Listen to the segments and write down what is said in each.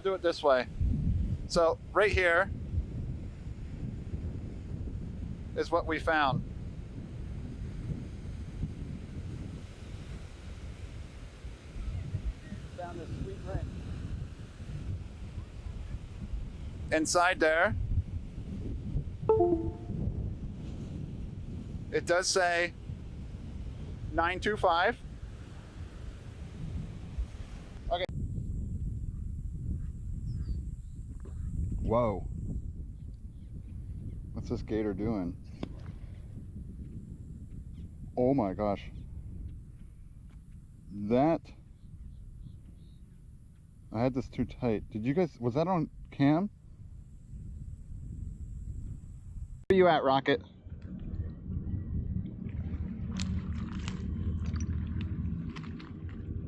do it this way. So right here is what we found. Found this sweet ring. Inside there, it does say 925. Okay. Whoa. What's this gator doing? Oh my gosh. That, I had this too tight. Did you guys, was that on cam? Where you at, Rocket?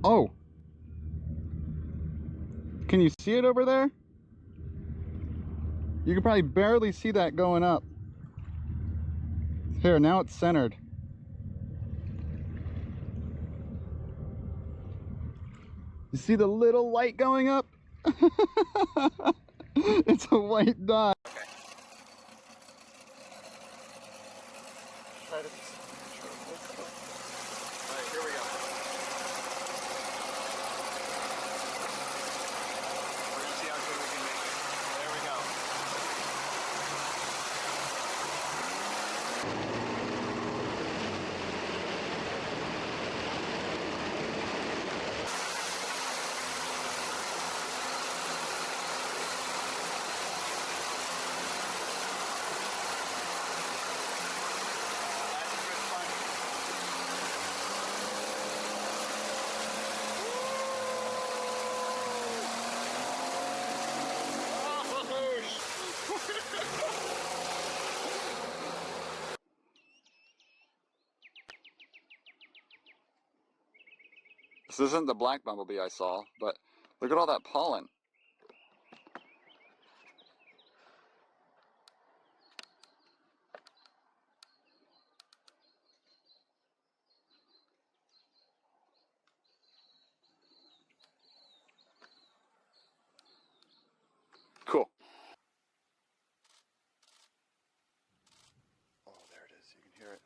Oh! Can you see it over there? You can probably barely see that going up. Here, now it's centered. You see the little light going up? It's a white dot. Okay. Try to be Alright, here we go. We're gonna see how good we can make it. There we go. This isn't the black bumblebee I saw, but look at all that pollen. Cool. Oh, there it is. You can hear it.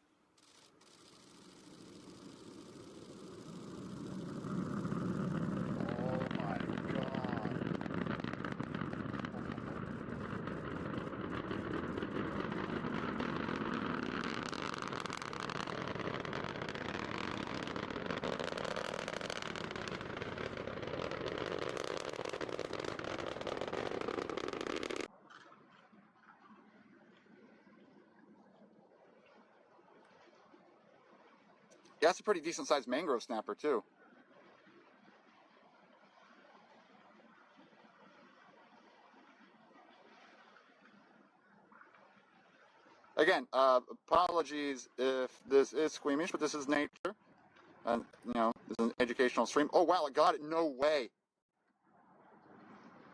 Yeah, it's a pretty decent sized mangrove snapper too. Again, apologies if this is squeamish, but this is nature. And, you know, this is an educational stream. Oh, wow, I got it. No way.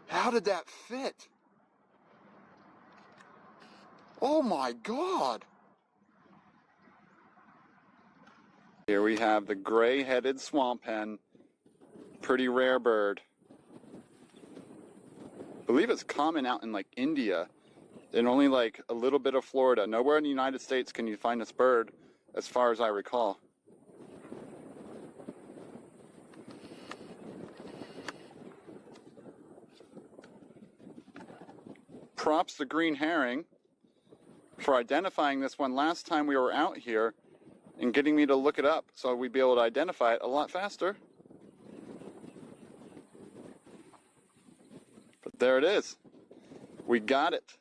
How did that fit? Oh, my God. Here we have the gray-headed swamp hen. Pretty rare bird. I believe it's common out in, like, India. In only, like, a little bit of Florida. Nowhere in the United States can you find this bird, as far as I recall. Props to Green Herring for identifying this one last time we were out here and getting me to look it up so we'd be able to identify it a lot faster. But there it is. We got it.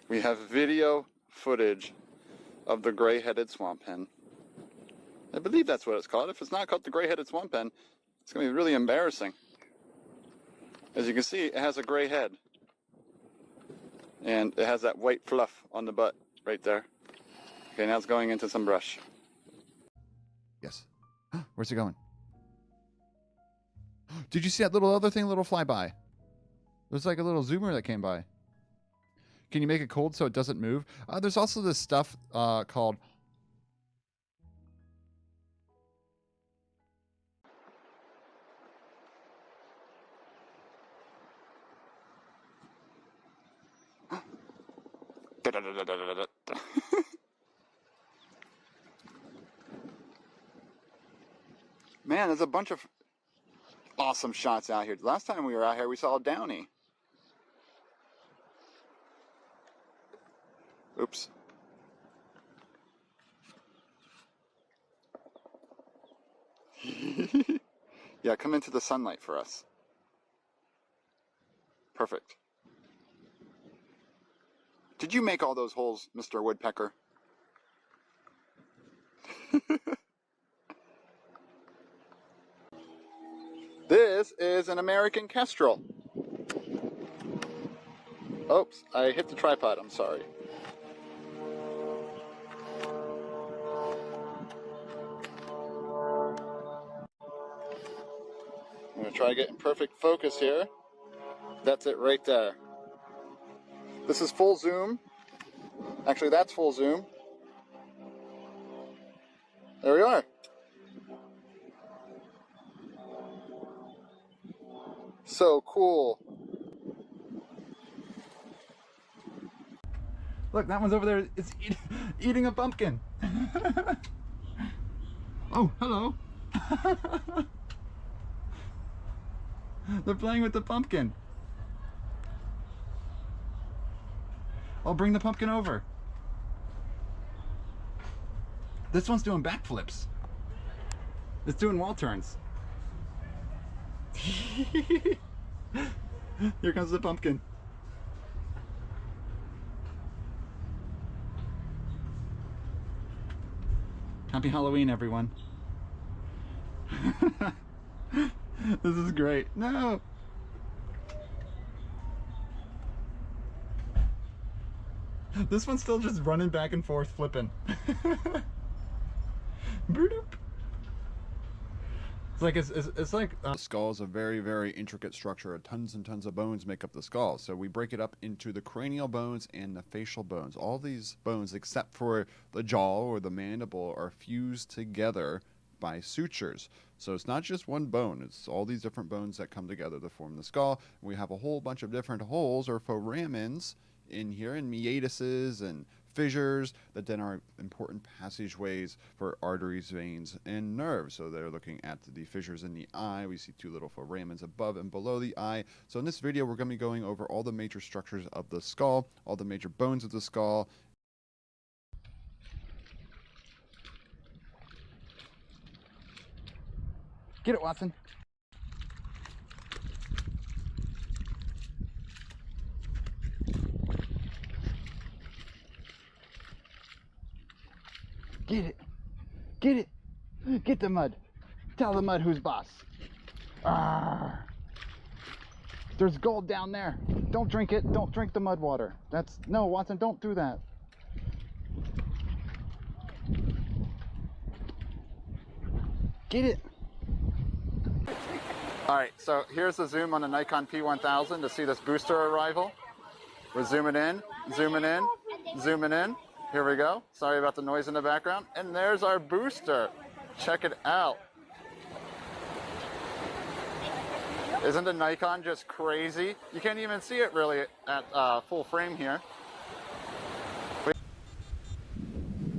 We have video footage of the gray-headed swamp hen. I believe that's what it's called. If it's not called the gray-headed swamp hen, it's going to be really embarrassing. As you can see, it has a gray head. And it has that white fluff on the butt right there. Okay, now it's going into some brush. Yes. Where's it going? Did you see that little other thing, little flyby? There's like a little zoomer that came by. Can you make it cold so it doesn't move? There's also this stuff called... Man, there's a bunch of awesome shots out here. Last time we were out here, we saw a downy. Oops. Yeah, come into the sunlight for us. Perfect. Did you make all those holes, Mr. Woodpecker? This is an American kestrel. Oops, I hit the tripod, I'm sorry. I'm going to try to get in perfect focus here. That's it right there. This is full zoom. Actually, that's full zoom. There we are. So cool. Look, that one's over there. It's eating a pumpkin. Oh, hello. They're playing with the pumpkin. I'll bring the pumpkin over. This one's doing backflips. It's doing wall turns. Here comes the pumpkin. Happy Halloween, everyone. This is great. No! This one's still just running back and forth, flipping. It's like the skull is a very, very intricate structure. Tons and tons of bones make up the skull. So we break it up into the cranial bones and the facial bones. All these bones, except for the jaw or the mandible, are fused together by sutures. So it's not just one bone, it's all these different bones that come together to form the skull. We have a whole bunch of different holes or foramens in here, and meatises and fissures that then are important passageways for arteries, veins, and nerves. So they're looking at the fissures in the eye. We see two little foramens above and below the eye. So in this video, we're going to be going over all the major structures of the skull, all the major bones of the skull. Get it, Watson. Get it. Get it. Get the mud. Tell the mud who's boss. Arr. There's gold down there. Don't drink it. Don't drink the mud water. No, Watson, don't do that. Get it. Alright, so here's the zoom on the Nikon P1000 to see this booster arrival. We're zooming in, zooming in, zooming in. Here we go. Sorry about the noise in the background. And there's our booster. Check it out. Isn't the Nikon just crazy? You can't even see it really at full frame here.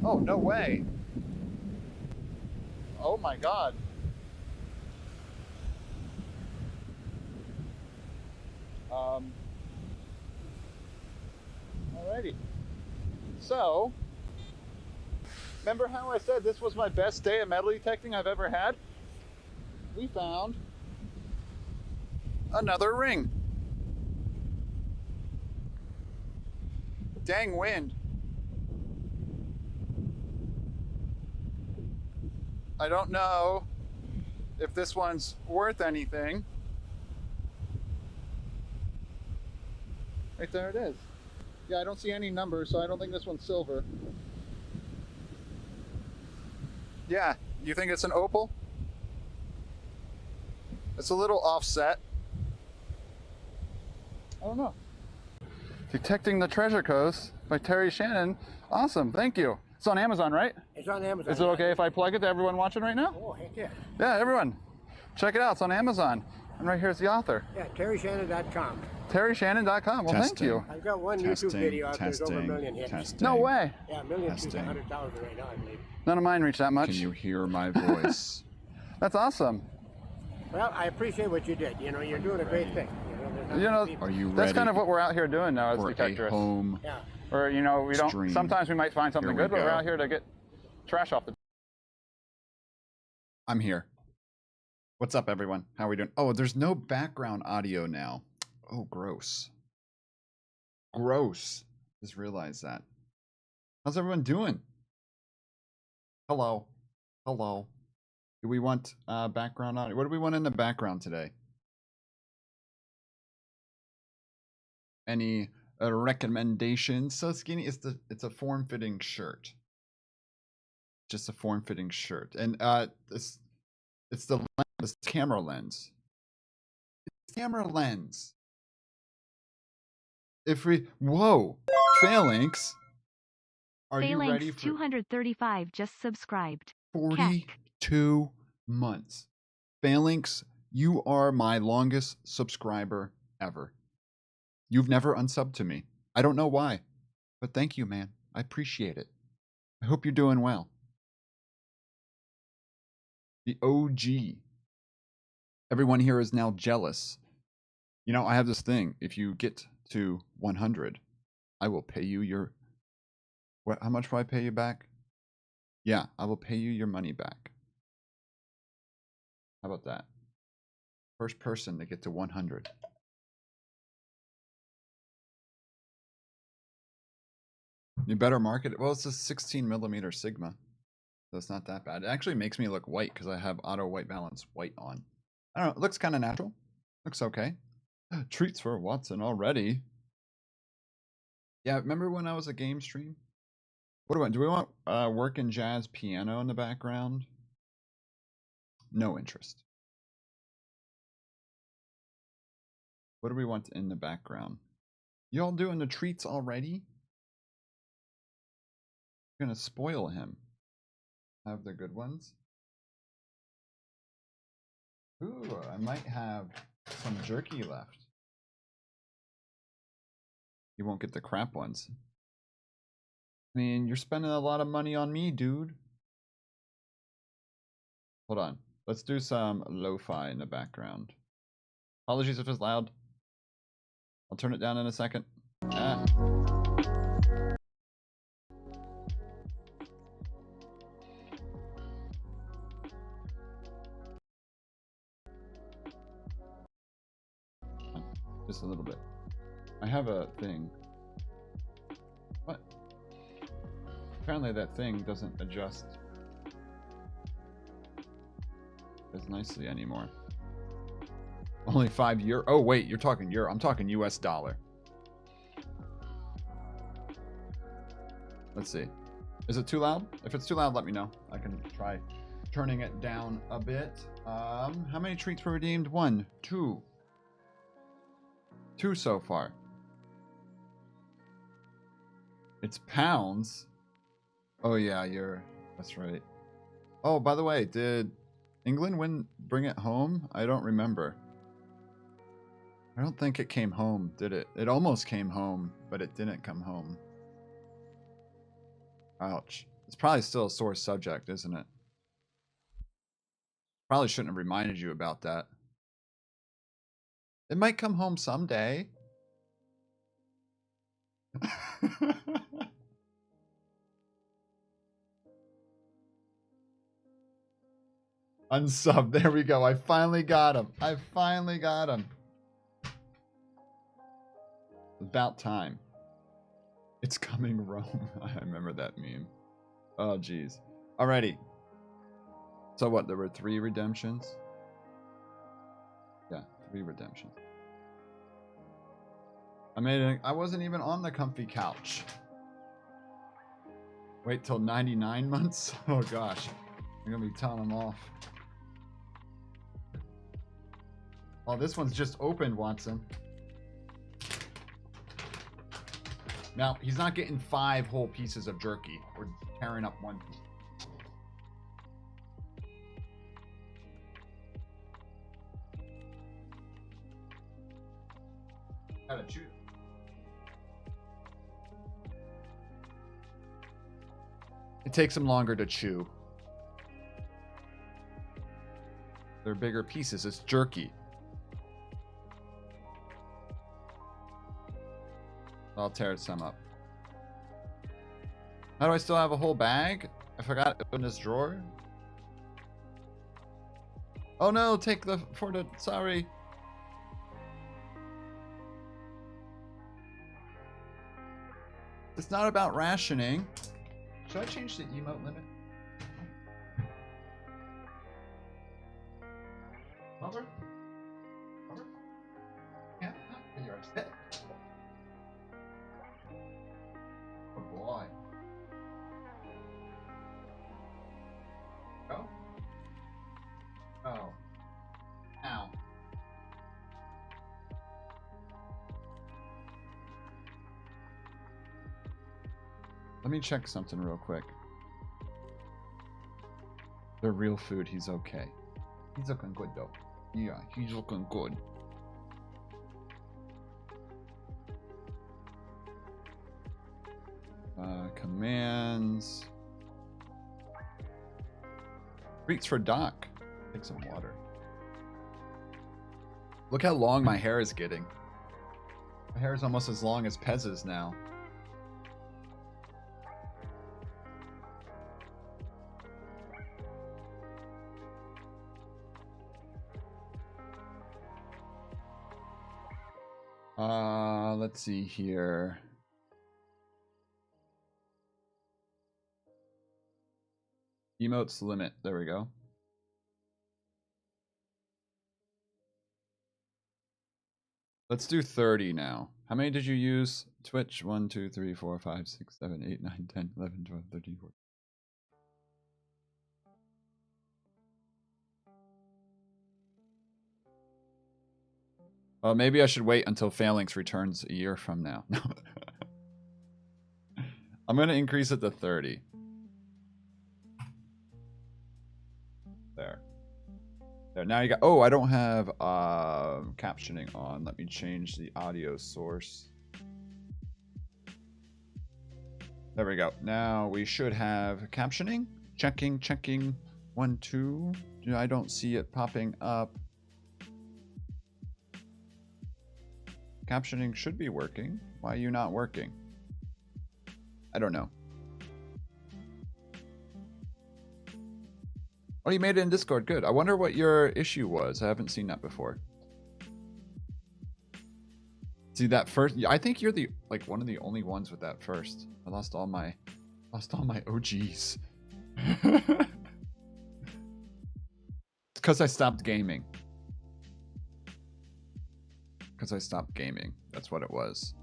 Oh, no way. Oh my God. Alrighty. So, remember how I said this was my best day of metal detecting I've ever had? We found another ring. Dang wind. I don't know if this one's worth anything. Right there it is. Yeah, I don't see any numbers, so I don't think this one's silver. Yeah, you think it's an opal? It's a little offset. I don't know. Detecting the Treasure Coast by Terry Shannon. Awesome, thank you. It's on Amazon, right? It's on Amazon. Is it okay if I plug it to everyone watching right now? Oh, heck yeah. Yeah, everyone, check it out. It's on Amazon. And right here's the author. Yeah, TerryShannon.com. TerryShannon.com. Well, thank you. I've got one YouTube video out there that's over 1 million hits. No way. Yeah, 1,200,000 right now, I believe. None of mine reach that much. Can you hear my voice? That's awesome. Well, I appreciate what you did. You know, you're doing a great thing. Are you ready? That's kind of what we're out here doing now as for detectorists. a home Or, you know, we don't. stream? Sometimes we might find something good, but we're out here to get trash off the. I'm here. What's up, everyone? How are we doing? Oh, there's no background audio now. Oh, gross. Gross. Just realized that. How's everyone doing? Hello. Hello. Do we want background audio? What do we want in the background today? Any recommendations? So skinny. It's a form-fitting shirt. Just a form-fitting shirt, and it's the lens, it's camera lens. It's camera lens. If we Phalanx. Are you ready for 235 just subscribed. 42 months. Phalanx, you are my longest subscriber ever. You've never unsubbed to me. I don't know why, but thank you, man. I appreciate it. I hope you're doing well. The OG. Everyone here is now jealous. You know, I have this thing. If you get to 100, I will pay you your... What? How much will I pay you back? Yeah, I will pay you your money back. How about that? First person to get to 100. You better market it. Well, it's a 16 millimeter Sigma. So it's not that bad. It actually makes me look white because I have auto white balance white on. I don't know. It looks kind of natural. Looks okay. Treats for Watson already. Yeah, remember when I was a game stream? What do we want? Do we want working jazz piano in the background? No interest. What do we want in the background? Y'all doing the treats already? I'm gonna spoil him. Have the good ones. Ooh, I might have some jerky left. You won't get the crap ones. I mean, you're spending a lot of money on me, dude. Hold on. Let's do some lo-fi in the background. Apologies if it's loud. I'll turn it down in a second. Just a little bit. I have a thing. What? Apparently that thing doesn't adjust as nicely anymore. Only €5. Oh wait, you're talking euro. I'm talking US dollar. Let's see. Is it too loud? If it's too loud, let me know. I can try turning it down a bit. How many treats were redeemed? 1, 2. 2 so far. It's pounds. Oh yeah, that's right. Oh, by the way, did England bring it home? I don't remember. I don't think it came home, did it? It almost came home, but it didn't come home. Ouch. It's probably still a sore subject, isn't it? Probably shouldn't have reminded you about that. It might come home someday. Unsub. There we go. I finally got him. I finally got him. About time. It's coming, Rome. I remember that meme. Oh, geez. Alrighty. So what? There were 3 redemptions? Yeah, 3 redemptions. I wasn't even on the comfy couch. Wait till 99 months? Oh gosh. I'm gonna be telling them off. Oh, this one's just opened, Watson. Now, he's not getting 5 whole pieces of jerky. We're tearing up 1 piece. Gotta chew. It takes them longer to chew. They're bigger pieces. It's jerky. I'll tear some up. How do I still have a whole bag? I forgot to open this drawer. Oh no, take the sorry. It's not about rationing. Should I change the emote limit? Robert? Robert? Yeah, you're upset. Oh boy. Go. Oh. Ow. Let me check something real quick. They're real food. He's okay. He's looking good though. Yeah, he's looking good. Commands. Treats for Doc. Take some water. Look how long my hair is getting. My hair is almost as long as Pez's now. Let's see here. Emotes limit. There we go. Let's do 30 now. How many did you use? Twitch 1, 2, 3, 4, 5, 6, 7, 8, 9, 10, 11, 12, 13, 14. Well, maybe I should wait until Phalanx returns a year from now. I'm going to increase it to 30. There. There. Now you got... Oh, I don't have captioning on. Let me change the audio source. There we go. Now we should have captioning. Checking. 1, 2. I don't see it popping up. Captioning should be working. Why are you not working? I don't know. Oh, you made it in Discord. Good. I wonder what your issue was. I haven't seen that before. See that first? I think you're the one of the only ones with that first. I lost all my OGs. It's because I stopped gaming. Because I stopped gaming. That's what it was.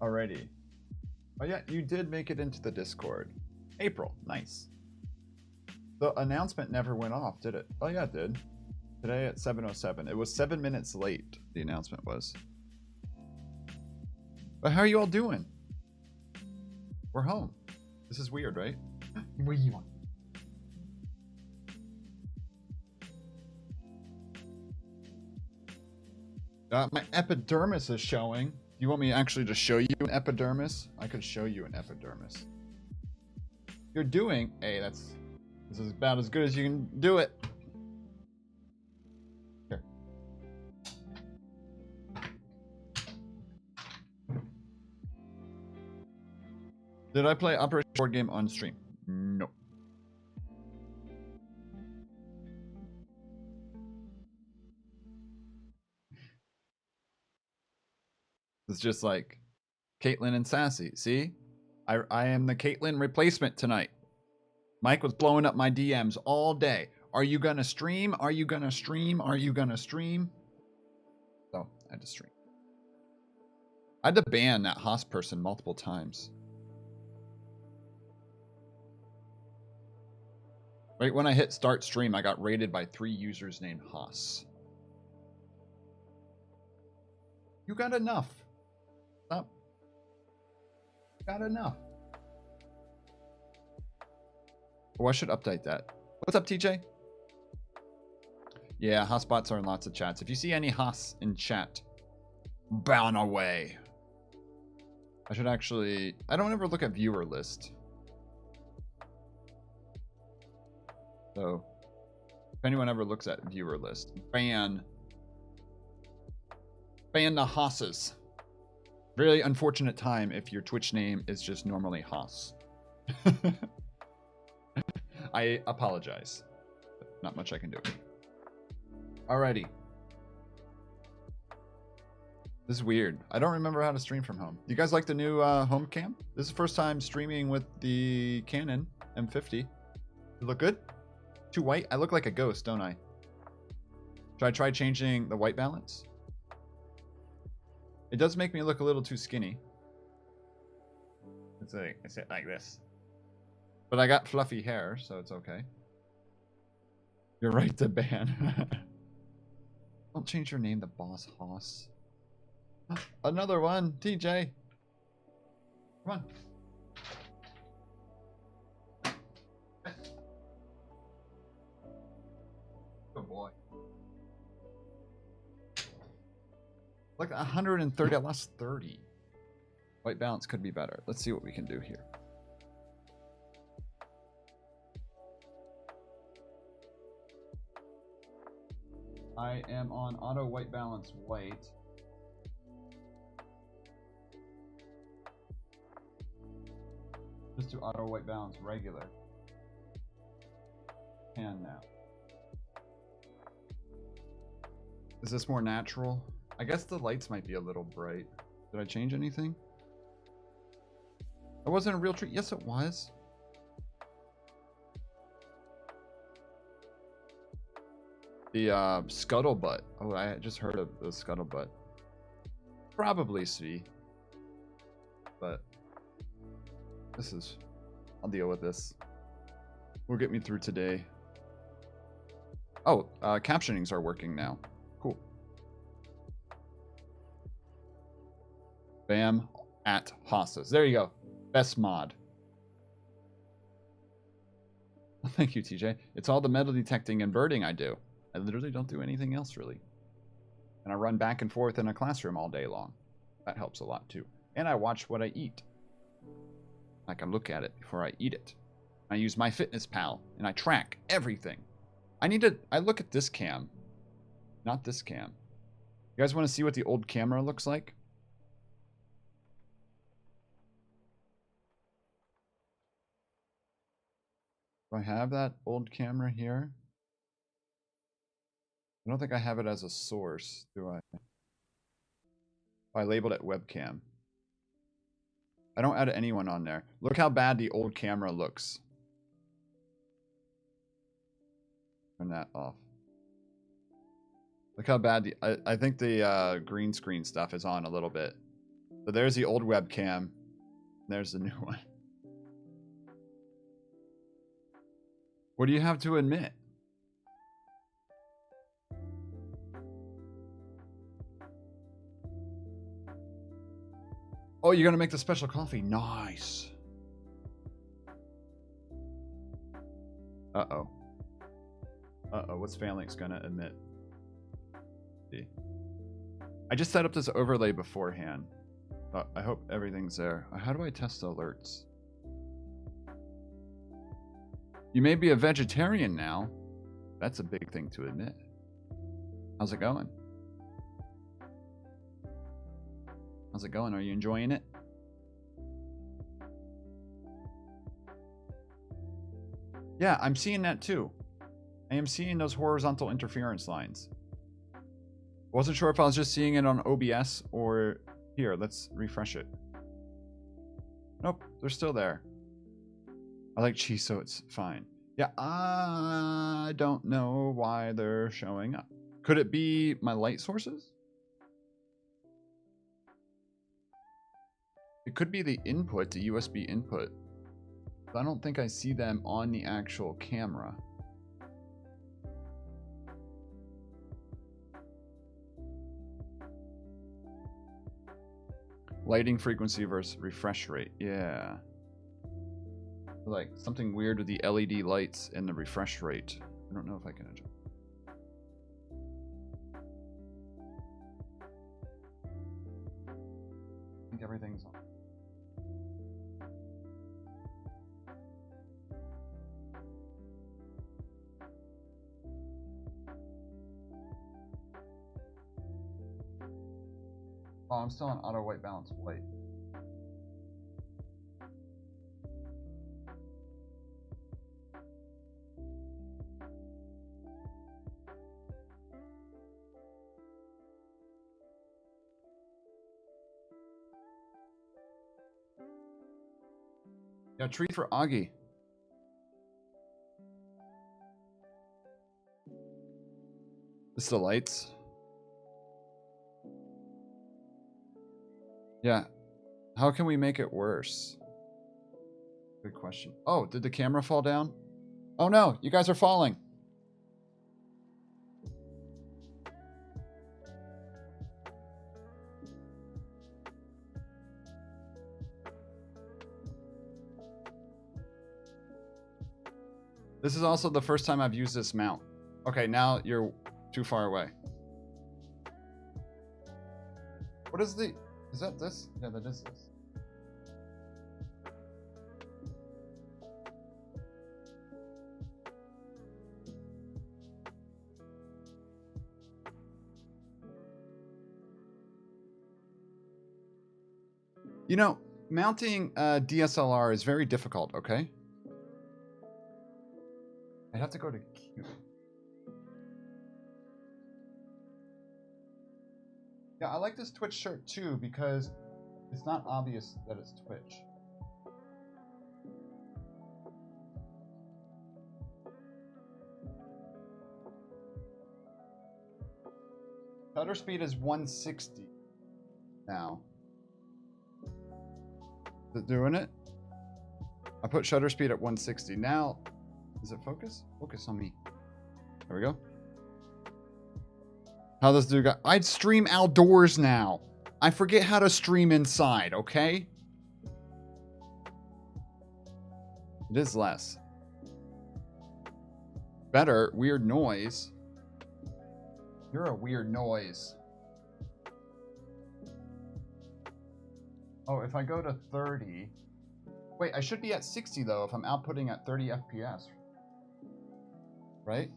Alrighty. Oh yeah, you did make it into the Discord. April, nice. The announcement never went off, did it? Oh yeah, it did. Today at 7:07. It was 7 minutes late, the announcement was. But how are you all doing? We're home. This is weird, right? What do you want? My epidermis is showing. Do you want me actually to show you an epidermis? I could show you an epidermis. You're doing... Hey, this is about as good as you can do it. Here. Did I play Operation Board Game on stream? No. It's just like Caitlyn and Sassy. See? I am the Caitlyn replacement tonight. Mike was blowing up my DMs all day. Are you gonna stream? Are you gonna stream? Are you gonna stream? So I had to stream. I had to ban that Haas person multiple times. Right when I hit start stream, I got raided by 3 users named Haas. You got enough. Stop. You got enough. Oh, I should update that. What's up, TJ? Yeah, hotspots are in lots of chats. If you see any Haas in chat, bound away. I should actually... I don't ever look at viewer list. So, if anyone ever looks at viewer list, ban the Haas's. Really unfortunate time if your Twitch name is just normally Haas. I apologize. Not much I can do. Alrighty. This is weird. I don't remember how to stream from home. You guys like the new home cam? This is the first time streaming with the Canon M50. You look good? Too white? I look like a ghost, don't I? Should I try changing the white balance? It does make me look a little too skinny. It's like, I sit like this. But I got fluffy hair, so it's okay. You're right to ban. Don't change your name to Boss Hoss. Another one, TJ. Come on. Good boy. Like 130, I lost 30. White balance could be better. Let's see what we can do here. I am on auto white balance white. Just do auto white balance regular. And now. Is this more natural? I guess the lights might be a little bright. Did I change anything? It wasn't a real treat. Yes, it was. The scuttlebutt. Oh, I just heard of the scuttlebutt. Probably C. But this is... I'll deal with this. Will get me through today. Oh, captionings are working now. Cool. Bam at Haas's. There you go. Best mod. Thank you, TJ. It's all the metal detecting and birding I do. I literally don't do anything else, really. And I run back and forth in a classroom all day long. That helps a lot, too. And I watch what I eat. I can look at it before I eat it. I use MyFitnessPal, and I track everything. I look at this cam, not this cam. You guys want to see what the old camera looks like? Do I have that old camera here? I don't think I have it as a source, do I? Oh, I labeled it webcam. I don't add anyone on there. Look how bad the old camera looks. Turn that off. Look how bad the... I think the green screen stuff is on a little bit. So there's the old webcam. There's the new one. What do you have to admit? Oh, you're going to make the special coffee. Nice. Uh-oh. Uh-oh, what's Phalanx going to admit? See. I just set up this overlay beforehand. I hope everything's there. How do I test the alerts? You may be a vegetarian now. That's a big thing to admit. How's it going? How's it going? Are you enjoying it? Yeah, I'm seeing that too. I am seeing those horizontal interference lines. Wasn't sure if I was just seeing it on OBS or here. Let's refresh it. Nope, they're still there. I like cheese, so it's fine. Yeah, I don't know why they're showing up. Could it be my light sources? It could be the input, the USB input. But I don't think I see them on the actual camera. Lighting frequency versus refresh rate. Yeah. Like something weird with the LED lights and the refresh rate. I don't know if I can adjust. think everything's on. Oh, I'm still on auto white balance white. Yeah, treat for Augie. This is the lights. Yeah. How can we make it worse? Good question. Oh, did the camera fall down? Oh no, you guys are falling. This is also the first time I've used this mount. Okay, now you're too far away. What is the... Is that this? Yeah, that is this. You know, mounting DSLR is very difficult, okay? I'd have to go to Q. Yeah, I like this Twitch shirt too because it's not obvious that it's Twitch. Shutter speed is 160 now. Is it doing it? I put shutter speed at 160. Now, does it focus? Focus on me. There we go. How this dude got... I'd stream outdoors now. I forget how to stream inside, okay? It is less. Better. Weird noise. You're a weird noise. Oh, if I go to 30... Wait, I should be at 60 though if I'm outputting at 30 FPS. Right?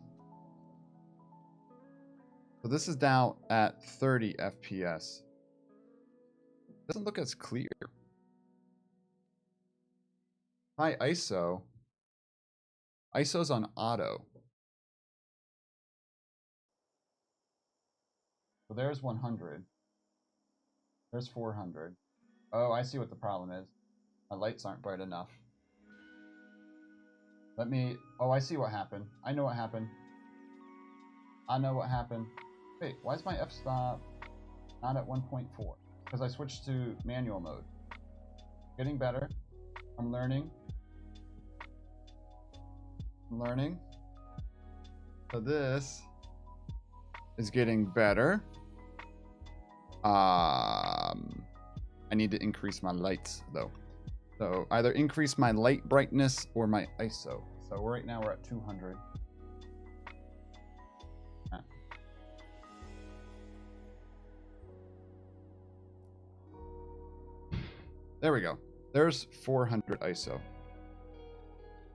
So this is now at 30 FPS. Doesn't look as clear. Hi, ISO. ISO's on auto. So there's 100. There's 400. Oh, I see what the problem is. My lights aren't bright enough. Let me... Oh, I see what happened. I know what happened. I know what happened. Wait, why is my f-stop not at 1.4? Because I switched to manual mode. Getting better. I'm learning. I'm learning. So this is getting better. I need to increase my lights though. So either increase my light brightness or my ISO. So right now we're at 200. There we go. There's 400 ISO.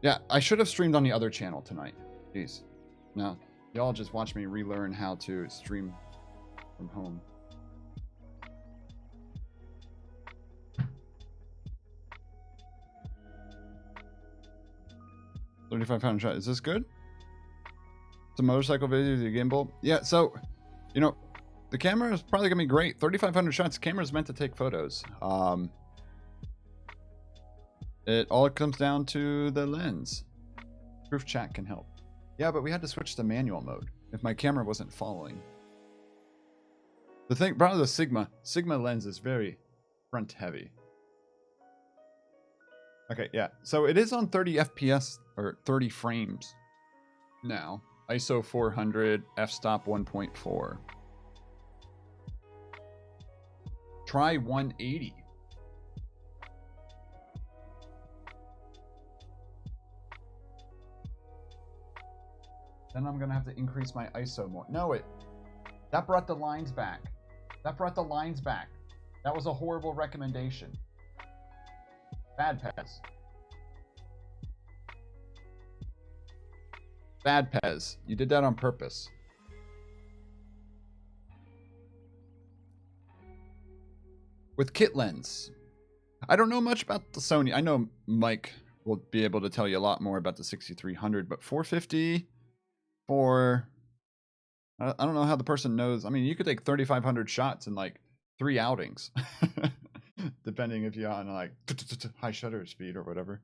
Yeah, I should have streamed on the other channel tonight. Jeez. No, y'all just watch me relearn how to stream from home. £3,500 shot. Is this good? It's a motorcycle video with your gimbal. Yeah, so, you know, the camera is probably gonna be great. 3,500 shots. The camera is meant to take photos. It all comes down to the lens. Proof chat can help. Yeah, but we had to switch to manual mode if my camera wasn't following. The thing, probably the Sigma lens is very front heavy. Okay, yeah. So it is on 30 FPS or 30 frames now. ISO 400, f-stop 1.4. Try 180. Then I'm gonna have to increase my ISO more. No, that brought the lines back. That brought the lines back. That was a horrible recommendation. Bad Pez. Bad Pez. You did that on purpose. With kit lens. I don't know much about the Sony. I know Mike will be able to tell you a lot more about the 6300, but 450 for... I don't know how the person knows. I mean, you could take 3,500 shots in like 3 outings. Depending if you're on like high shutter speed or whatever.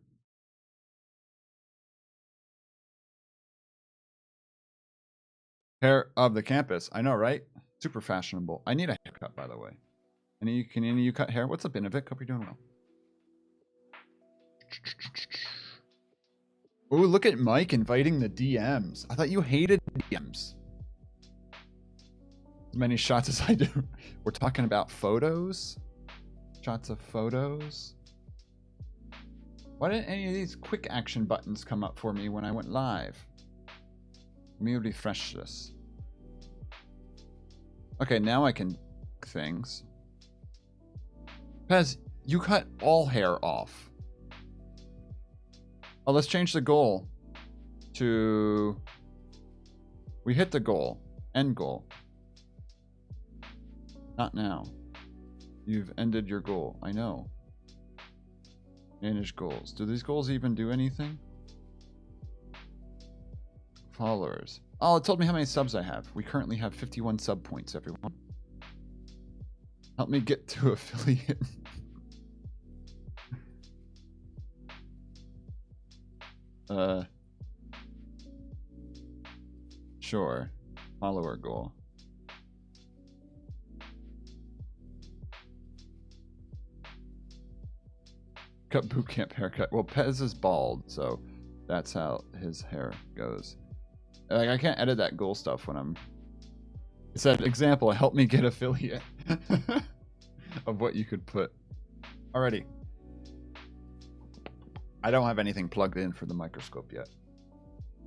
Hair of the campus. I know, right? Super fashionable. I need a haircut, by the way. Can any of you cut hair? What's up, Innovic? Hope you're doing well. Oh, look at Mike inviting the DMs. I thought you hated DMs. As many shots as I do. We're talking about photos. Shots of photos. Why didn't any of these quick action buttons come up for me when I went live? Let me refresh this. Okay, now I can things. Pez, you cut all hair off. Oh, let's change the goal to... We hit the goal. End goal. Not now. You've ended your goal. I know. Manage goals. Do these goals even do anything? Followers. Oh, it told me how many subs I have. We currently have 51 sub points, everyone. Help me get to affiliate. Sure. Follower goal. Cut bootcamp haircut. Well, Pez is bald, so that's how his hair goes. Like, I can't edit that goal stuff when I'm... It said, example, help me get affiliate of what you could put. Alrighty. I don't have anything plugged in for the microscope yet.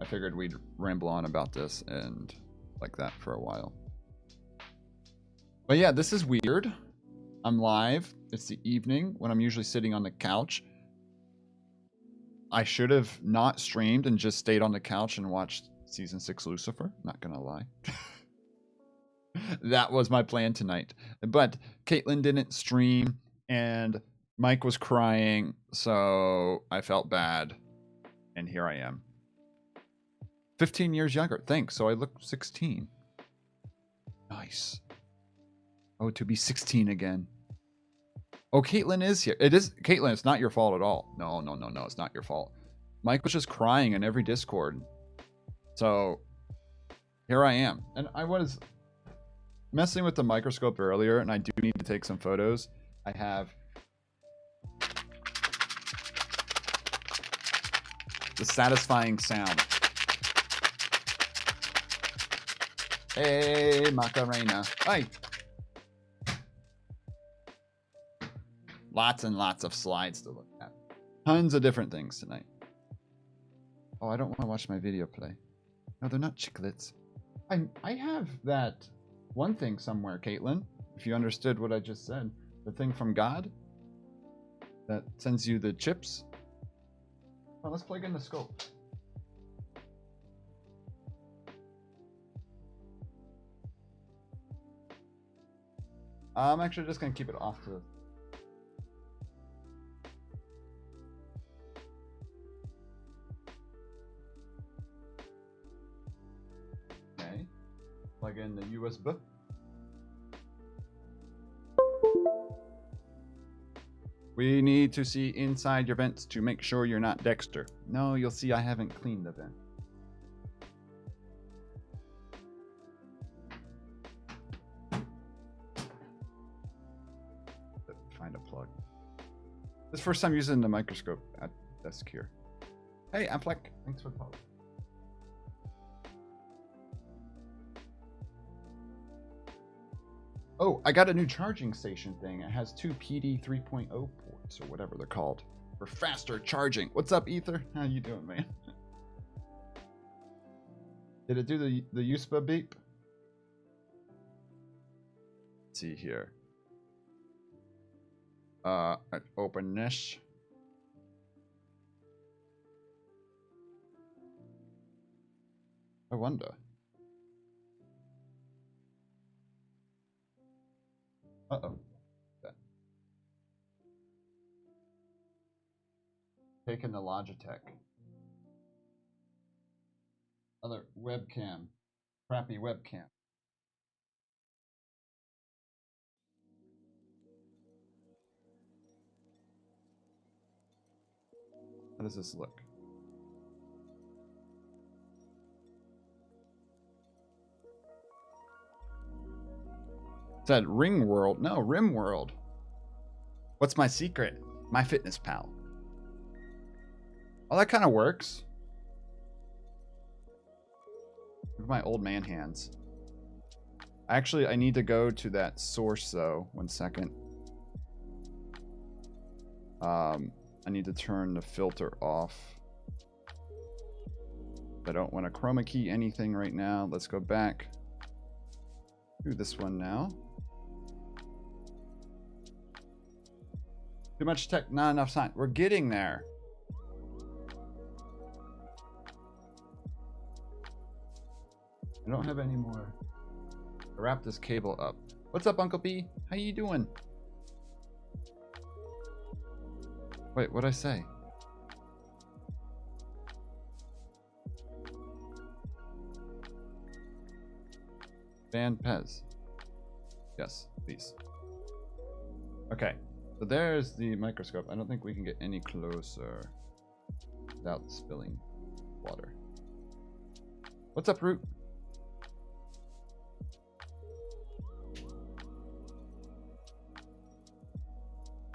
I figured we'd ramble on about this and like that for a while. But yeah, this is weird. I'm live. It's the evening when I'm usually sitting on the couch. I should have not streamed and just stayed on the couch and watched Season 6 Lucifer. Not gonna lie. That was my plan tonight. But Caitlin didn't stream and Mike was crying, so I felt bad. And here I am. 15 years younger. Thanks. So I look 16. Nice. Oh, to be 16 again. Oh, Caitlin is here. It is, Caitlin, it's not your fault at all. No, it's not your fault. Mike was just crying in every Discord. So, here I am. And I was messing with the microscope earlier, and I do need to take some photos. I have the satisfying sound. Hey, Macarena. Hi. Lots and lots of slides to look at. Tons of different things tonight. Oh, I don't want to watch my video play. No, they're not chiclets. I have that one thing somewhere, Caitlin. If you understood what I just said. The thing from God that sends you the chips. Oh, let's plug in the scope. I'm actually just going to keep it off to... Okay. Plug in the USB. We need to see inside your vents to make sure you're not Dexter. No, you'll see I haven't cleaned the vent. Find a plug. This is the first time using the microscope at desk here. Hey, Amplek, thanks for the follow. Oh, I got a new charging station thing. It has 2 PD 3.0 ports, or whatever they're called, for faster charging. What's up, Ether? How you doing, man? Did it do the USB beep? Let's see here. Open this. I wonder. Uh-oh. Okay. Taking the Logitech. Other webcam. Crappy webcam. How does this look? Said Ring World. No, Rim World. What's my secret? My Fitness Pal. Oh, that kind of works. Look at my old man hands. Actually, I need to go to that source though. 1 second. I need to turn the filter off. I don't want to chroma key anything right now. Let's go back to this one now. Too much tech, not enough time. We're getting there. I don't have any more. I'll wrap this cable up. What's up, Uncle B? How you doing? Wait, what'd I say? Van Pez. Yes, please. Okay, so there's the microscope. I don't think we can get any closer without spilling water. What's up, Root?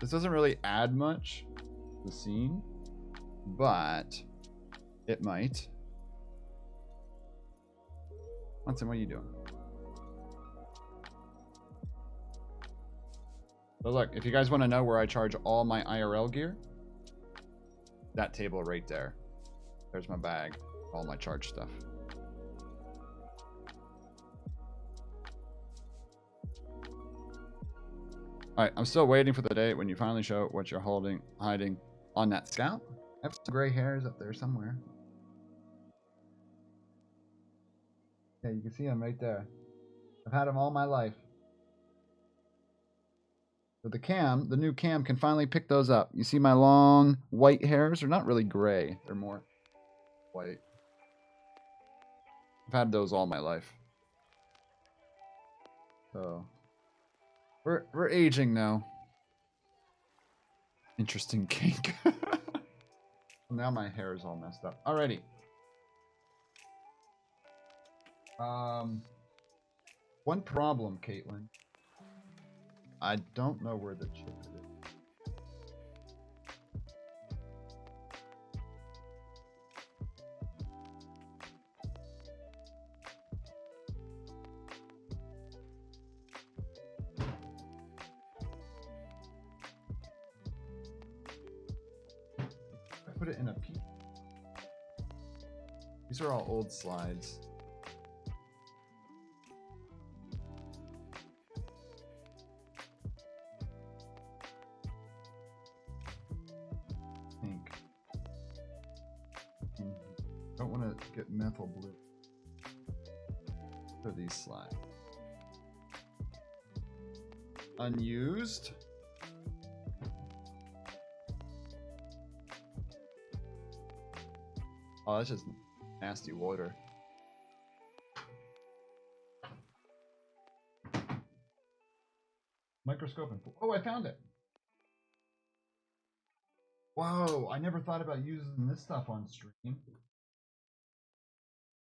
This doesn't really add much to the scene, but it might. Munson, what are you doing? So look, if you guys want to know where I charge all my IRL gear, that table right there. There's my bag, all my charge stuff. Alright, I'm still waiting for the day when you finally show what you're hiding on that scalp. I have some gray hairs up there somewhere. Yeah, you can see them right there. I've had them all my life. But the new cam can finally pick those up. You see my long white hairs? They're not really gray. They're more white. I've had those all my life. So we're aging now. Interesting kink. Now my hair is all messed up. Alrighty. One problem, Caitlin. I don't know where the chip is. I put it in a piece. These are all old slides. Don't want to get methyl blue for these slides. Unused. Oh, that's just nasty water. Microscope and oh, I found it. Whoa, I never thought about using this stuff on stream.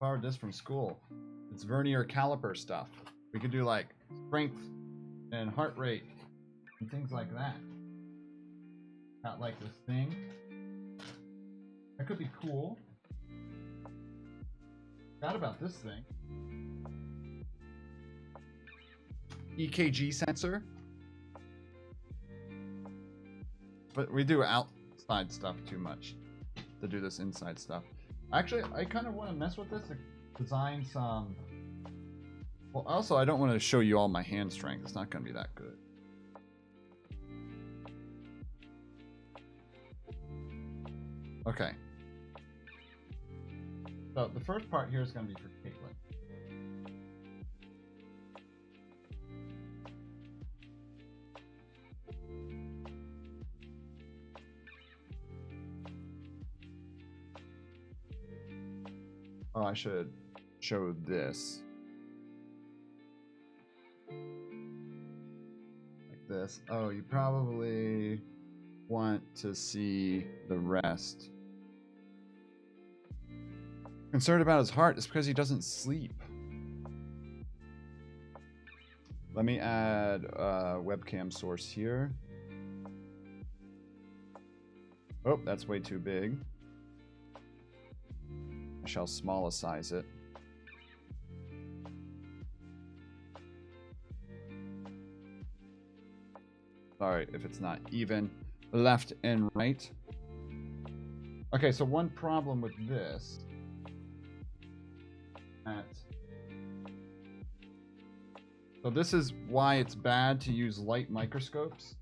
Borrowed this from school. It's vernier caliper stuff. We could do like strength and heart rate and things like that. Got like this thing. That could be cool. Forgot about this thing. EKG sensor. But we do outside stuff too much to do this inside stuff. Actually, I kind of want to mess with this to design some... Well, also, I don't want to show you all my hand strength. It's not going to be that good. Okay. So the first part here is going to be for Caitlin. Oh, I should show this. Like this. Oh, you probably want to see the rest. Concerned about his heart is because he doesn't sleep. Let me add a webcam source here. Oh, that's way too big. I shall smallisize it. Sorry if it's not even left and right. Okay, so one problem with this. So this is why it's bad to use light microscopes.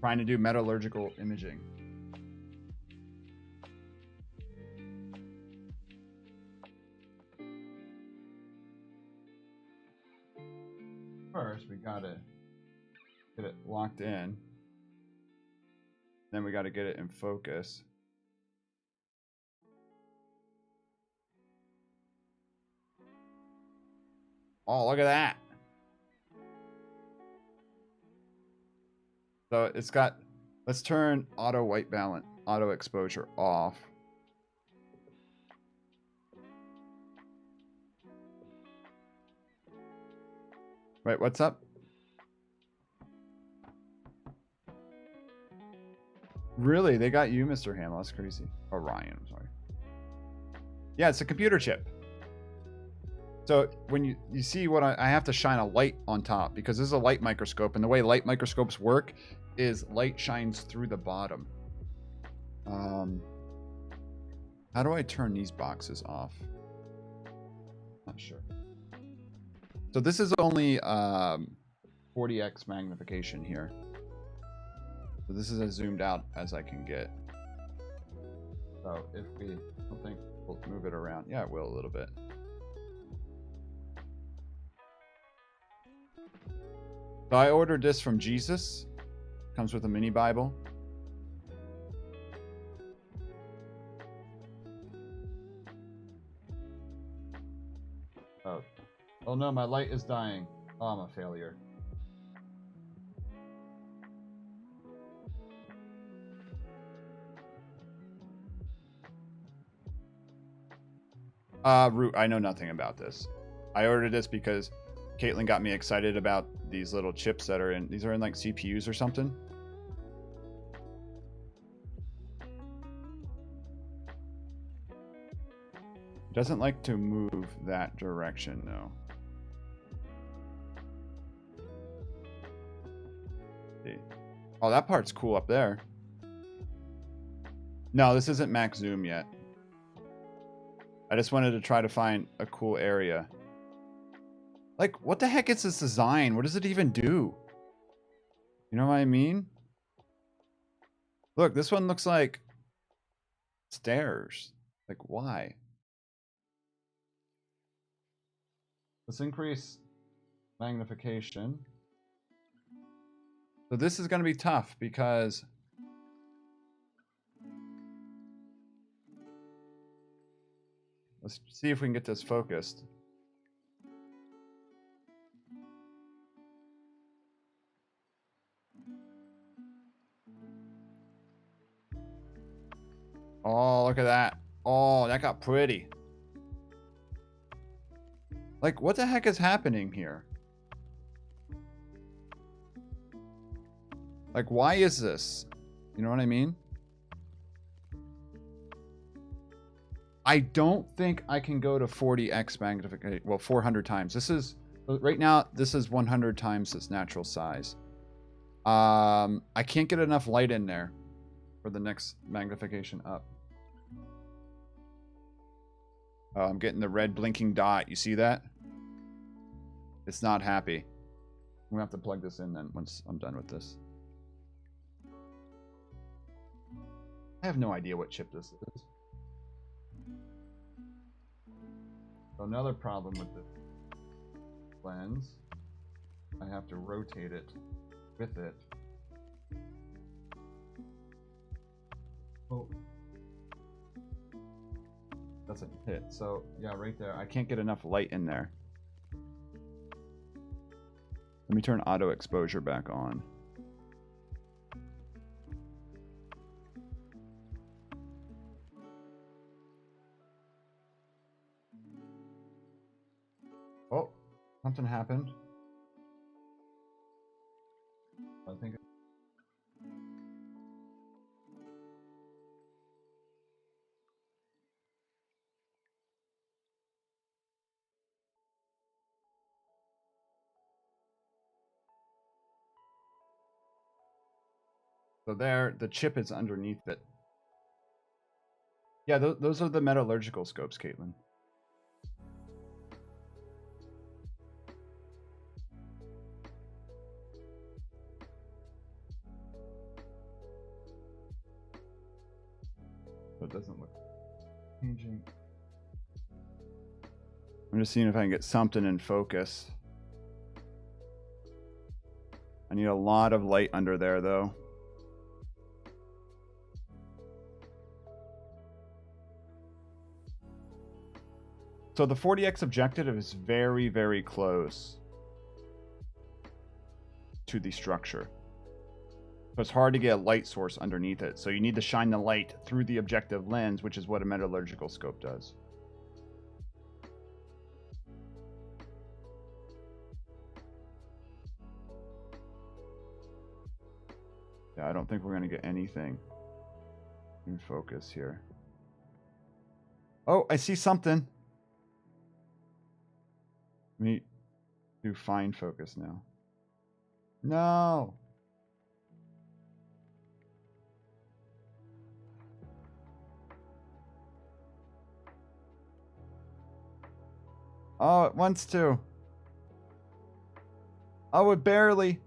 Trying to do metallurgical imaging. First, we gotta get it locked in. Then we gotta get it in focus. Oh, look at that. So it's got, let's turn auto white balance, auto exposure off. Wait, what's up? Really? They got you, Mr. Hamill. That's crazy. Oh, Ryan, I'm sorry. Yeah, it's a computer chip. So when you see what I have to shine a light on top because this is a light microscope, and the way light microscopes work is light shines through the bottom. How do I turn these boxes off? Not sure. So this is only 40x magnification here. So this is as zoomed out as I can get. So if we, I don't think we'll move it around. Yeah, it will a little bit. So I ordered this from Jesus. Comes with a mini Bible. Oh no, my light is dying. Oh, I'm a failure. Root, I know nothing about this. I ordered this because Caitlin got me excited about these little chips that are in, these are in like CPUs or something. Doesn't like to move that direction, though. See. Oh, that part's cool up there. No, this isn't max zoom yet. I just wanted to try to find a cool area. Like, what the heck is this design? What does it even do? You know what I mean? Look, this one looks like stairs. Like, why? Let's increase magnification. So this is going to be tough because let's see if we can get this focused. Oh, look at that. Oh, that got pretty. Like, what the heck is happening here? Like, why is this? You know what I mean? I don't think I can go to 40x magnification. Well, 400 times. This is, right now, this is 100 times its natural size. I can't get enough light in there for the next magnification up. Oh, I'm getting the red blinking dot. You see that? It's not happy. I'm gonna have to plug this in then once I'm done with this. I have no idea what chip this is. So another problem with this lens, I have to rotate it with it. Oh. Doesn't hit. So yeah, right there. I can't get enough light in there. Let me turn auto exposure back on. Oh, something happened. I think. So there, the chip is underneath it. Yeah, those are the metallurgical scopes, Caitlin. So it doesn't look changing. I'm just seeing if I can get something in focus. I need a lot of light under there, though. So the 40x objective is very, very close to the structure. So it's hard to get a light source underneath it. So you need to shine the light through the objective lens, which is what a metallurgical scope does. Yeah, I don't think we're going to get anything in focus here. Oh, I see something. Let me do fine focus now. No. Oh, it wants to. Oh, it barely.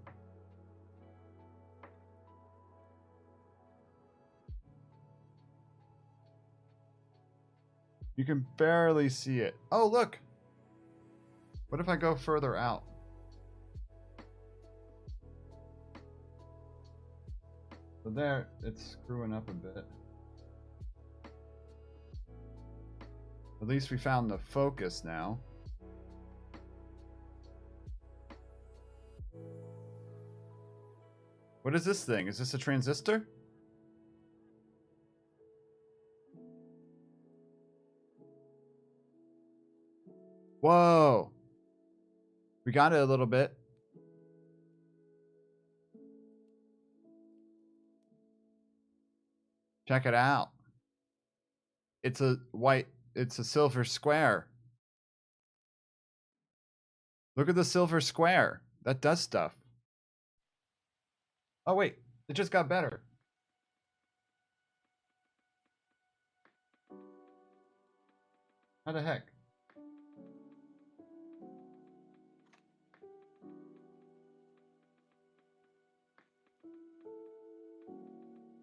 You can barely see it. Oh, look. What if I go further out? So there, it's screwing up a bit. At least we found the focus now. What is this thing? Is this a transistor? Whoa. We got it a little bit. Check it out. It's a silver square. Look at the silver square. That does stuff. Oh, wait. It just got better. How the heck?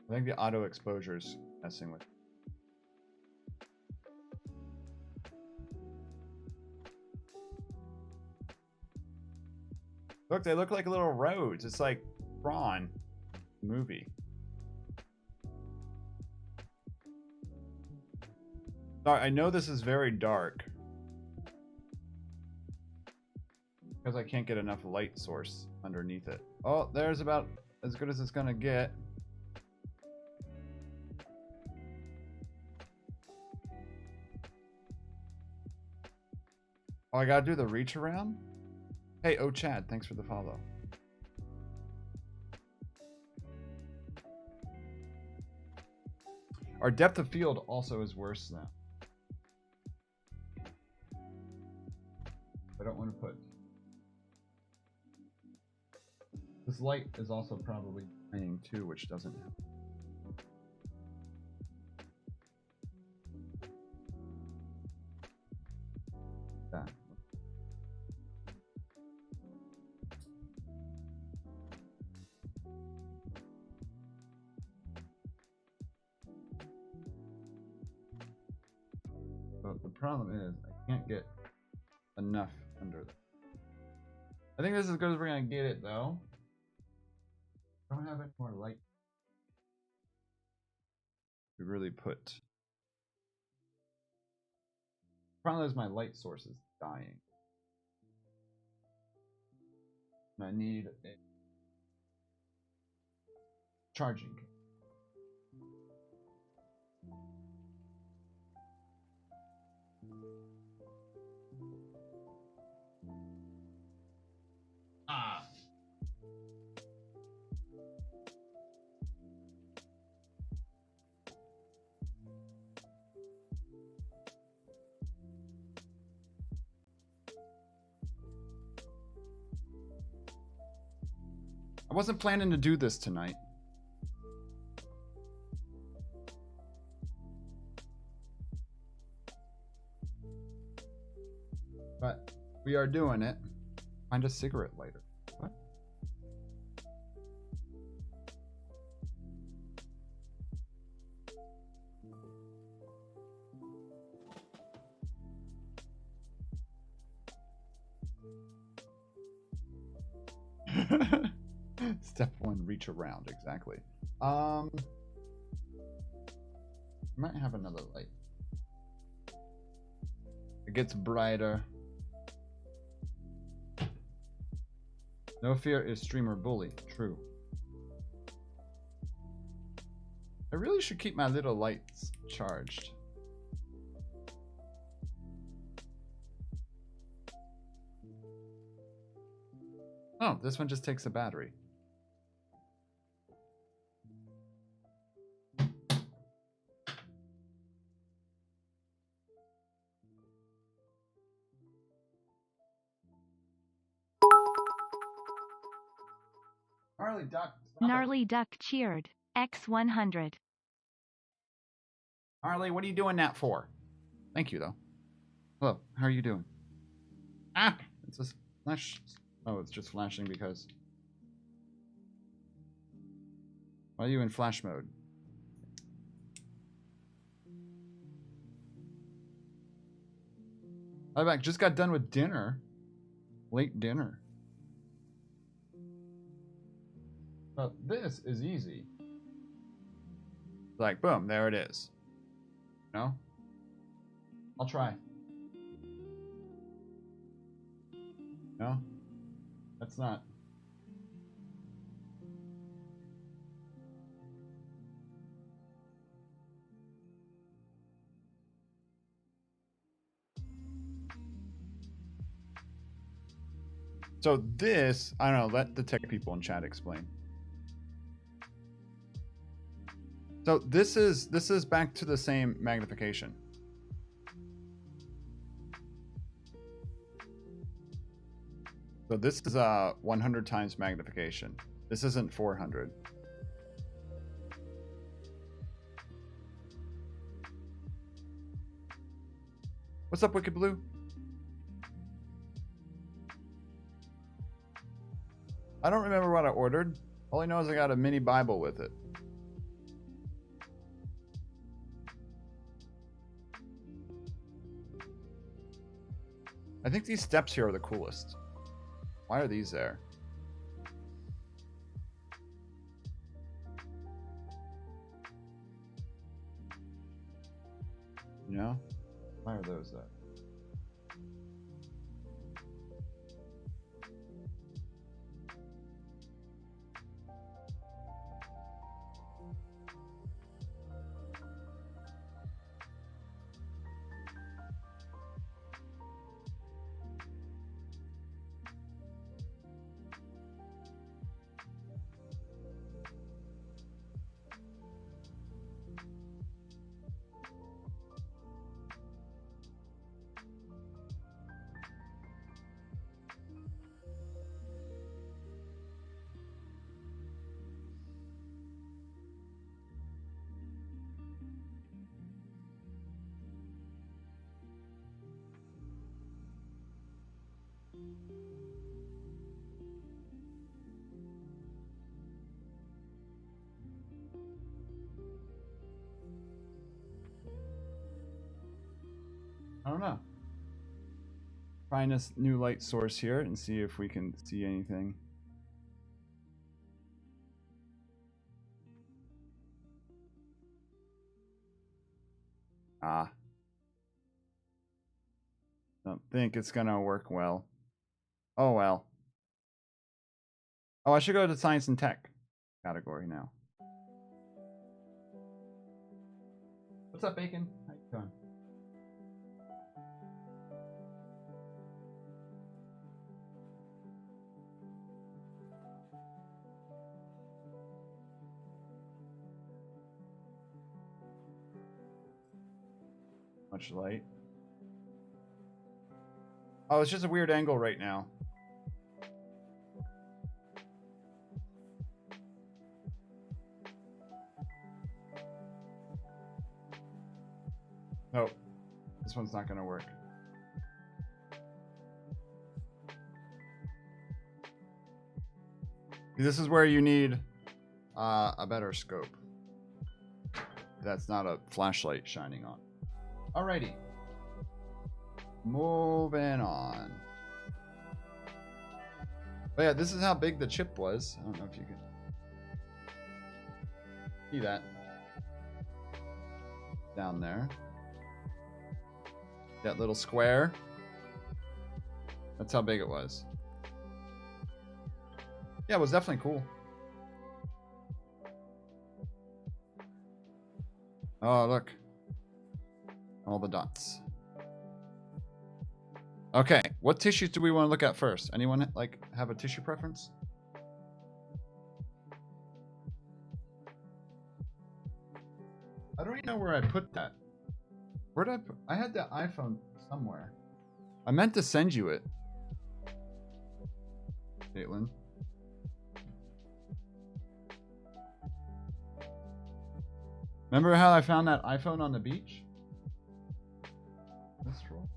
I think the auto exposure's messing with. Look, they look like little roads. It's like Ron movie. Sorry, I know this is very dark because I can't get enough light source underneath it. Oh, there's about as good as it's gonna get. Oh, I gotta do the reach around? Hey, oh Chad, thanks for the follow. Our depth of field also is worse now. I don't want to put... This light is also probably shining too, which doesn't help. That. But the problem is I can't get enough under there. I think this is as good as we're gonna get it though. I don't have any more light. We really put. Problem is my light source is dying. And I need a charging cable. Ah. I wasn't planning to do this tonight. But we are doing it. Find a cigarette lighter. What? Step 1, reach around. Exactly. Might have another light. It gets brighter. No fear is streamer bully. True. I really should keep my little lights charged. Oh, this one just takes a battery. Gnarly Duck. Gnarly Duck cheered. X100. Gnarly, what are you doing that for? Thank you, though. Hello, how are you doing? Ah! It's just flash. Oh, it's just flashing because... Why are you in flash mode? I'm back. Just got done with dinner. Late dinner. But this is easy. Like, boom, there it is. No? I'll try. No? That's not. So this, I don't know, let the tech people in chat explain. So this is back to the same magnification. So this is 100 times magnification. This isn't 400. What's up, Wicked Blue? I don't remember what I ordered. All I know is I got a mini Bible with it. I think these steps here are the coolest. Why are these there? You know? Why are those there? don't know. Find this new light source here and see if we can see anything. Ah. Don't think it's gonna work well. Oh well. Oh, I should go to Science and Tech category now. What's up, Bacon? How you doing? Much light. Oh, it's just a weird angle right now. Nope. This one's not going to work. This is where you need a better scope. That's not a flashlight shining on. Alrighty. Moving on. But yeah, this is how big the chip was. I don't know if you can see that. Down there. That little square. That's how big it was. Yeah, it was definitely cool. Oh, look. All the dots. Okay, what tissues do we want to look at first? Anyone like have a tissue preference? I don't even know where I put that. Where did I put? I had the iPhone somewhere. I meant to send you it. Caitlin. Remember how I found that iPhone on the beach? This roll.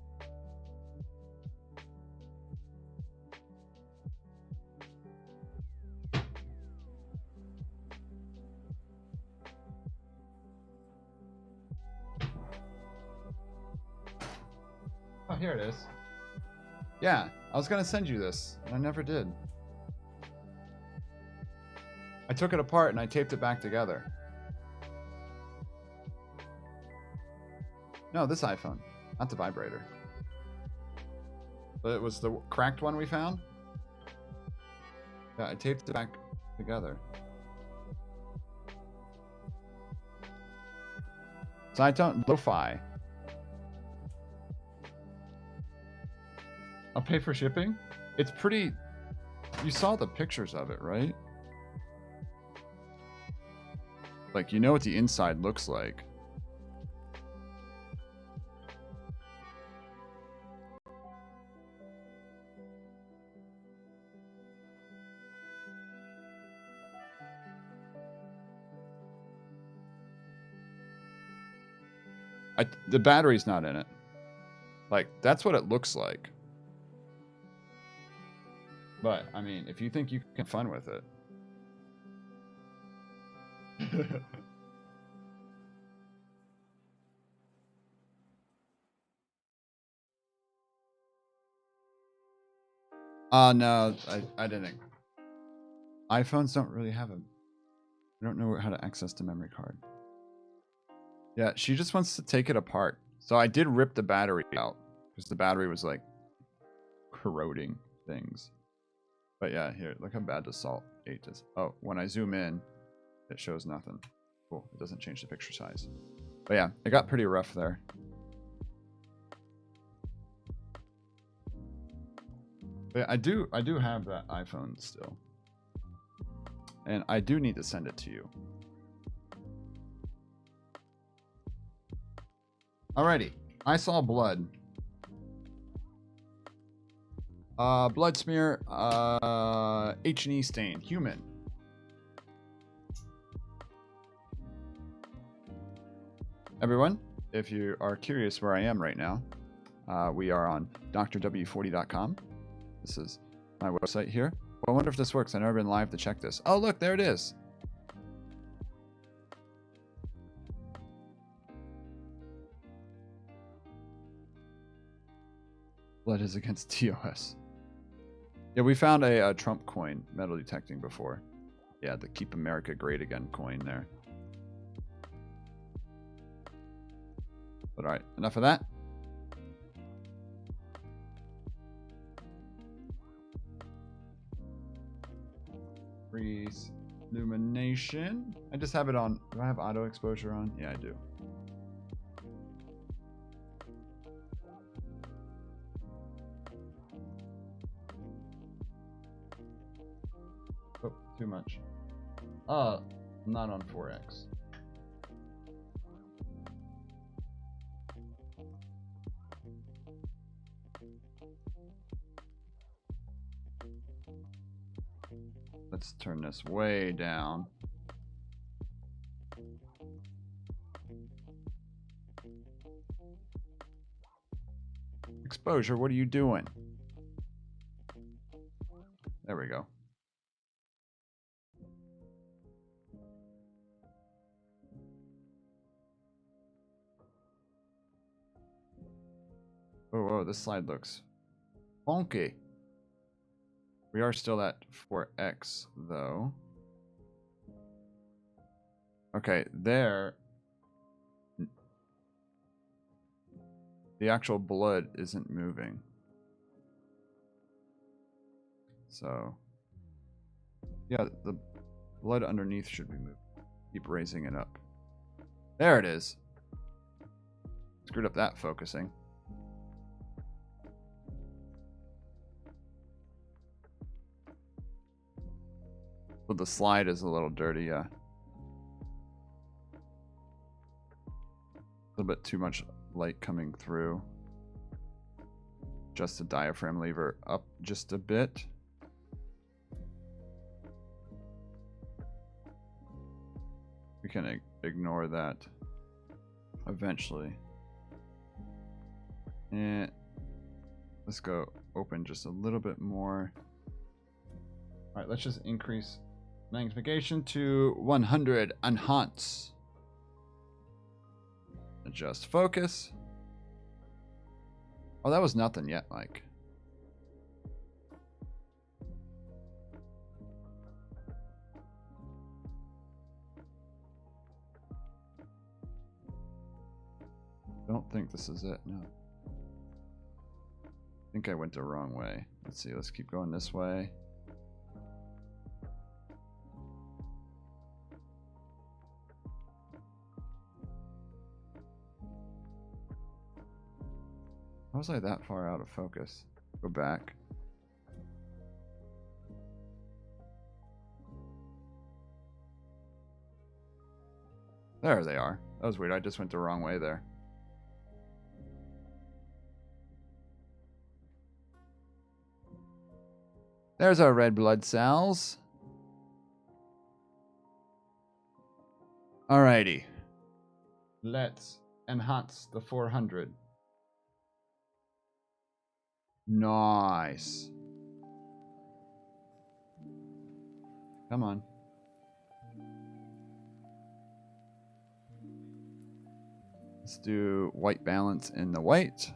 Oh, here it is. Yeah, I was gonna send you this, and I never did. I took it apart and I taped it back together. No, this iPhone, not the vibrator. But it was the cracked one we found. Yeah, I taped it back together. So I don't lo-fi. I'll pay for shipping. It's pretty. You saw the pictures of it, right? Like, you know what the inside looks like. The battery's not in it. Like, that's what it looks like. But, I mean, if you think you can have fun with it. No, I didn't. iPhones don't really have a... I don't know how to access the memory card. Yeah, she just wants to take it apart. So I did rip the battery out. Because the battery was, like, corroding things. But yeah, here, look how bad the Salt 8 is. Oh, when I zoom in, it shows nothing. Cool, it doesn't change the picture size. But yeah, it got pretty rough there. But yeah, I do have that iPhone still. And I do need to send it to you. Alrighty, I saw blood. Blood smear, H&E stain, human. Everyone, if you are curious where I am right now, we are on drw40.com. This is my website here. Well, I wonder if this works. I've never been live to check this. Oh, look, there it is. blood is against TOS. Yeah, we found a Trump coin metal detecting before. Yeah, the Keep America Great Again coin there. But alright, enough of that. Freeze illumination. I just have it on. Do I have auto exposure on? Yeah, I do. Oh, too much. Not on 4x. Let's turn this way down. Exposure, what are you doing? There we go. Oh, whoa, this slide looks funky. We are still at 4x, though. Okay, there. The actual blood isn't moving. So, yeah, the blood underneath should be moving. Keep raising it up. There it is. Screwed up that focusing. But the slide is a little dirty, yeah. A little bit too much light coming through. Just the diaphragm lever up just a bit. We can ignore that eventually. And let's go open just a little bit more. All right, let's just increase magnification to 100 enhance. Adjust focus. Oh, that was nothing yet, Mike. Don't think this is it, no. I think I went the wrong way. Let's see, let's keep going this way. How was I that far out of focus? Go back. There they are. That was weird. I just went the wrong way there. There's our red blood cells. Alrighty. Let's enhance the 400. Nice. Come on. Let's do white balance in the white.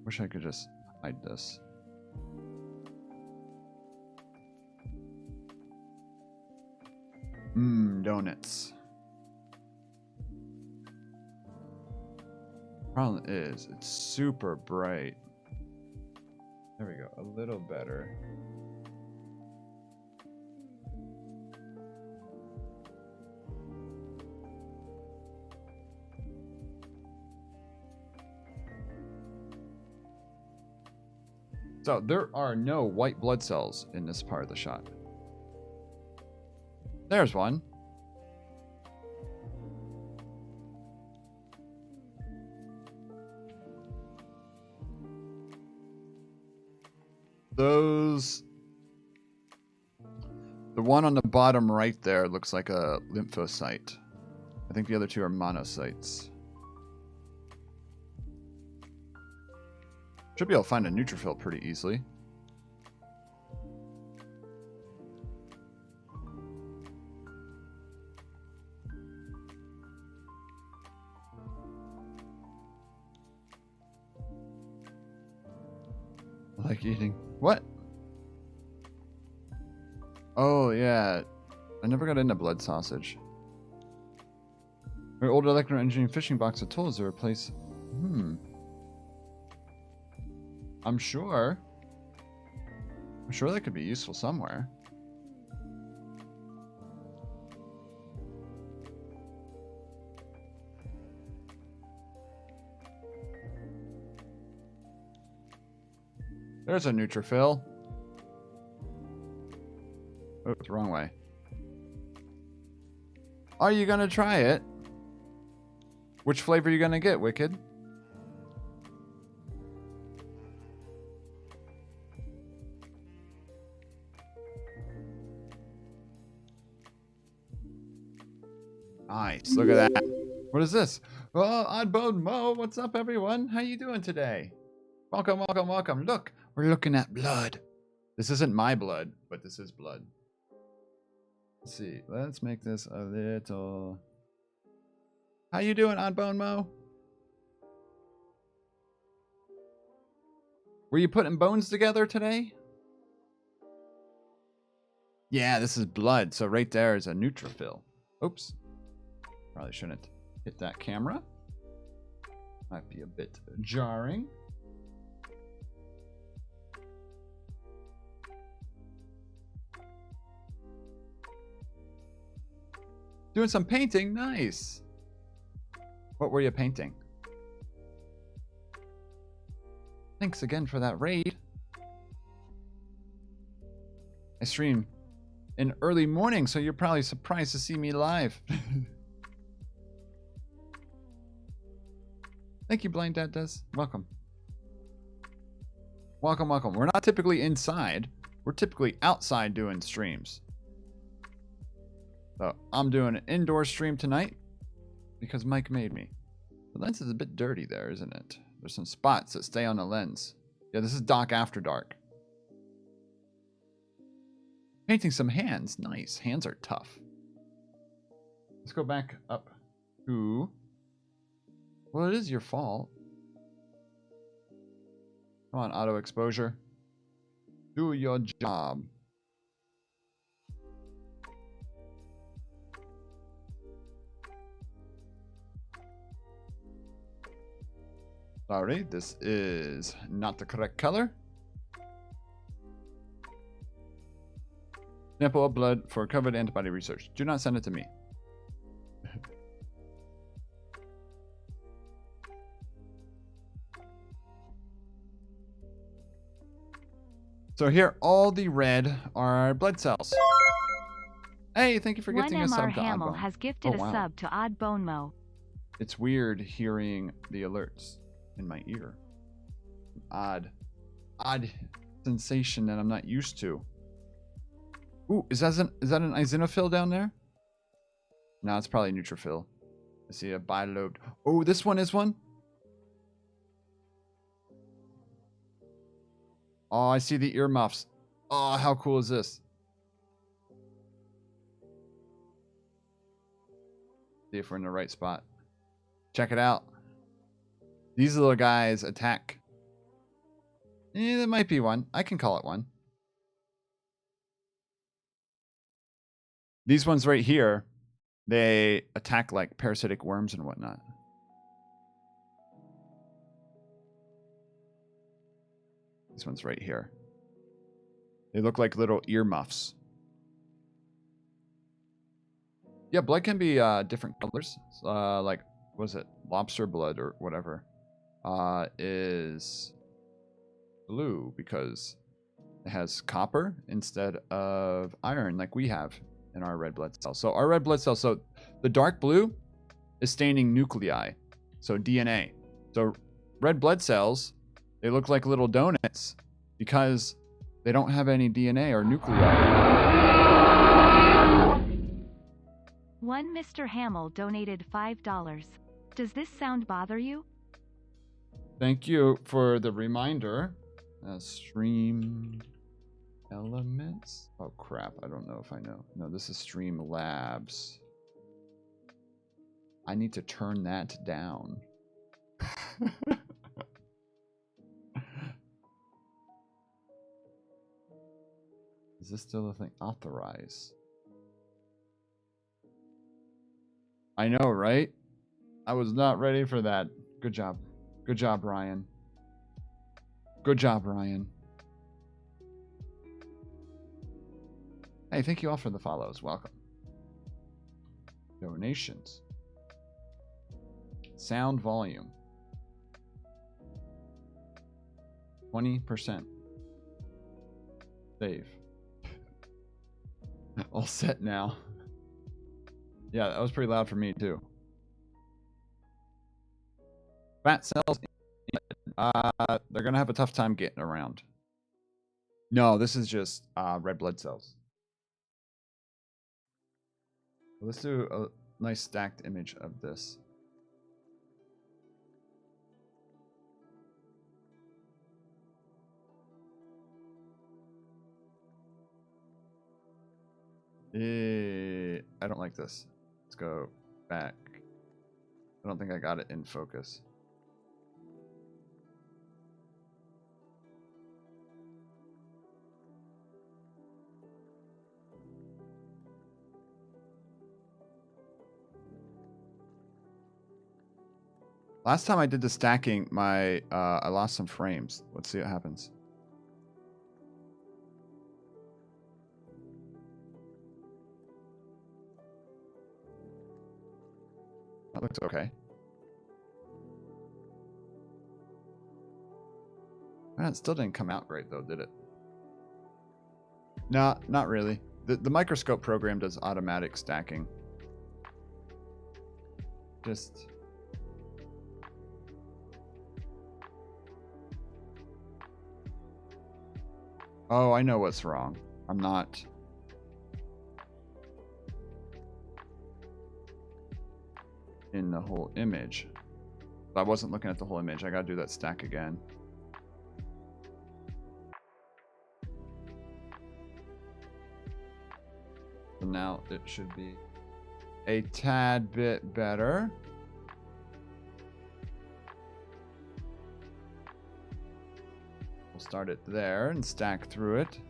Wish I could just hide this. Donuts. Problem is, it's super bright. There we go, a little better. So there are no white blood cells in this part of the shot. There's one. The one on the bottom right there looks like a lymphocyte. I think the other two are monocytes. Should be able to find a neutrophil pretty easily. like eating. What? Oh, yeah. I never got into blood sausage. My old electro engineering fishing box of tools to replace. I'm sure that could be useful somewhere. There's a neutrophil. Oh, it's the wrong way. Are you gonna try it? Which flavor are you gonna get, Wicked? Nice. Look at that. What is this? Oh, Oddbone Mo. What's up, everyone? How you doing today? Welcome, welcome, welcome. Look, we're looking at blood. This isn't my blood, but this is blood. Let's see. Let's make this a little... How you doing, Oddbone Mo? Were you putting bones together today? Yeah, this is blood. So right there is a neutrophil. Oops. Probably shouldn't hit that camera. Might be a bit jarring. Doing some painting. Nice. What were you painting? Thanks again for that raid. I stream in early morning, so you're probably surprised to see me live. Thank you, Blind Dad Does. Welcome. Welcome, welcome. We're not typically inside. We're typically outside doing streams. So I'm doing an indoor stream tonight because Mike made me. The lens is a bit dirty there, isn't it? There's some spots that stay on the lens. Yeah, this is Doc After Dark. Painting some hands. Nice. Hands are tough. Let's go back up to... Well, it is your fault. Come on, auto exposure. Do your job. Sorry, this is not the correct color. Sample of blood for COVID antibody research. Do not send it to me. So here, all the red are blood cells. Hey, thank you for gifting a sub to Hamill Oddbone. has gifted a sub to Oddbone Mo. It's weird hearing the alerts in my ear. Odd sensation that I'm not used to. Ooh, is that an eosinophil down there? No, it's probably a neutrophil. I see a bilobed. Oh, this one is one? Oh, I see the earmuffs. Oh, how cool is this? See if we're in the right spot. Check it out. These little guys attack. That might be one. I can call it one. These ones right here, they attack like parasitic worms and whatnot. These ones right here. They look like little earmuffs. Yeah, blood can be different colors. Like, what was it? Lobster blood or whatever. Is blue because it has copper instead of iron like we have in our red blood cells. So our red blood cells, so the dark blue is staining nuclei, so DNA. So red blood cells, they look like little donuts because they don't have any DNA or nuclei. One Mr. Hamill donated $5. Does this sound bother you? Thank you for the reminder. Stream elements. Oh crap, I don't know if I know. No, this is Stream Labs. I need to turn that down. Is this still a thing? Authorize. I know, right? I was not ready for that. Good job. Good job, Ryan. Good job, Ryan. Hey, thank you all for the follows. Welcome. Donations. Sound volume. 20%. Save. All set now. Yeah, that was pretty loud for me too. Fat cells. They're gonna have a tough time getting around. No, this is just red blood cells. Let's do a nice stacked image of this. I don't like this. Let's go back. I don't think I got it in focus. Last time I did the stacking, I lost some frames. Let's see what happens. That looks okay. Man, it still didn't come out great though, did it? No, not really. The microscope program does automatic stacking. Just... Oh, I know what's wrong. I'm not... in the whole image. I wasn't looking at the whole image. I gotta do that stack again. So now it should be a tad bit better. We'll start it there and stack through it.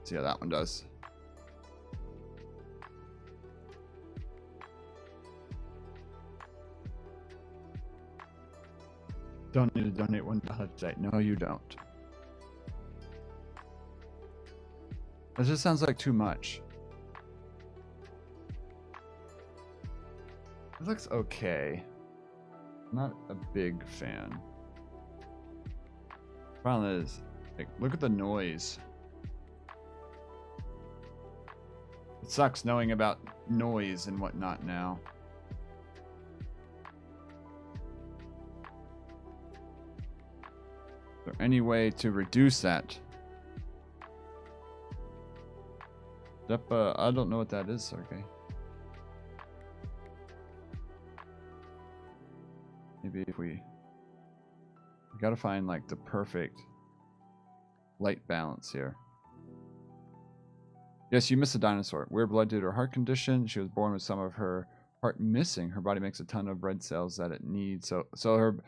See how that one does. Don't need to donate $1 today. No, you don't. That just sounds like too much. It looks okay. Not a big fan. Problem is, like, look at the noise. It sucks knowing about noise and whatnot now. Is there any way to reduce that? I don't know what that is, okay. Maybe if we gotta find like the perfect light balance here. Yes, you missed a dinosaur. Weird blood due to her heart condition. She was born with some of her heart missing. Her body makes a ton of red cells that it needs. So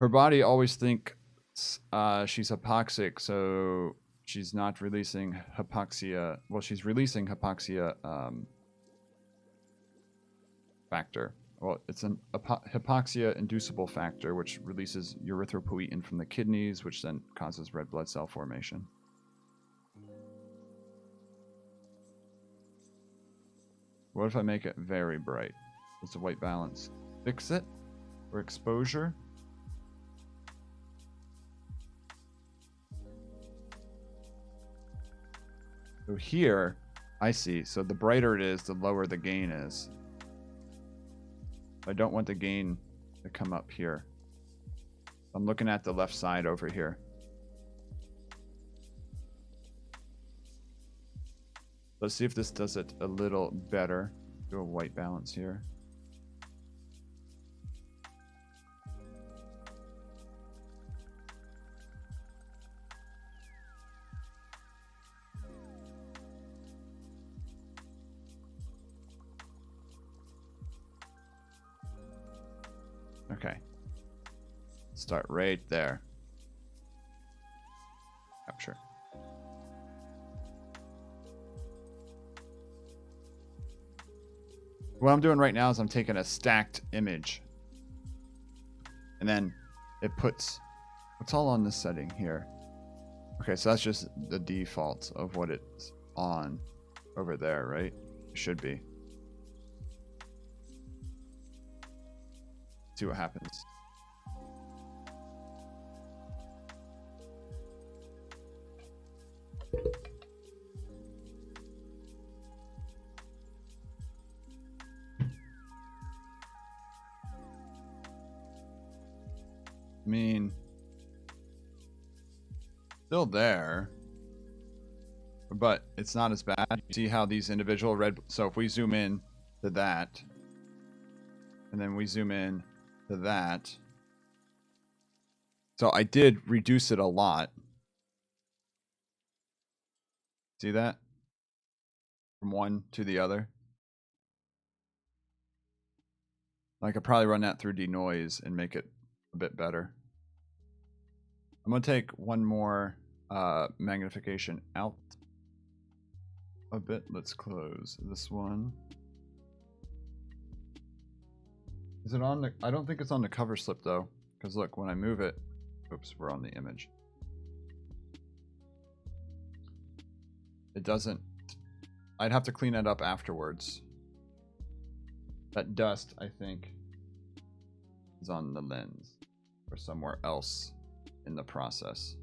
her body always thinks she's hypoxic, so she's not releasing hypoxia. Well, she's releasing hypoxia factor. Well, it's an hypoxia-inducible factor, which releases erythropoietin from the kidneys, which then causes red blood cell formation. What if I make it very bright? What's the white balance? Fix it? Or exposure? So here, I see. So the brighter it is, the lower the gain is. I don't want the gain to come up here. I'm looking at the left side over here. Let's see if this does it a little better. Do a white balance here. Okay. Start right there. Capture. What I'm doing right now is I'm taking a stacked image. And then it puts... What's all on this setting here? Okay, so that's just the default of what it's on over there, right? It should be. See what happens. I mean, still there, but it's not as bad. You see how these individual red, so if we zoom in to that, and then we zoom in to that, so I did reduce it a lot. See that? From one to the other. I could probably run that through denoise and make it a bit better. I'm going to take one more magnification out a bit. Let's close this one. Is it on the... I don't think it's on the cover slip though, because look, when I move it... Oops, we're on the image. It doesn't... I'd have to clean it up afterwards. That dust, I think, is on the lens or somewhere else in the process.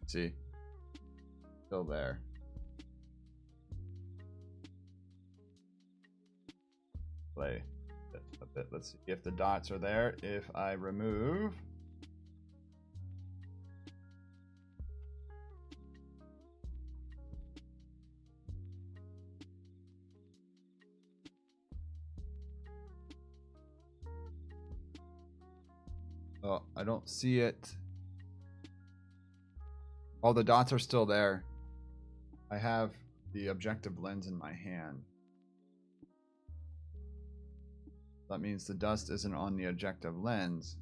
See? Still there. Play a bit. Let's see if the dots are there. If I remove... Oh, I don't see it. Oh, the dots are still there. I have the objective lens in my hand. That means the dust isn't on the objective lens.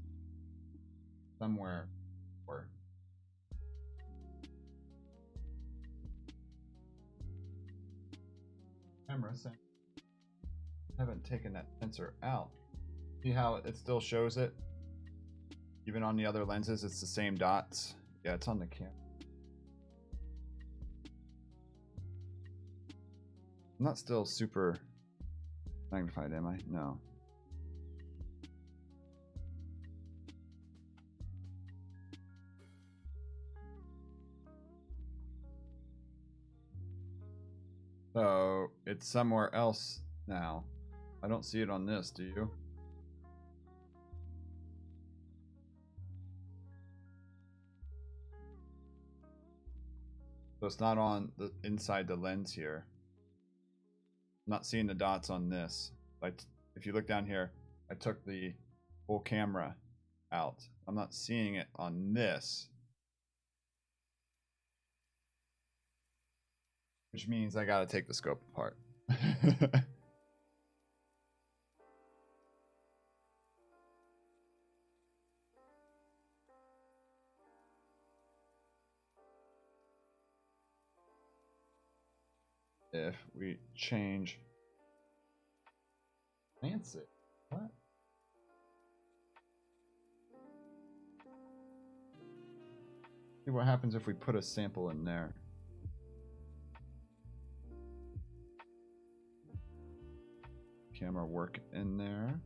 Somewhere. Or camera sensor. I haven't taken that sensor out. See how it still shows it? Even on the other lenses, it's the same dots. Yeah, it's on the camera. I'm not still super magnified, am I? No. So, it's somewhere else now. I don't see it on this, do you? So it's not on the inside the lens here. I'm not seeing the dots on this. If you look down here, I took the whole camera out. I'm not seeing it on this. Which means I gotta take the scope apart. If we change Nancy, what? See what happens if we put a sample in there. Camera work in there.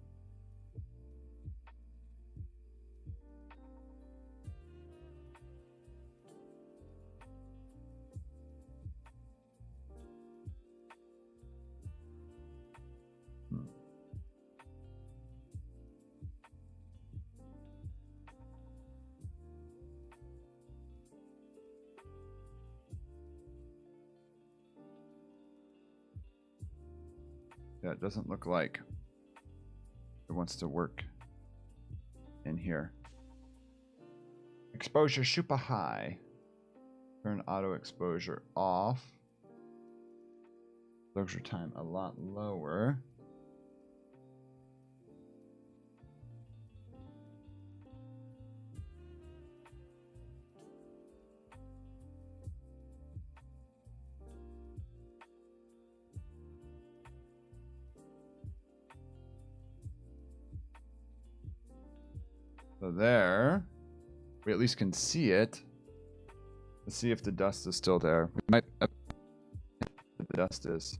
Yeah, it doesn't look like it wants to work in here. Exposure super high. Turn auto exposure off. Exposure time a lot lower. So there, we at least can see it. Let's see if the dust is still there. We might. The dust is.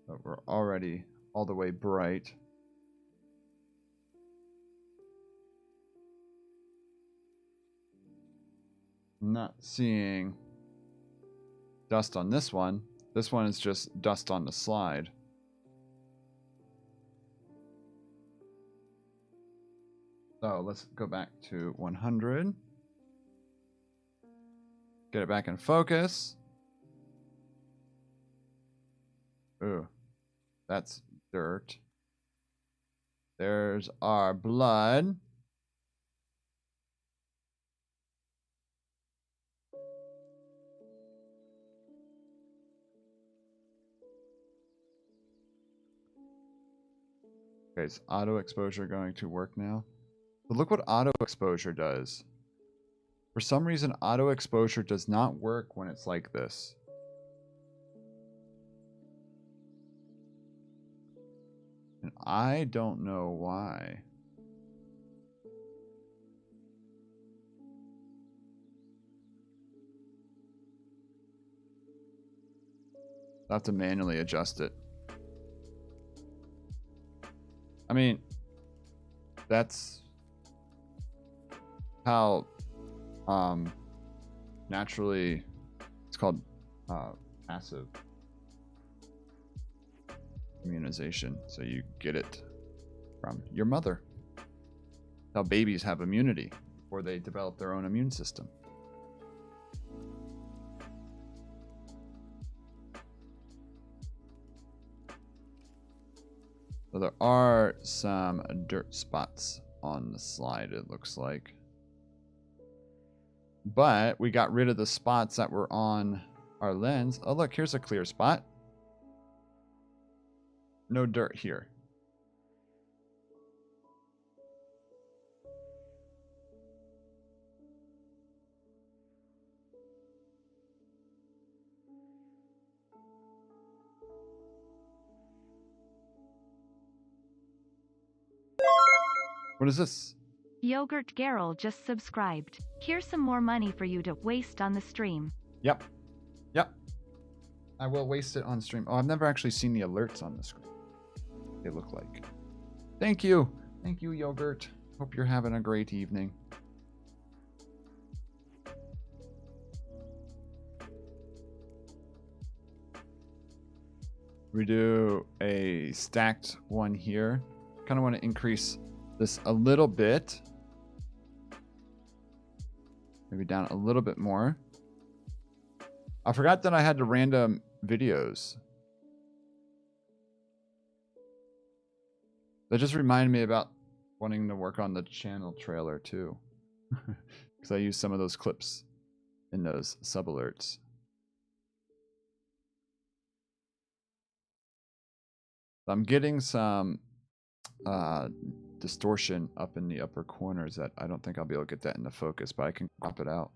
But we're already all the way bright. I'm not seeing dust on this one. This one is just dust on the slide. So let's go back to 100. Get it back in focus. Ooh, that's dirt. There's our blood. Okay, is auto exposure going to work now? But look what auto exposure does. For some reason, auto exposure does not work when it's like this. And I don't know why. I'll have to manually adjust it. I mean, that's how naturally it's called passive immunization. So you get it from your mother. How babies have immunity before they develop their own immune system. So there are some dirt spots on the slide, it looks like. But we got rid of the spots that were on our lens. Oh, look, here's a clear spot. No dirt here. What is this? Yogurt Garrel just subscribed. Here's some more money for you to waste on the stream. Yep. Yep. I will waste it on stream. Oh, I've never actually seen the alerts on the screen. They look like. Thank you. Thank you, Yogurt. Hope you're having a great evening. We do a stacked one here. Kind of want to increase this a little bit. Maybe down a little bit more. I forgot that I had the random videos. That just reminded me about wanting to work on the channel trailer too. Because I used some of those clips in those sub alerts. I'm getting some distortion up in the upper corners that I don't think I'll be able to get that into focus, but I can crop it out.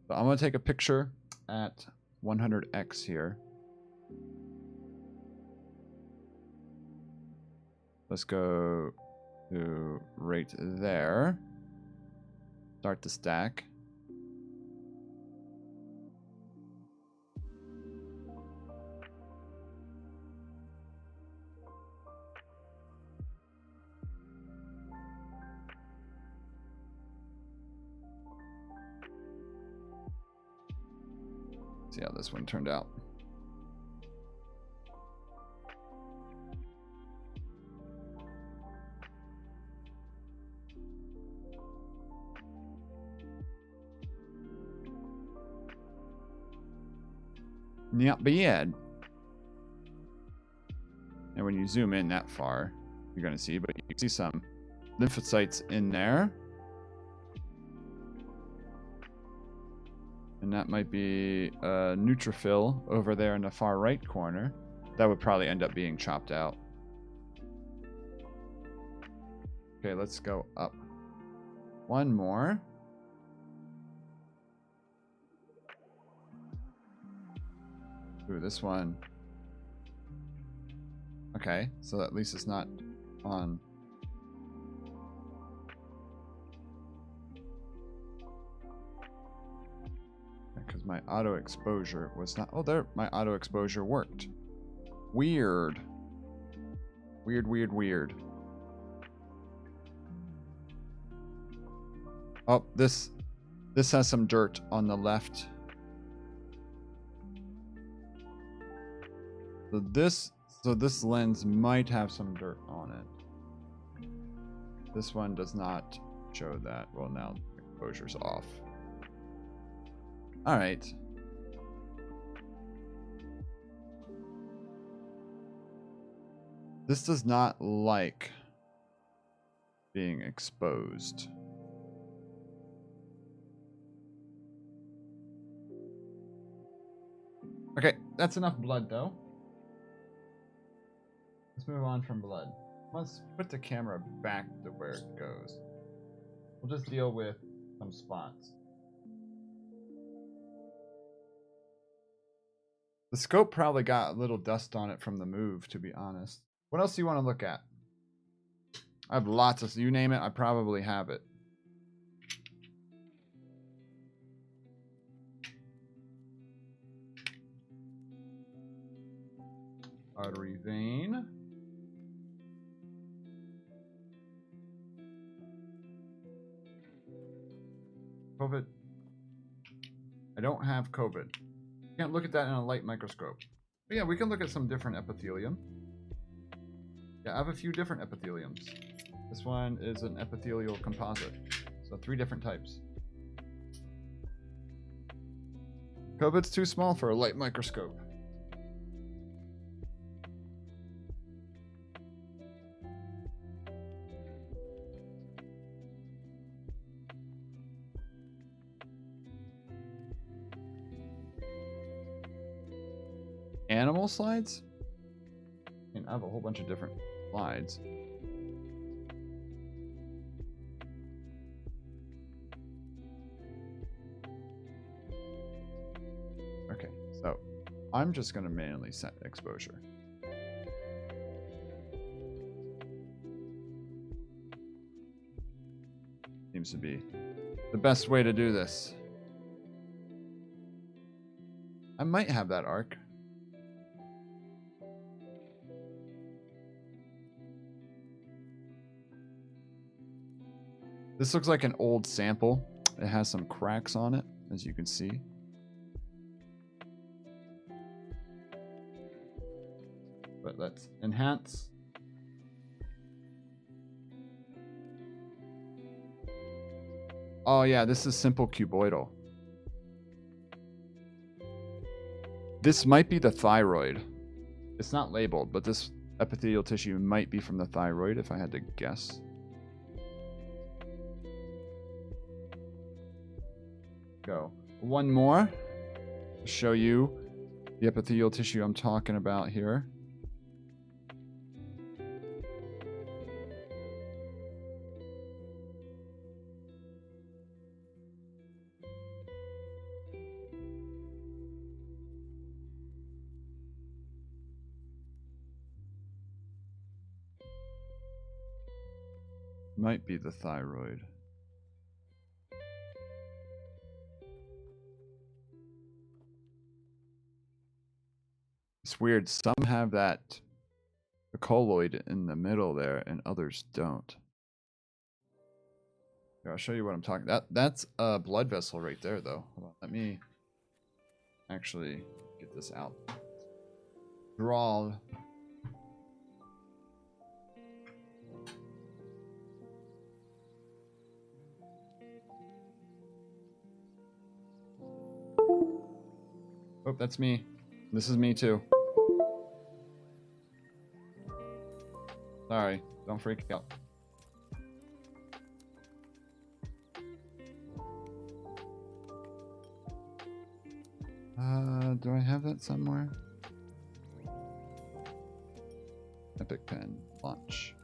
So I'm going to take a picture at 100x here. Let's go to right there. Start to stack. See how this one turned out. Not bad. And when you zoom in that far, you're going to see, but you can see some lymphocytes in there. And that might be a neutrophil over there in the far right corner. That would probably end up being chopped out. Okay, let's go up. One more. Ooh, this one. Okay, so at least it's not on. Because my auto exposure was not. Oh, there, my auto exposure worked. Weird. Weird, weird, weird. Oh, this has some dirt on the left. So this lens might have some dirt on it. This one does not show that. Well, now exposure's off. All right. This does not like being exposed. Okay, that's enough blood though. Let's move on from blood. Let's put the camera back to where it goes. We'll just deal with some spots. The scope probably got a little dust on it from the move, to be honest. What else do you want to look at? I have lots of, you name it, I probably have it. Artery vein. COVID. I don't have COVID. Can't look at that in a light microscope. But yeah, we can look at some different epithelium. Yeah, I have a few different epitheliums. This one is an epithelial composite. So 3 different types. COVID's too small for a light microscope. Animal slides? I mean, I have a whole bunch of different slides. Okay, so I'm just going to manually set exposure. Seems to be the best way to do this. I might have that arc. This looks like an old sample. It has some cracks on it, as you can see. But let's enhance. Oh yeah, this is simple cuboidal. This might be the thyroid. It's not labeled, but this epithelial tissue might be from the thyroid if I had to guess. Go. One more to show you the epithelial tissue I'm talking about here. Might be the thyroid. It's weird. Some have that the colloid in the middle there, and others don't. Here, I'll show you what I'm talking. That's a blood vessel right there, though. Hold on. Let me actually get this out. Draw. Oh, that's me. This is me too. Sorry, don't freak out. Do I have that somewhere? Epic Pen launch.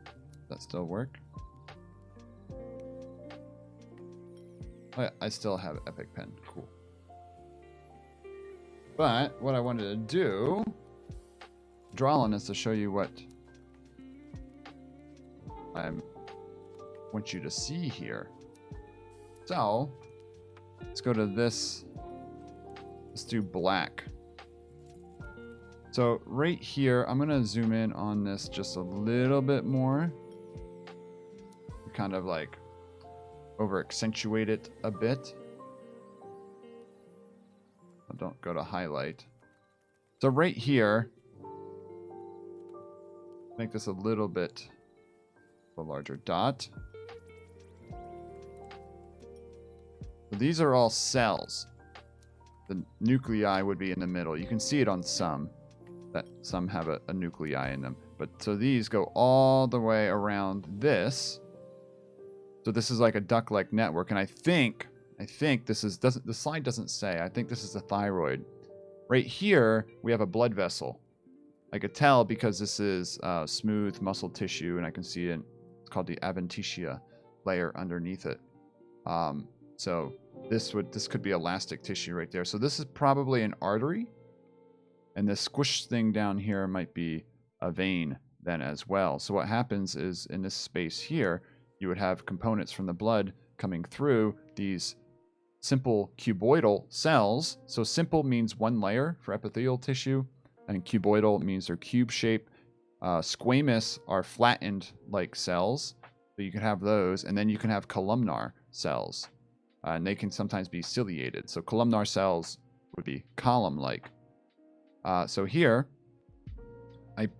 Does that still work? Oh yeah, I still have Epic Pen. Cool. But what I wanted to do, draw on, is to show you what I want you to see here. So let's go to this. Let's do black. So right here, I'm gonna zoom in on this just a little bit more. Kind of like over accentuate it a bit. Don't go to highlight. So right here, make this a little bit a larger dot. So these are all cells. The nuclei would be in the middle. You can see it on some, that some have a nuclei in them. But so these go all the way around this. So this is like a duct-like network, and I think this is, the slide doesn't say. I think this is the thyroid. Right here, we have a blood vessel. I could tell because this is smooth muscle tissue, and I can see it. It's called the adventitia layer underneath it. So this could be elastic tissue right there. So this is probably an artery, and this squish thing down here might be a vein then as well. So what happens is in this space here, you would have components from the blood coming through these simple cuboidal cells. So simple means one layer for epithelial tissue, and cuboidal means they're cube shape. Squamous are flattened like cells, so you can have those, and then you can have columnar cells, and they can sometimes be ciliated. So columnar cells would be column-like. So here,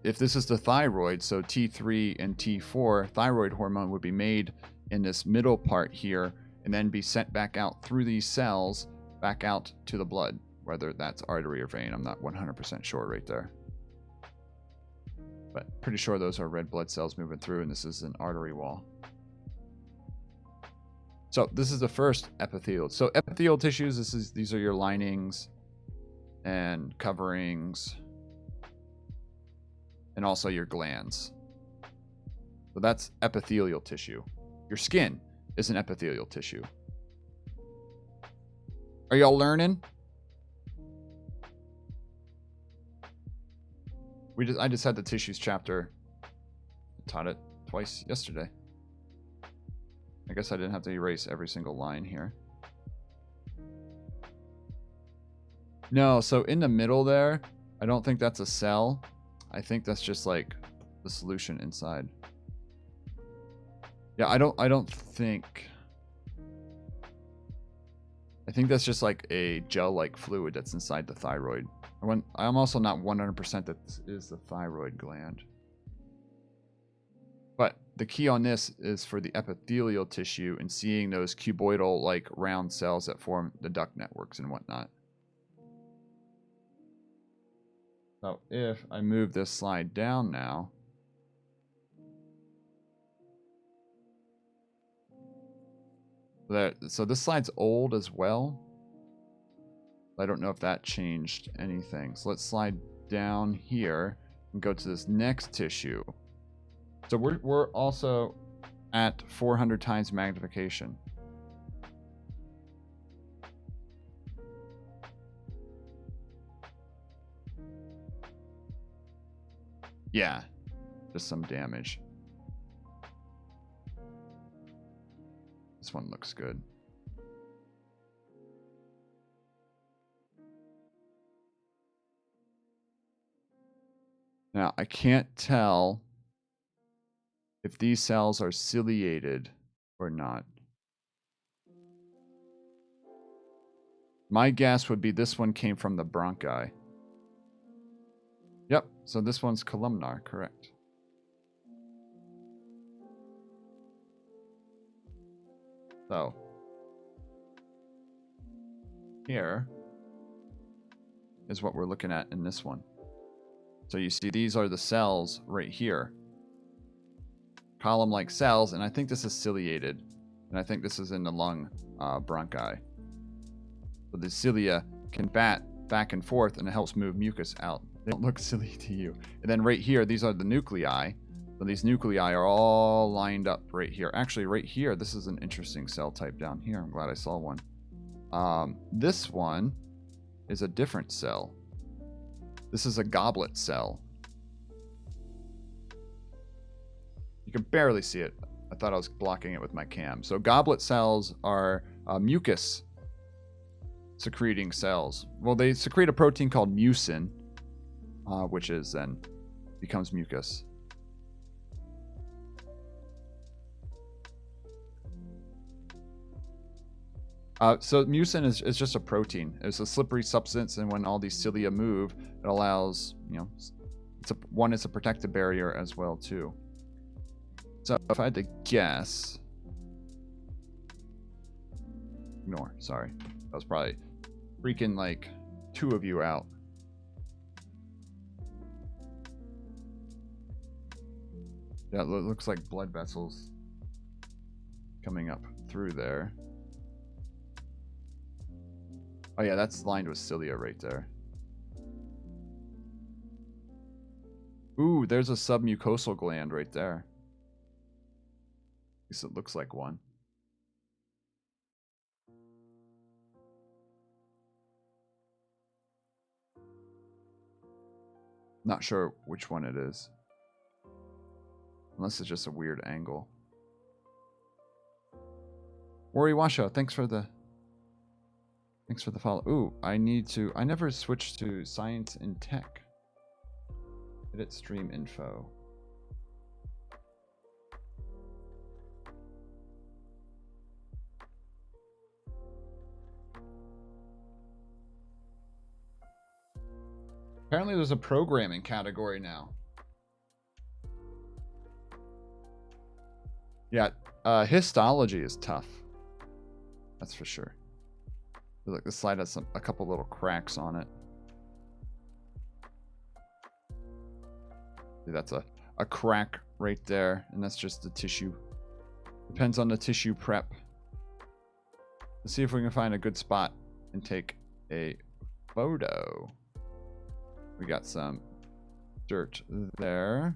if this is the thyroid, so T3 and T4, thyroid hormone would be made in this middle part here, and then be sent back out through these cells, back out to the blood, whether that's artery or vein. I'm not 100% sure right there. But pretty sure those are red blood cells moving through, and this is an artery wall. So this is the first epithelial. So epithelial tissues, these are your linings and coverings, and also your glands. So that's epithelial tissue. Your skin is an epithelial tissue. Are y'all learning? I just had the tissues chapter. I taught it twice yesterday. I guess I didn't have to erase every single line here. No, so in the middle there, I don't think that's a cell. I think that's just like the solution inside. Yeah, I don't think. I think that's just like a gel-like fluid that's inside the thyroid. I'm also not 100% that this is the thyroid gland. But the key on this is for the epithelial tissue and seeing those cuboidal-like round cells that form the duct networks and whatnot. So if I move this slide down now, so this slide's old as well. I don't know if that changed anything. So let's slide down here and go to this next tissue. So we're also at 400 times magnification. Yeah, just some damage. This one looks good. Now, I can't tell if these cells are ciliated or not. My guess would be this one came from the bronchi. Yep, so this one's columnar, correct. So, here is what we're looking at in this one. So you see these are the cells right here. column-like cells, and I think this is ciliated, and I think this is in the lung bronchi. So the cilia can bat back and forth, and it helps move mucus out. They don't look silly to you. And then right here, these are the nuclei. So these nuclei are all lined up right here. Actually, right here, this is an interesting cell type down here. I'm glad I saw one. This one is a different cell. This is a goblet cell. You can barely see it. I thought I was blocking it with my cam. So goblet cells are mucus secreting cells. Well, they secrete a protein called mucin, which is then becomes mucus. So mucin is just a protein. It's a slippery substance, and when all these cilia move, it allows, you know, it's a protective barrier as well too. So if I had to guess, ignore. Sorry, that was probably freaking like 2 of you out. Yeah, it looks like blood vessels coming up through there. Oh yeah, that's lined with cilia right there. Ooh, there's a submucosal gland right there. At least it looks like one. Not sure which one it is. Unless it's just a weird angle. Wariwasho, thanks for the follow. Ooh, I never switched to science and tech. Edit stream info. Apparently there's a programming category now. Yeah, histology is tough. That's for sure. Look, this slide has a couple little cracks on it. See, that's a crack right there, and that's just the tissue. Depends on the tissue prep. Let's see if we can find a good spot and take a photo. We got some dirt there.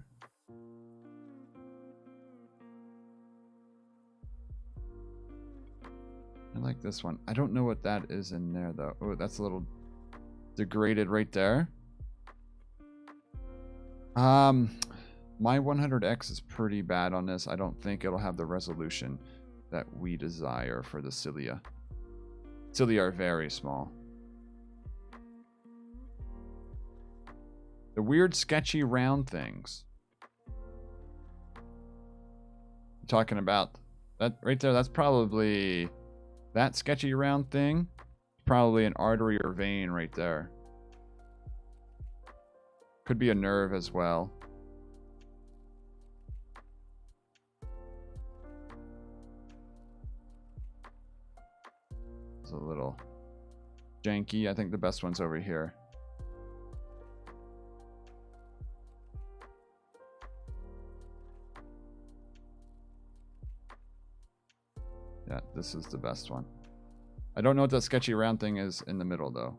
I like this one. I don't know what that is in there, though. Oh, that's a little degraded right there. My 100X is pretty bad on this. I don't think it'll have the resolution that we desire for the cilia. Cilia are very small. The weird, sketchy, round things. I'm talking about that right there. That's probably... That sketchy round thing, probably an artery or vein right there. Could be a nerve as well. It's a little janky. I think the best one's over here. Yeah, this is the best one. I don't know what that sketchy round thing is in the middle, though.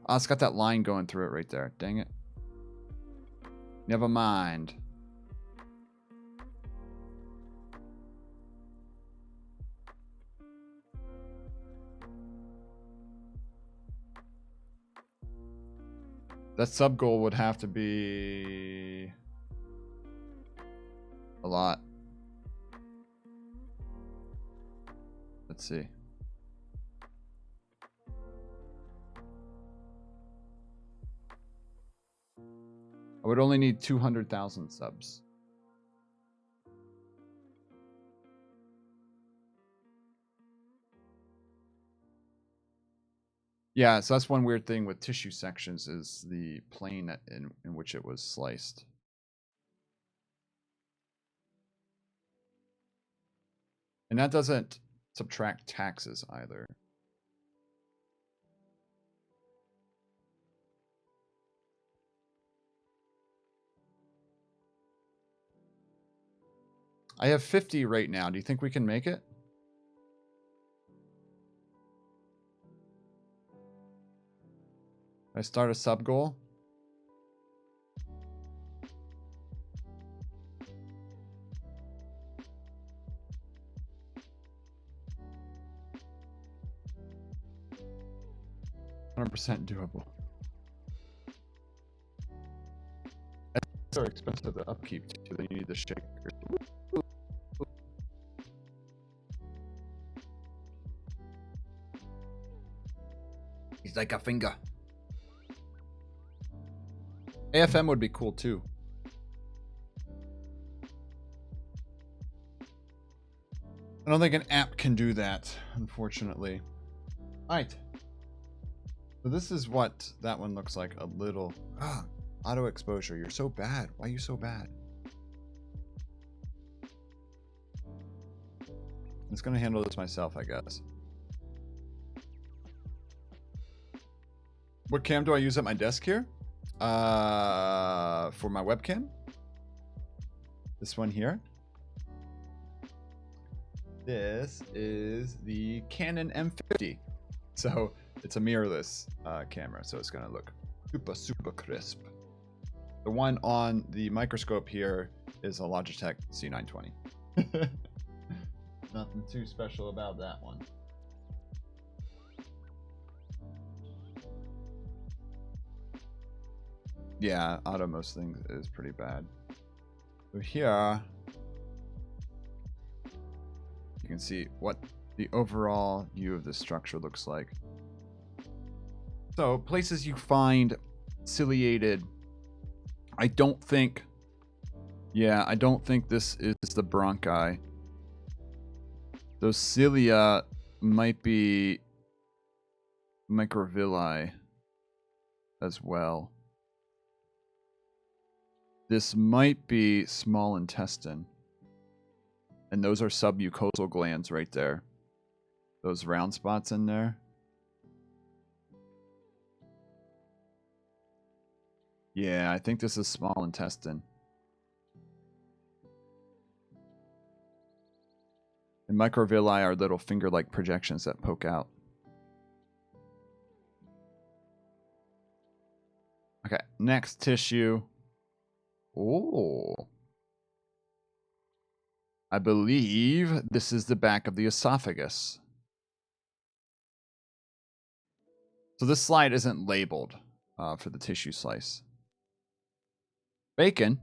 Oh, it's got that line going through it right there. Dang it. Never mind. That sub goal would have to be a lot. Let's see. I would only need 200,000 subs. Yeah, so that's one weird thing with tissue sections is the plane that in which it was sliced. And that doesn't subtract taxes either. I have 50 right now. Do you think we can make it? I start a sub goal. %100% doable. It's so expensive to upkeep too. Then you need the shaker. He's like a finger. AFM would be cool too. I don't think an app can do that, unfortunately. All right. So this is what that one looks like a little. Auto exposure. You're so bad. Why are you so bad? I'm just going to handle this myself, I guess. What cam do I use at my desk here? For my webcam? This one here. This is the Canon M50. So it's a mirrorless camera, so it's going to look super crisp. The one on the microscope here is a Logitech C920. Nothing too special about that one. Yeah, auto most things is pretty bad. So here, you can see what the overall view of the structure looks like. So places you find ciliated, I don't think this is the bronchi. Those cilia might be microvilli as well. This might be small intestine. And those are submucosal glands right there. Those round spots in there. Yeah, I think this is small intestine. And microvilli are little finger-like projections that poke out. Okay, next tissue. Oh. I believe this is the back of the esophagus. So this slide isn't labeled for the tissue slice. Bacon.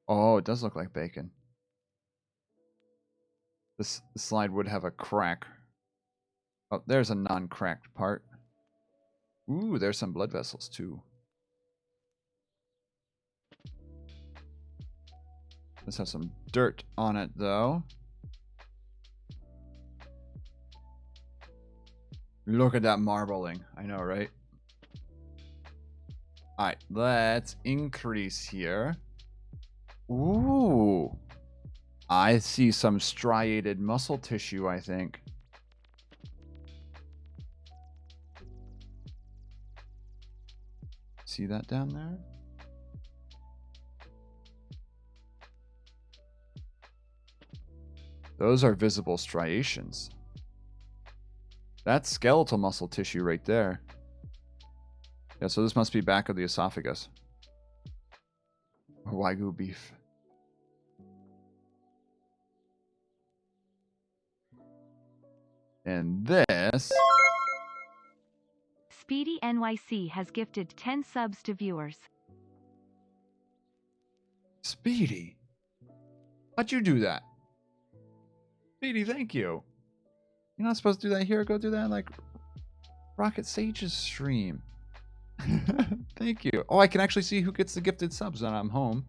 Oh, it does look like bacon. This slide would have a crack. Oh, there's a non-cracked part. Ooh, there's some blood vessels too. Let's have some dirt on it though. Look at that marbling. I know, right? Alright, let's increase here. Ooh. I see some striated muscle tissue, I think. See that down there? Those are visible striations. That's skeletal muscle tissue right there. Yeah, so this must be back of the esophagus. Wagyu beef. And this... Speedy NYC has gifted 10 subs to viewers. Speedy? How'd you do that? Speedy, thank you. You're not supposed to do that here. Go do that like Rocket Sage's stream. Thank you. Oh, I can actually see who gets the gifted subs when I'm home.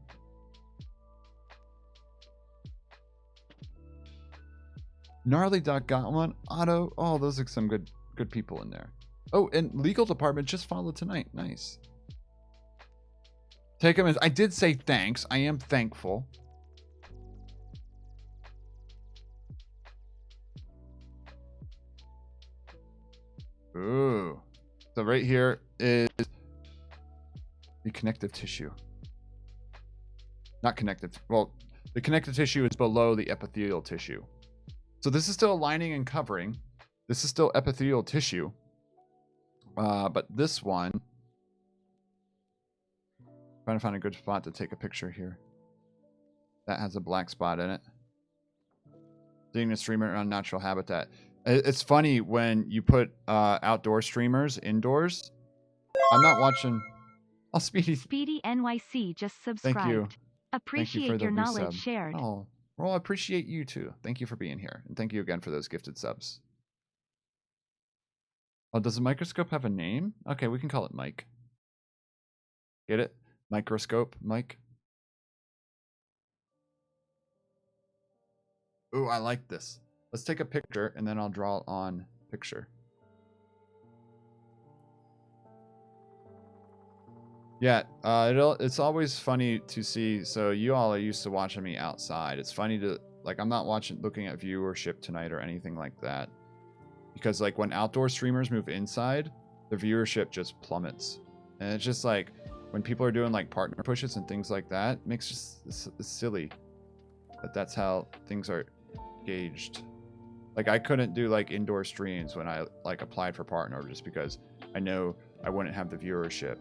Gnarly Duck got one. Otto. Oh, those are some good people in there. Oh, and legal department just followed tonight. Nice. Take them as I did say thanks. I am thankful. Ooh. So right here is the connective tissue. not connective. Well, the connective tissue is below the epithelial tissue. So this is still lining and covering. This is still epithelial tissue. But this one, trying to find a good spot to take a picture here. That has a black spot in it. Seeing the streamer in unnatural habitat. It's funny when you put outdoor streamers indoors. I'm not watching. Oh, Speedy. Speedy NYC just subscribed. Thank you. Appreciate for the your knowledge resub. shared. Oh, well, I appreciate you too. Thank you for being here. And thank you again for those gifted subs. Oh, does the microscope have a name? Okay, we can call it Mike. Get it? Microscope, Mike. Ooh, I like this. Let's take a picture and then I'll draw on picture. Yeah, it's always funny to see. So you all are used to watching me outside. It's funny to, like, I'm not looking at viewership tonight or anything like that. Because, like, when outdoor streamers move inside, the viewership just plummets. And it's just like, when people are doing, like, partner pushes and things like that, it makes just, it's silly. But that's how things are gauged. Like, I couldn't do, like, indoor streams when I, like, applied for partner just because I know I wouldn't have the viewership.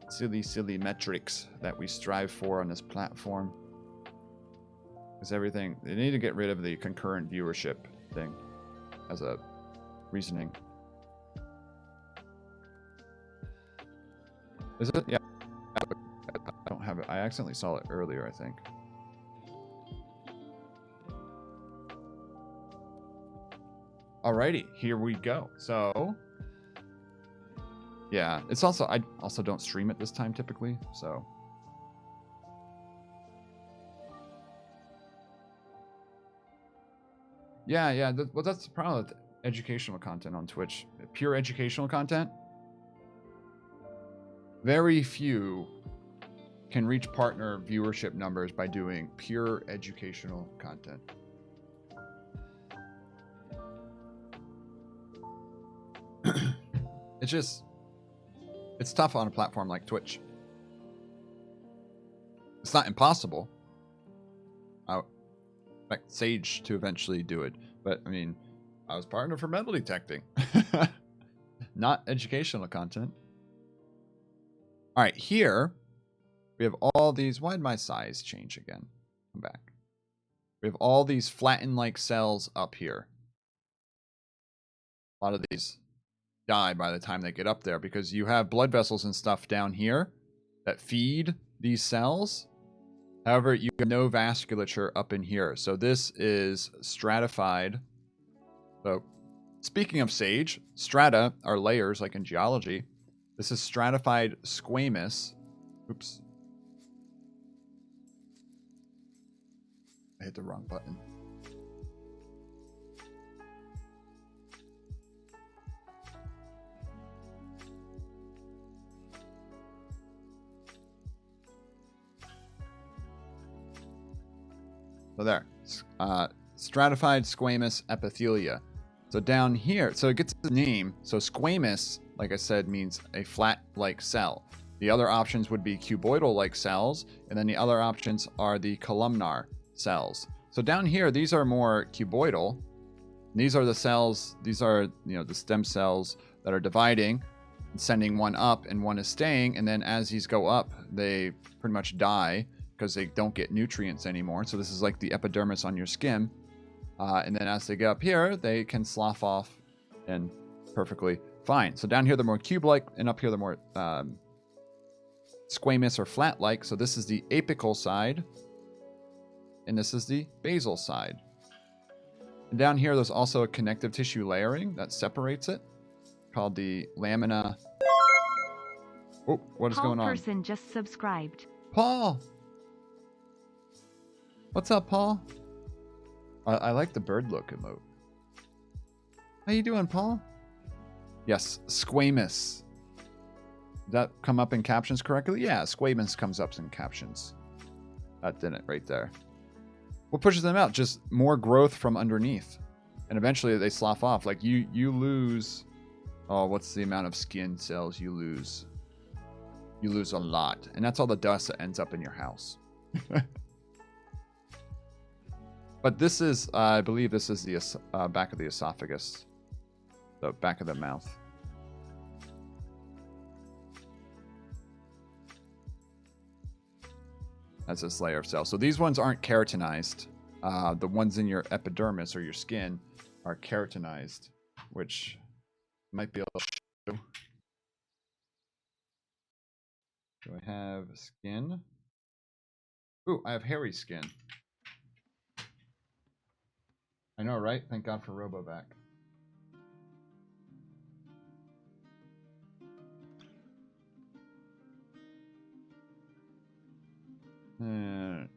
Silly metrics that we strive for on this platform. Because everything, they need to get rid of the concurrent viewership thing as a reasoning. Is it? Yeah. I don't have it. I accidentally saw it earlier, I think. Alrighty, here we go. So, yeah, it's also, I also don't stream it this time typically, so. Yeah, well, that's the problem with educational content on Twitch. Pure educational content, very few can reach partner viewership numbers by doing pure educational content. It's tough on a platform like Twitch. It's not impossible. I expect Sage to eventually do it, but I mean, I was partner for metal detecting, not educational content. All right, here we have all these. Why did my size change again? Come back. We have all these flatten-like cells up here. A lot of these die by the time they get up there because you have blood vessels and stuff down here that feed these cells. However, you have no vasculature up in here. So this is stratified. So speaking of Sage, strata are layers like in geology. This is stratified squamous. Oops. I hit the wrong button. So there, stratified squamous epithelia. So down here, so it gets the name. So squamous, like I said, means a flat-like cell. The other options would be cuboidal-like cells, and then the other options are the columnar cells. So down here, these are more cuboidal. These are the cells, these are, the stem cells that are dividing and sending one up and one is staying. And then as these go up, they pretty much die because they don't get nutrients anymore. So this is like the epidermis on your skin. And then as they get up here, they can slough off and perfectly fine. So down here, they're more cube-like, and up here, they're more squamous or flat-like. So this is the apical side, and this is the basal side. And down here, there's also a connective tissue layering that separates it, called the lamina. Oh, what is going on? Paul Person just subscribed. Paul! What's up, Paul? I like the bird look emote. How you doing, Paul? Yes, squamous. Did that come up in captions correctly? Yeah, squamous comes up in captions. That didn't right there. What pushes them out? Just more growth from underneath. And eventually they slough off. Like you lose... Oh, what's the amount of skin cells you lose? you lose a lot. And that's all the dust that ends up in your house. But this is, I believe this is the back of the esophagus. The back of the mouth. That's this layer of cells. So these ones aren't keratinized. The ones in your epidermis or your skin are keratinized, which might be able to show. Do I have skin? Ooh, I have hairy skin. I know, right? Thank God for RoboVac.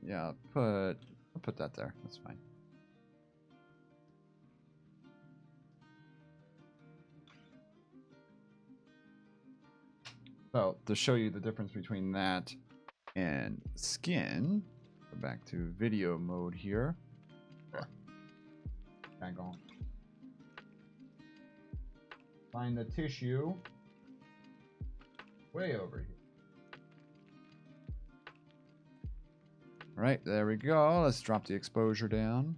Yeah, I'll put that there. That's fine. So to show you the difference between that and skin, go back to video mode here. Hang on. Find the tissue way over here. All right, there we go. Let's drop the exposure down.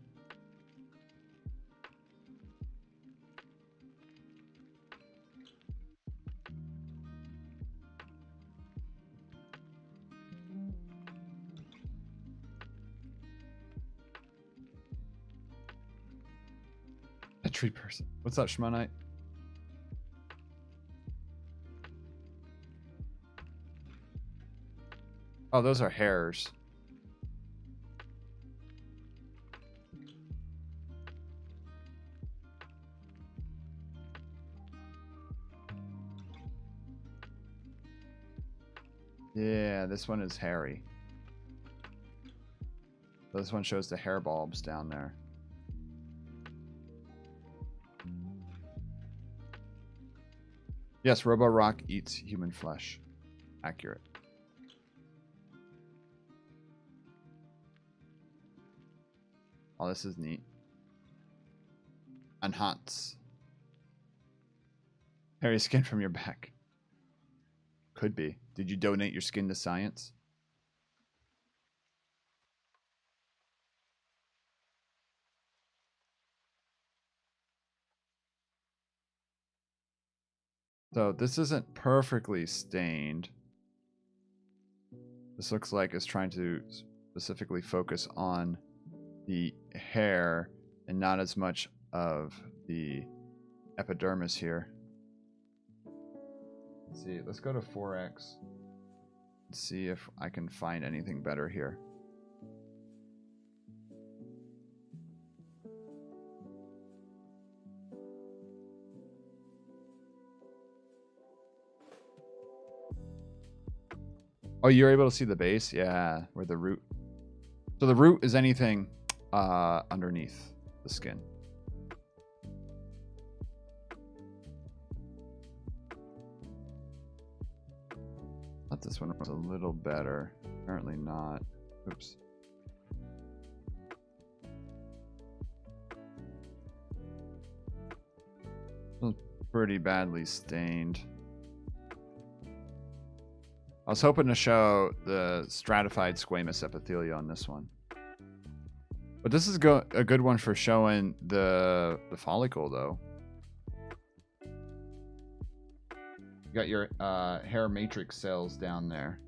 A tree person. What's up, Shmonite? Oh, those are hairs. Yeah, this one is hairy. This one shows the hair bulbs down there. Yes, Roborock eats human flesh. Accurate. Oh, this is neat. Enhance. Hairy skin from your back. Could be. Did you donate your skin to science? So this isn't perfectly stained. This looks like it's trying to specifically focus on the hair and not as much of the epidermis here. Let's see. Let's go to 4x. See if I can find anything better here. Oh, you're able to see the base? Yeah, where the root. So the root is anything underneath the skin. I thought this one was a little better. Apparently not. Oops. Pretty badly stained. I was hoping to show the stratified squamous epithelia on this one. But this is a good one for showing the follicle, though. You got your hair matrix cells down there.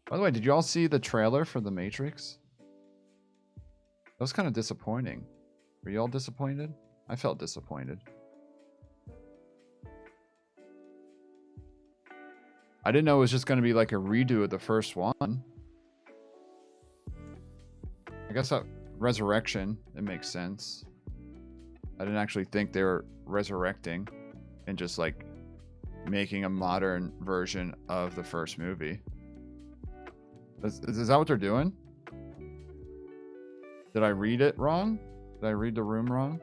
By the way, did you all see the trailer for the Matrix? That was kind of disappointing. Were you all disappointed? I felt disappointed. I didn't know it was just going to be like a redo of the first one. I guess that resurrection, it makes sense. I didn't actually think they were resurrecting and just like making a modern version of the first movie. Is that what they're doing? Did I read it wrong? Did I read the room wrong?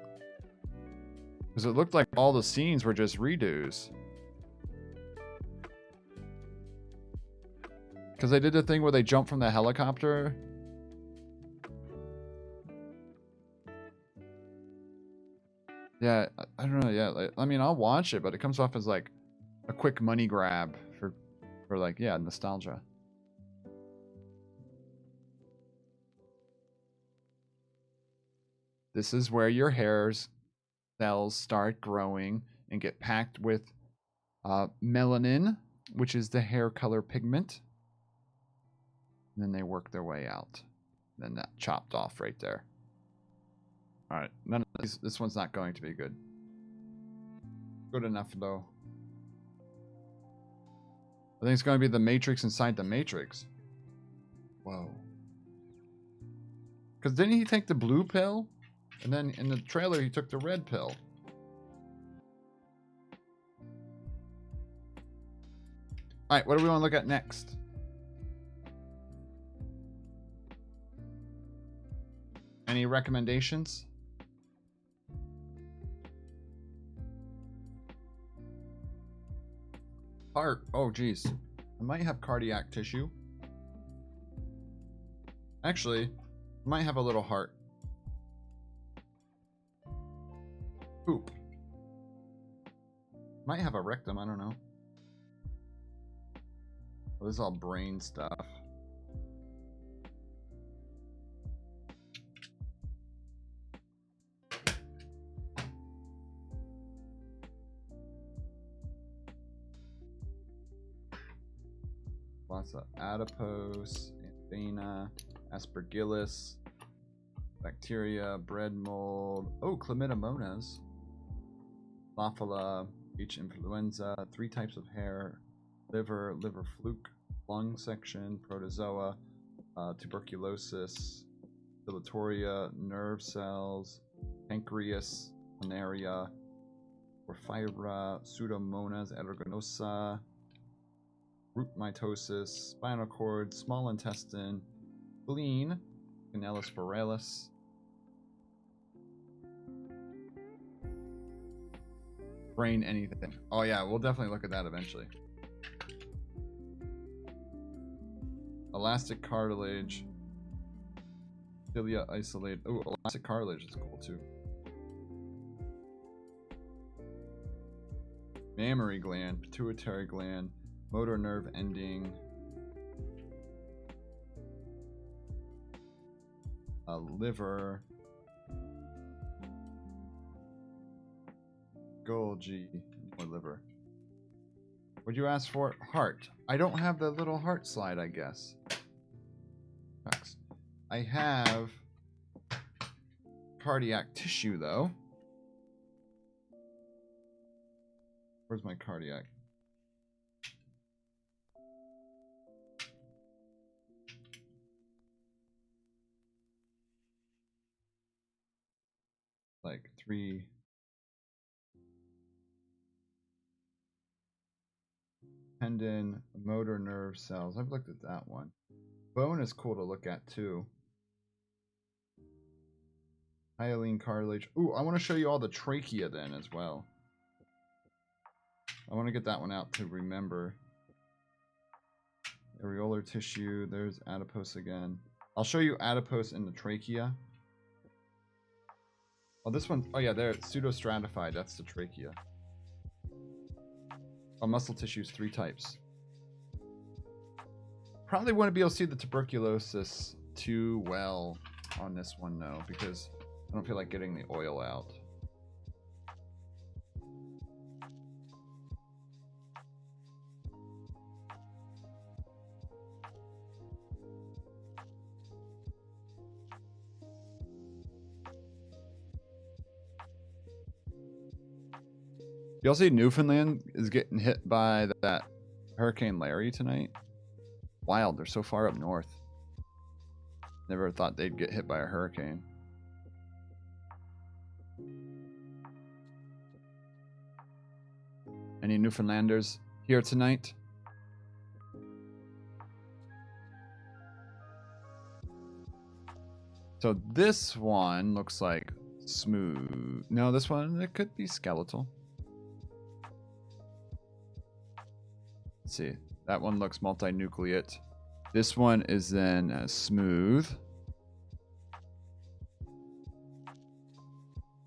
Because it looked like all the scenes were just redos. Because they did the thing where they jump from the helicopter. Yeah, I don't know. Yeah, like, I mean, I'll watch it, but it comes off as like a quick money grab for For like, yeah, nostalgia. This is where your hair's cells start growing and get packed with melanin, which is the hair color pigment. And then they work their way out. Then that chopped off right there. All right, none of these, this one's not going to be good. Good enough though. I think it's going to be the matrix inside the matrix. Whoa. Because didn't he take the blue pill? And then in the trailer, he took the red pill. All right, what do we want to look at next? Any recommendations? Heart. Oh, geez. I might have cardiac tissue. Actually, I might have a little heart. Poop. Might have a rectum, I don't know. Well, this is all brain stuff. Lots of adipose, vena, aspergillus, bacteria, bread mold. Oh, chlamydomonas. Lophola, H. influenza, 3 types of hair, liver, liver fluke, lung section, protozoa, tuberculosis, dilatoria, nerve cells, pancreas, planaria, porphyra, pseudomonas aeruginosa, root mitosis, spinal cord, small intestine, spleen, canella spiralis, brain anything. Oh yeah, we'll definitely look at that eventually. Elastic cartilage, cilia isolate. Oh, elastic cartilage is cool too. Mammary gland, pituitary gland, motor nerve ending, liver, Golgi, more liver. What'd you ask for? Heart. I don't have the little heart slide, I guess. Sucks. I have cardiac tissue, though. Where's my cardiac? Like 3... tendon, motor nerve cells. I've looked at that one. Bone is cool to look at too. Hyaline cartilage. Ooh, I want to show you all the trachea then as well. I want to get that one out to remember. Areolar tissue. There's adipose again. I'll show you adipose in the trachea. Oh, this one. Oh yeah, there. It's pseudostratified. That's the trachea. Oh, muscle tissue is 3 types. Probably wouldn't be able to see the tuberculosis too well on this one though, because I don't feel like getting the oil out. Y'all see Newfoundland is getting hit by that Hurricane Larry tonight? Wild, they're so far up north. Never thought they'd get hit by a hurricane. Any Newfoundlanders here tonight? So this one looks like smooth. No, this one, it could be skeletal. Let's see. That one looks multinucleate. This one is then smooth.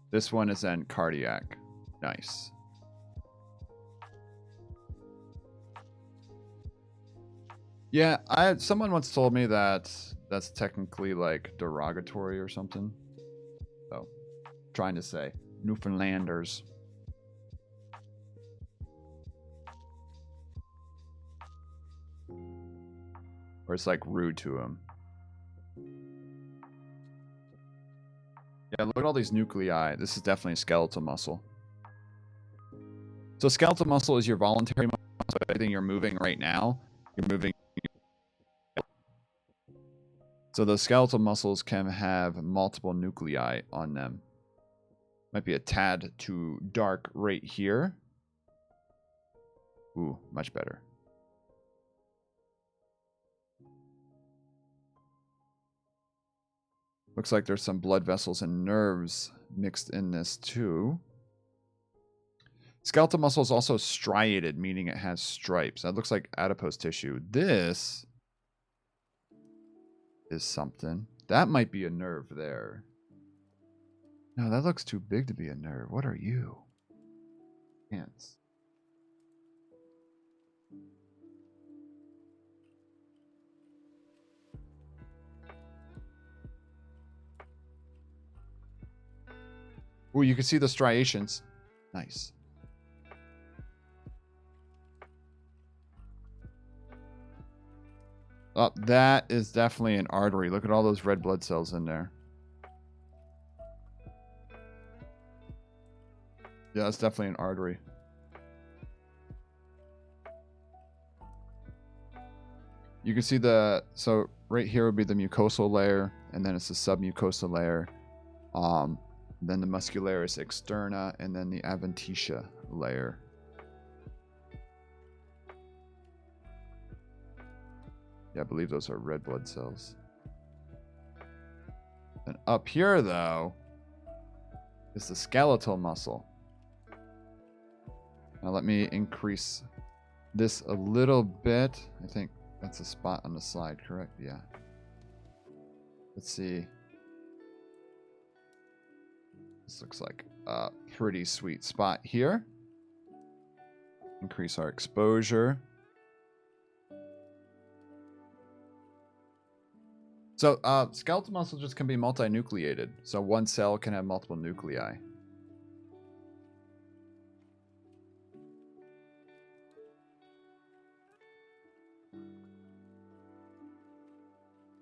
This one is then cardiac. Nice. Yeah, someone once told me that that's technically like derogatory or something. So, trying to say Newfoundlanders. Or it's like rude to them. Yeah, look at all these nuclei. This is definitely skeletal muscle. So skeletal muscle is your voluntary muscle. So everything you're moving right now, you're moving. So those skeletal muscles can have multiple nuclei on them. Might be a tad too dark right here. Ooh, much better. Looks like there's some blood vessels and nerves mixed in this too. Skeletal muscle is also striated, meaning it has stripes. That looks like adipose tissue. This is something. That might be a nerve there. No, that looks too big to be a nerve. What are you? Ants. Ooh, you can see the striations. Nice. Oh, that is definitely an artery. Look at all those red blood cells in there. Yeah, that's definitely an artery. You can see so right here would be the mucosal layer, and then it's the submucosal layer. Then the muscularis externa, and then the adventitia layer. Yeah, I believe those are red blood cells. And up here, though, is the skeletal muscle. Now let me increase this a little bit. I think that's a spot on the slide, correct? Yeah. Let's see. This looks like a pretty sweet spot here. Increase our exposure. So skeletal muscle just can be multinucleated. So one cell can have multiple nuclei.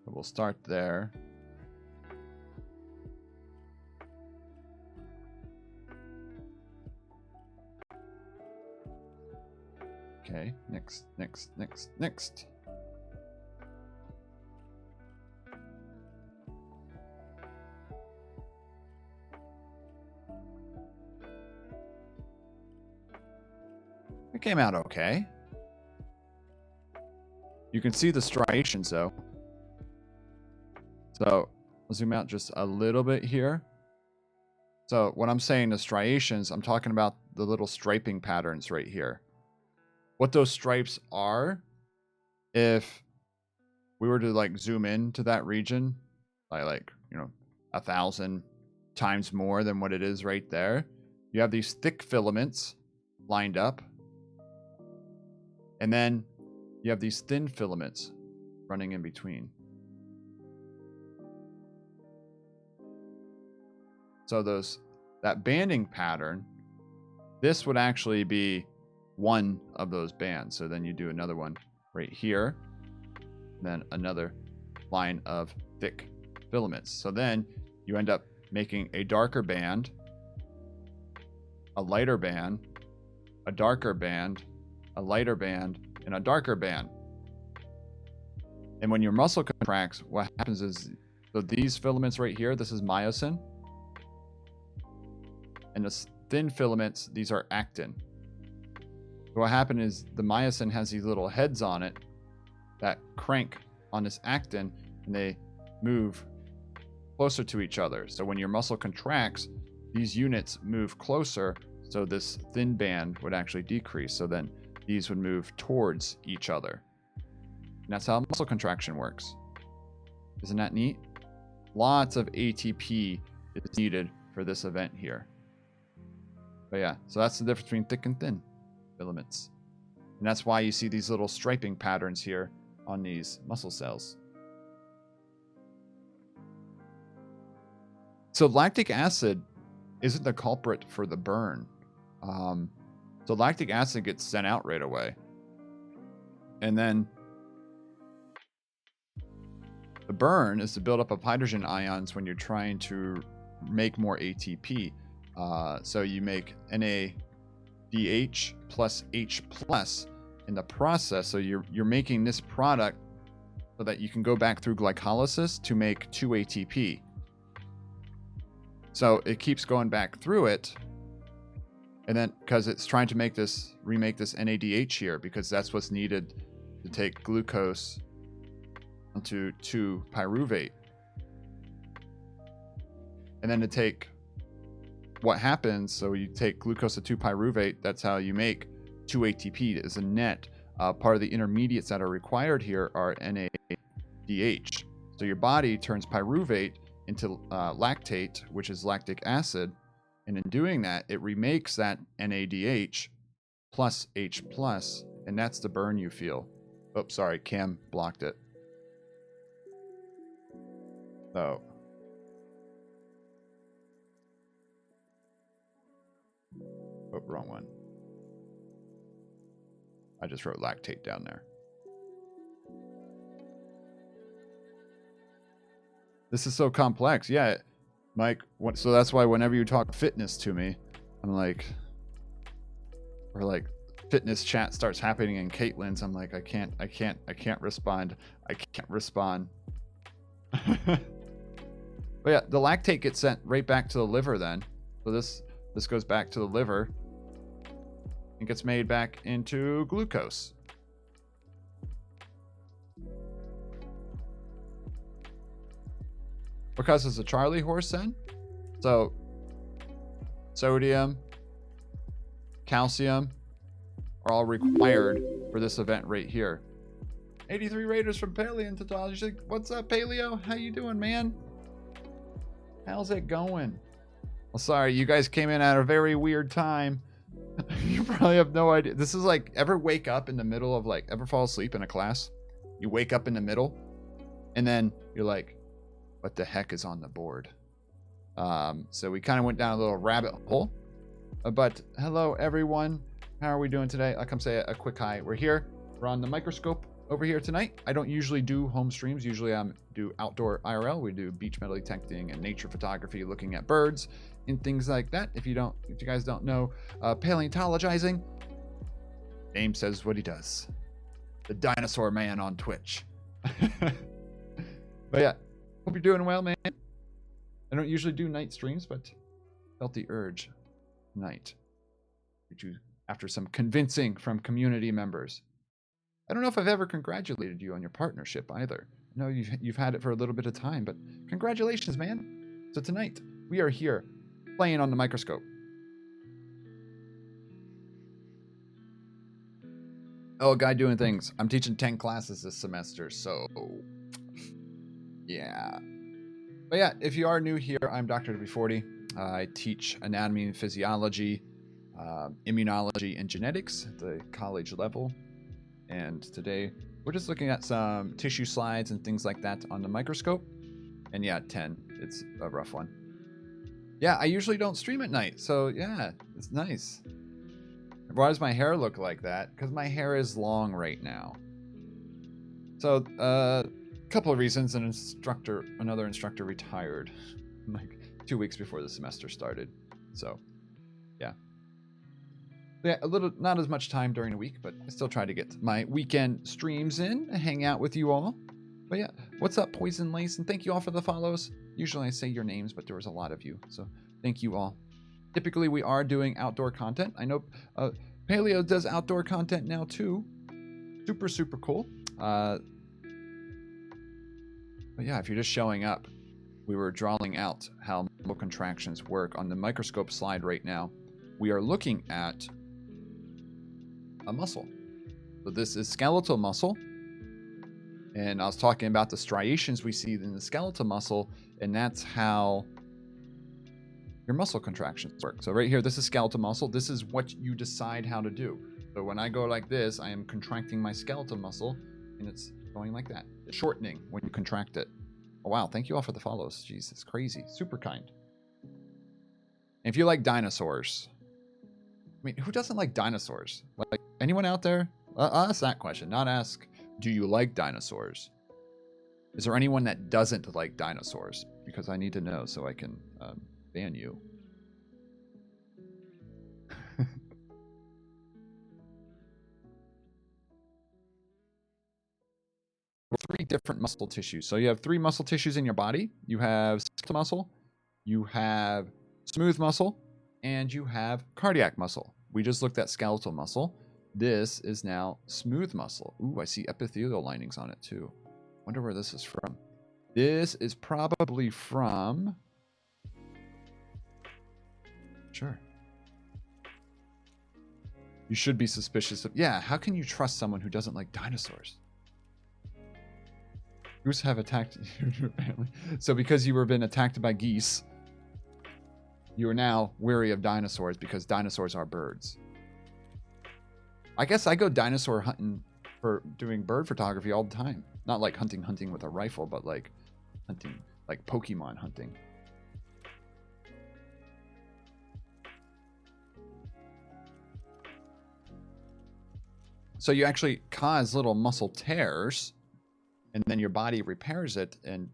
So we'll start there. Okay, next. It came out okay. You can see the striations though. So I'll zoom out just a little bit here. So when I'm saying the striations, I'm talking about the little striping patterns right here. What those stripes are, if we were to like zoom in to that region by like, 1,000 times more than what it is right there, you have these thick filaments lined up. And then you have these thin filaments running in between. So that banding pattern, this would actually be one of those bands. So then you do another one right here, then another line of thick filaments. So then you end up making a darker band, a lighter band, a darker band, a lighter band, and a darker band. And when your muscle contracts, what happens is, so these filaments right here, this is myosin. And the thin filaments, these are actin. So what happened is the myosin has these little heads on it that crank on this actin, and they move closer to each other. So when your muscle contracts, these units move closer, so this thin band would actually decrease. So then these would move towards each other. And that's how muscle contraction works. Isn't that neat? Lots of ATP is needed for this event here. But yeah, so that's the difference between thick and thin filaments. And that's why you see these little striping patterns here on these muscle cells. So lactic acid isn't the culprit for the burn. So lactic acid gets sent out right away. And then the burn is the buildup of hydrogen ions when you're trying to make more ATP. So you make NADH plus H plus in the process. So you're making this product so that you can go back through glycolysis to make 2 ATP. So it keeps going back through it. And then because it's trying to remake this NADH here, because that's what's needed to take glucose onto 2-pyruvate. And then to take what happens, so you take glucose to 2-pyruvate, that's how you make 2 ATP as a net. Part of the intermediates that are required here are NADH. So your body turns pyruvate into lactate, which is lactic acid. And in doing that, it remakes that NADH plus H plus, and that's the burn you feel. Oh, sorry, Cam blocked it. Oh. Oh, wrong one. I just wrote lactate down there. This is so complex. Yeah, Mike. So that's why whenever you talk fitness to me, I'm like, or like fitness chat starts happening in Caitlin's, I'm like, I can't respond. I can't respond. But yeah, the lactate gets sent right back to the liver then. So this goes back to the liver and gets made back into glucose. Because it's a Charlie horse then. So sodium, calcium are all required for this event right here. 83 Raiders from Paleontology. What's up, Paleo? How you doing, man? How's it going? Well, sorry, you guys came in at a very weird time. You probably have no idea. This is like, ever wake up in the middle of like, ever fall asleep in a class? You wake up in the middle, and then you're like, what the heck is on the board? So we kind of went down a little rabbit hole. But hello, everyone. How are we doing today? I'll come say a quick hi. We're here. We're on the microscope over here tonight. I don't usually do home streams. Usually I do outdoor IRL. We do beach metal detecting and nature photography, looking at birds and things like that. If you guys don't know, paleontologizing, name says what he does. The dinosaur man on Twitch. But yeah, hope you're doing well, man. I don't usually do night streams, but felt the urge tonight after some convincing from community members. I don't know if I've ever congratulated you on your partnership either. I know you've had it for a little bit of time, but congratulations, man. So tonight, we are here playing on the microscope. Oh, a guy doing things. I'm teaching 10 classes this semester, so yeah. But yeah, if you are new here, I'm Dr. W40. I teach anatomy and physiology, immunology, and genetics at the college level. And today, we're just looking at some tissue slides and things like that on the microscope. And yeah, 10. It's a rough one. Yeah, I usually don't stream at night, so yeah, it's nice. Why does my hair look like that? Because my hair is long right now. So, couple of reasons. Another instructor retired like 2 weeks before the semester started. So, yeah. Yeah, not as much time during the week, but I still try to get my weekend streams in and hang out with you all. But yeah, what's up, Poison Lace? And thank you all for the follows. Usually I say your names, but there was a lot of you, so thank you all. Typically, we are doing outdoor content. I know Paleo does outdoor content now too. Super, super cool. But yeah, if you're just showing up, we were drawing out how muscle contractions work on the microscope slide right now. We are looking at a muscle. So this is skeletal muscle. And I was talking about the striations we see in the skeletal muscle, and that's how your muscle contractions work. So right here, this is skeletal muscle. This is what you decide how to do. So when I go like this, I am contracting my skeletal muscle, and it's going like that. Shortening when you contract it. Oh, wow. Thank you all for the follows. Jeez, it's crazy. Super kind. And if you like dinosaurs, I mean, who doesn't like dinosaurs? Like, anyone out there? I'll ask that question, not ask, do you like dinosaurs? Is there anyone that doesn't like dinosaurs? Because I need to know so I can ban you. Three different muscle tissues. So you have three muscle tissues in your body. You have skeletal muscle, you have smooth muscle, and you have cardiac muscle. We just looked at skeletal muscle. This is now smooth muscle. Ooh, I see epithelial linings on it too. Wonder where this is from. This is probably from... Sure. You should be suspicious of... Yeah, how can you trust someone who doesn't like dinosaurs? Goose have attacked your family. So because you were been attacked by geese, you are now wary of dinosaurs because dinosaurs are birds. I guess I go dinosaur hunting for doing bird photography all the time. Not like hunting with a rifle, but like hunting, like Pokemon hunting. So you actually cause little muscle tears, and then your body repairs it, and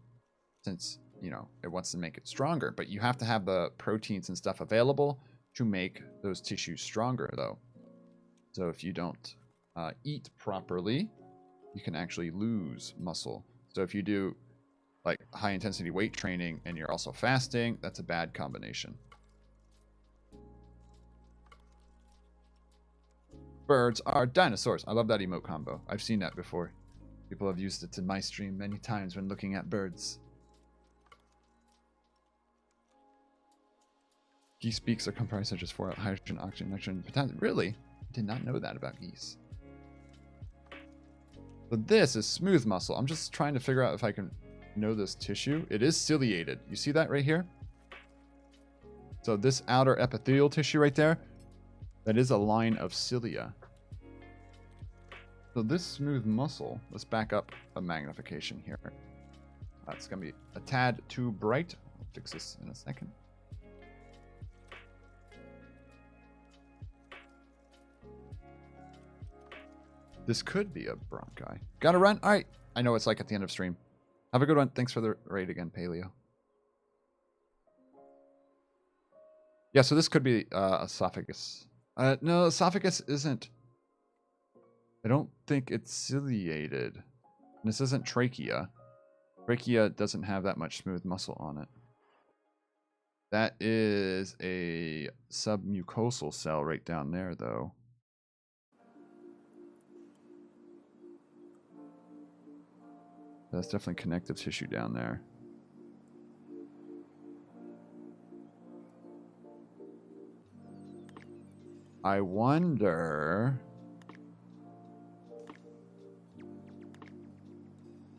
since, you know, it wants to make it stronger, but you have to have the proteins and stuff available to make those tissues stronger, though. So if you don't eat properly, you can actually lose muscle. So if you do like high intensity weight training and you're also fasting, that's a bad combination. Birds are dinosaurs. I love that emote combo. I've seen that before. People have used it in my stream many times when looking at birds. Geese beaks are comprised of just 4 hydrogen, oxygen, nitrogen, potassium. Really? I did not know that about geese. But this is smooth muscle. I'm just trying to figure out if I can know this tissue. It is ciliated. You see that right here? So this outer epithelial tissue right there, that is a line of cilia. So this smooth muscle, let's back up a magnification here. That's going to be a tad too bright. I'll fix this in a second. This could be a bronchi. Gotta run. All right. I know it's like at the end of stream. Have a good one. Thanks for the raid again, Paleo. Yeah, so this could be esophagus. No, esophagus isn't. I don't think it's ciliated. This isn't trachea. Trachea doesn't have that much smooth muscle on it. That is a submucosal cell right down there, though. That's definitely connective tissue down there. I wonder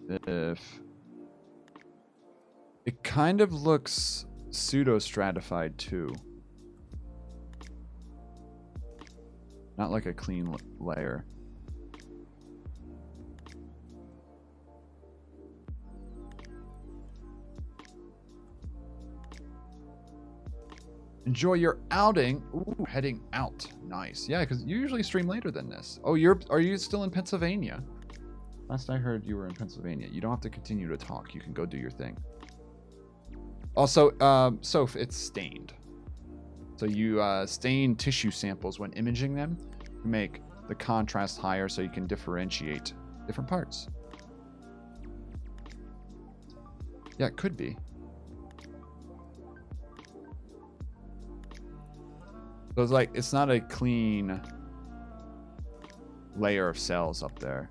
if it kind of looks pseudostratified too. Not like a clean layer. Enjoy your outing. Ooh, heading out. Nice. Yeah, because you usually stream later than this. Oh, are you still in Pennsylvania? Last I heard, you were in Pennsylvania. You don't have to continue to talk. You can go do your thing. Also, Soph, it's stained. So you stain tissue samples when imaging them to make the contrast higher so you can differentiate different parts. Yeah, it could be. So it's like, it's not a clean layer of cells up there.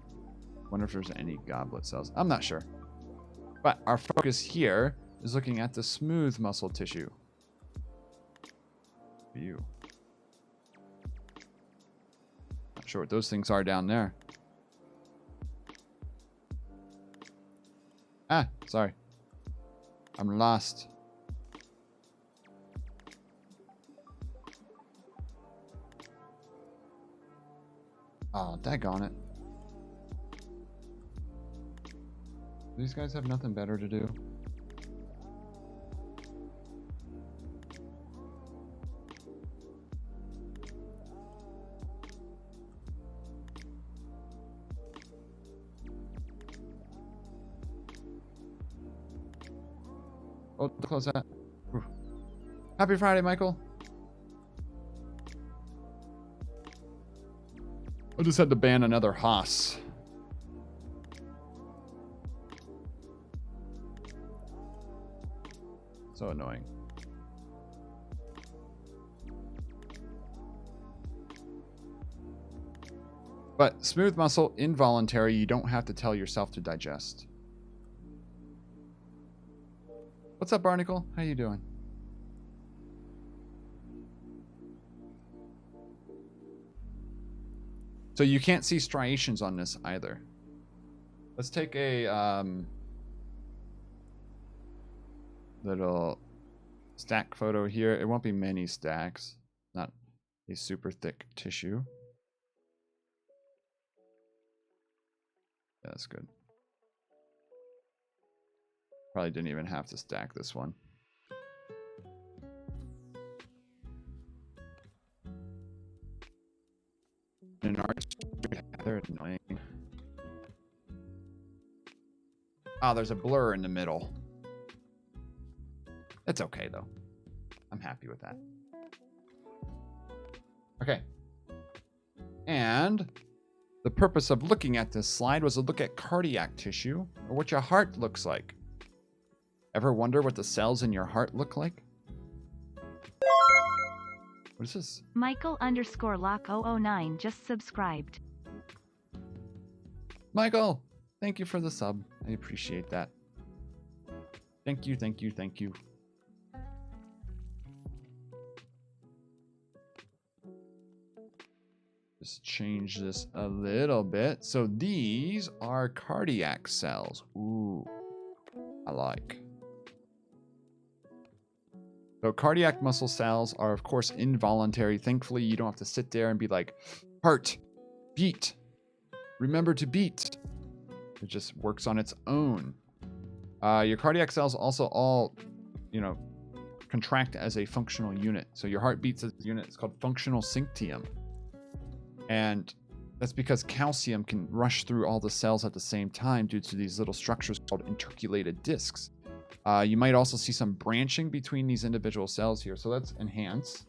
Wonder if there's any goblet cells. I'm not sure. But our focus here is looking at the smooth muscle tissue. View. Not sure what those things are down there. Ah, sorry. I'm lost. Oh, daggone it. These guys have nothing better to do. Oh, close that. Ooh. Happy Friday, Michael. I just had to ban another Haas. So annoying. But smooth muscle, involuntary, you don't have to tell yourself to digest. What's up, Barnacle? How you doing? So you can't see striations on this either. Let's take a little stack photo here. It won't be many stacks. Not a super thick tissue. Yeah, that's good. Probably didn't even have to stack this one. In art, they're annoying. Oh, there's a blur in the middle. It's okay, though. I'm happy with that. Okay. And the purpose of looking at this slide was to look at cardiac tissue, or what your heart looks like. Ever wonder what the cells in your heart look like? What is this? Michael_Lock009 just subscribed. Michael, thank you for the sub. I appreciate that. Thank you, thank you, thank you. Just change this a little bit. So these are cardiac cells. Ooh, I like. So cardiac muscle cells are, of course, involuntary. Thankfully, you don't have to sit there and be like, heart, beat. Remember to beat. It just works on its own. Your cardiac cells also all, contract as a functional unit. So your heart beats as a unit. It's called functional synctium. And that's because calcium can rush through all the cells at the same time due to these little structures called intercalated discs. You might also see some branching between these individual cells here. So let's enhance.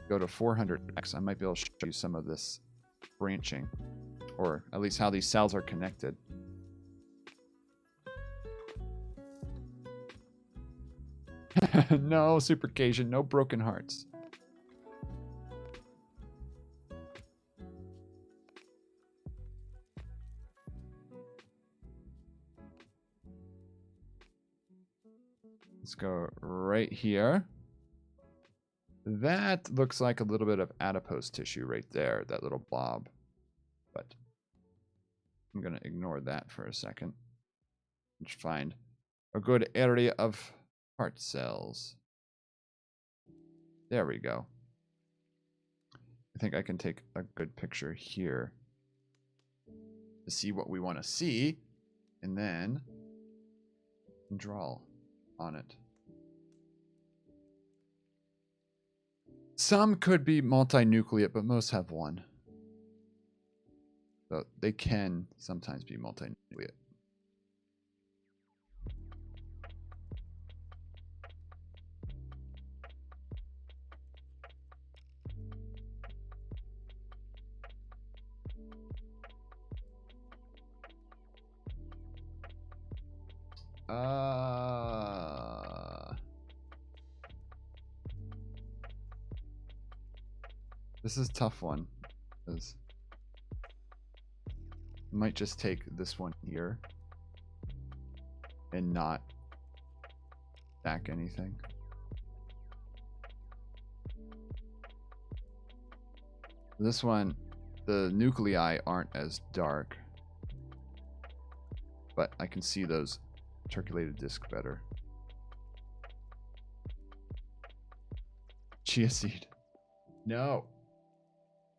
Go to 400x. I might be able to show you some of this branching, or at least how these cells are connected. No, Super Cajun, no broken hearts. Let's go right here. That looks like a little bit of adipose tissue right there, that little blob. But I'm going to ignore that for a second. Let's find a good area of heart cells. There we go. I think I can take a good picture here to see what we want to see, and then draw on it. Some could be multinucleate, but most have one. So they can sometimes be multinucleate. This is a tough one, because I might just take this one here and not stack anything. This one, the nuclei aren't as dark, but I can see those intercalated discs better. Chia seed. No.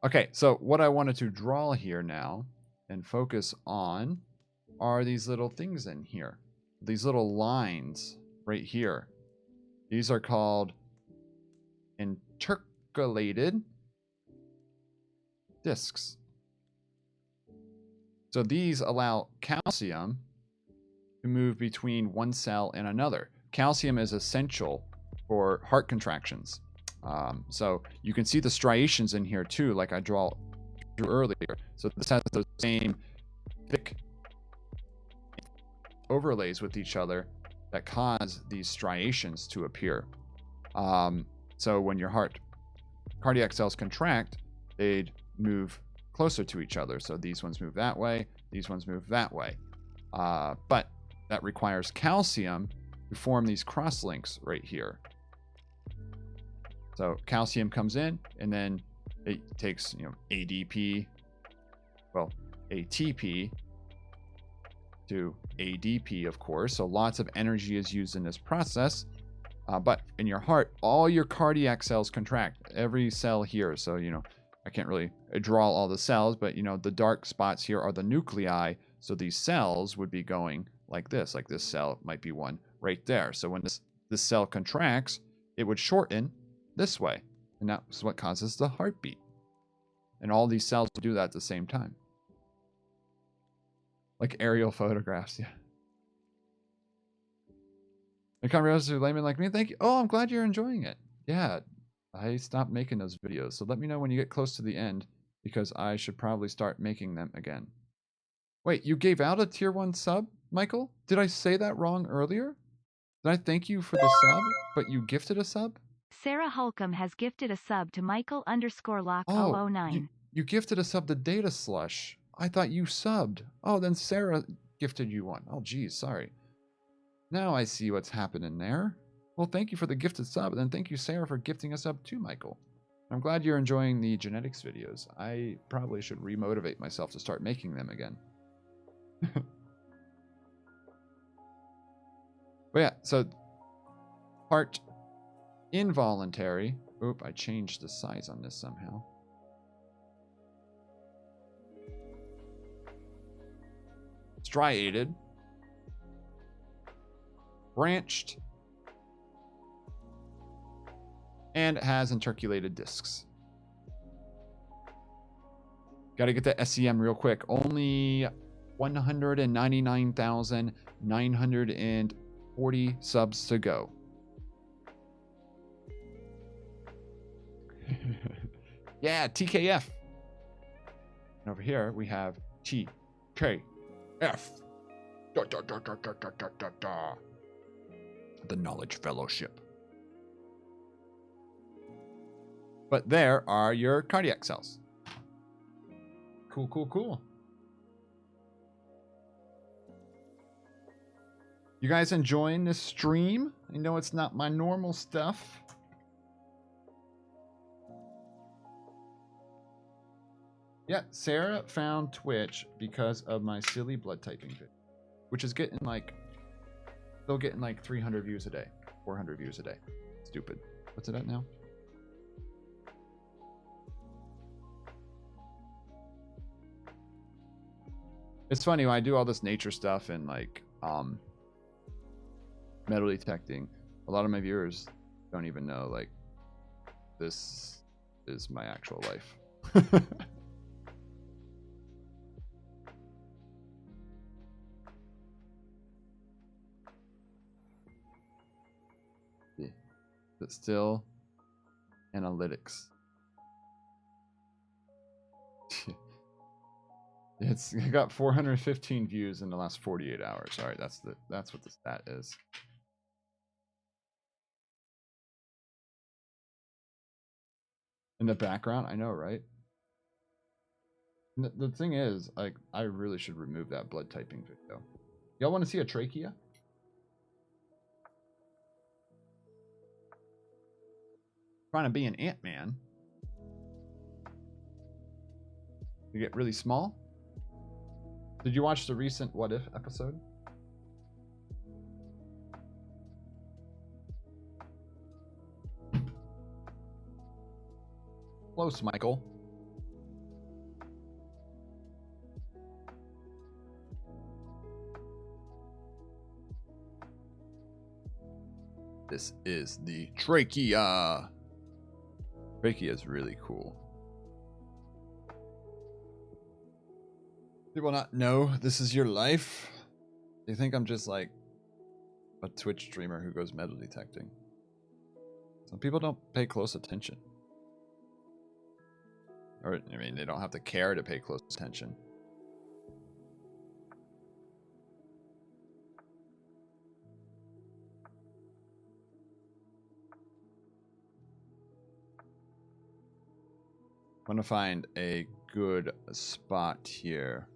Okay, so what I wanted to draw here now and focus on are these little things in here. These little lines right here. These are called intercalated discs. So these allow calcium to move between one cell and another. Calcium is essential for heart contractions. So you can see the striations in here too, like I drew earlier. So this has those same thick overlays with each other that cause these striations to appear. So when your cardiac cells contract, they'd move closer to each other. So these ones move that way, these ones move that way. But that requires calcium to form these cross links right here. So calcium comes in, and then it takes, ATP to ADP, of course. So lots of energy is used in this process. But in your heart, all your cardiac cells contract, every cell here. So, I can't really draw all the cells, but, the dark spots here are the nuclei. So these cells would be going like this cell might be one right there. So when this cell contracts, it would shorten this way. And that's what causes the heartbeat. And all these cells do that at the same time. Like aerial photographs, yeah. And conversations to laymen like me, thank you. Oh, I'm glad you're enjoying it. Yeah, I stopped making those videos. So let me know when you get close to the end, because I should probably start making them again. Wait, you gave out a tier 1 sub, Michael? Did I say that wrong earlier? Did I thank you for the sub, but you gifted a sub? Sarah Holcomb has gifted a sub to Michael_Lock009. Oh, you gifted a sub to Data Slush. I thought you subbed. Oh, then Sarah gifted you one. Oh, geez, sorry. Now I see what's happening there. Well, thank you for the gifted sub, and then thank you, Sarah, for gifting a sub too, Michael. I'm glad you're enjoying the genetics videos. I probably should remotivate myself to start making them again. But yeah, so part involuntary. Oop, I changed the size on this somehow. Striated. Branched. And it has intercalated discs. Got to get the SEM real quick. Only 199,940 subs to go. Yeah, TKF. And over here we have TKF. The Knowledge Fellowship. But there are your cardiac cells. Cool, cool, cool. You guys enjoying this stream? I know it's not my normal stuff. Yeah, Sarah found Twitch because of my silly blood typing video, which is getting still getting 300 views a day, 400 views a day. Stupid. What's it at now? It's funny when I do all this nature stuff and metal detecting, a lot of my viewers don't even know this is my actual life. But still analytics. It got 415 views in the last 48 hours. All right, that's what the stat is. In the background, I know, right? The thing is, I really should remove that blood typing video. Y'all want to see a trachea? Trying to be an Ant-Man. You get really small? Did you watch the recent What If episode? Close, Michael. This is the trachea. Trachea is really cool. People not know this is your life. They think I'm just like a Twitch streamer who goes metal detecting. Some people don't pay close attention. Or, I mean, they don't have to care to pay close attention. I'm gonna find a good spot here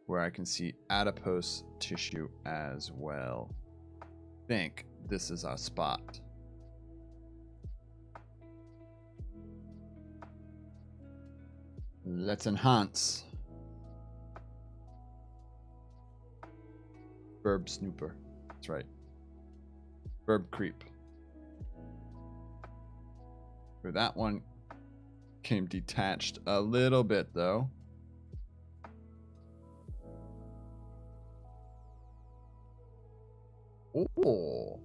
where I can see adipose tissue as well. I think this is our spot. Let's enhance. Verb snooper. That's right. Verb creep. For that one came detached a little bit though. Oh.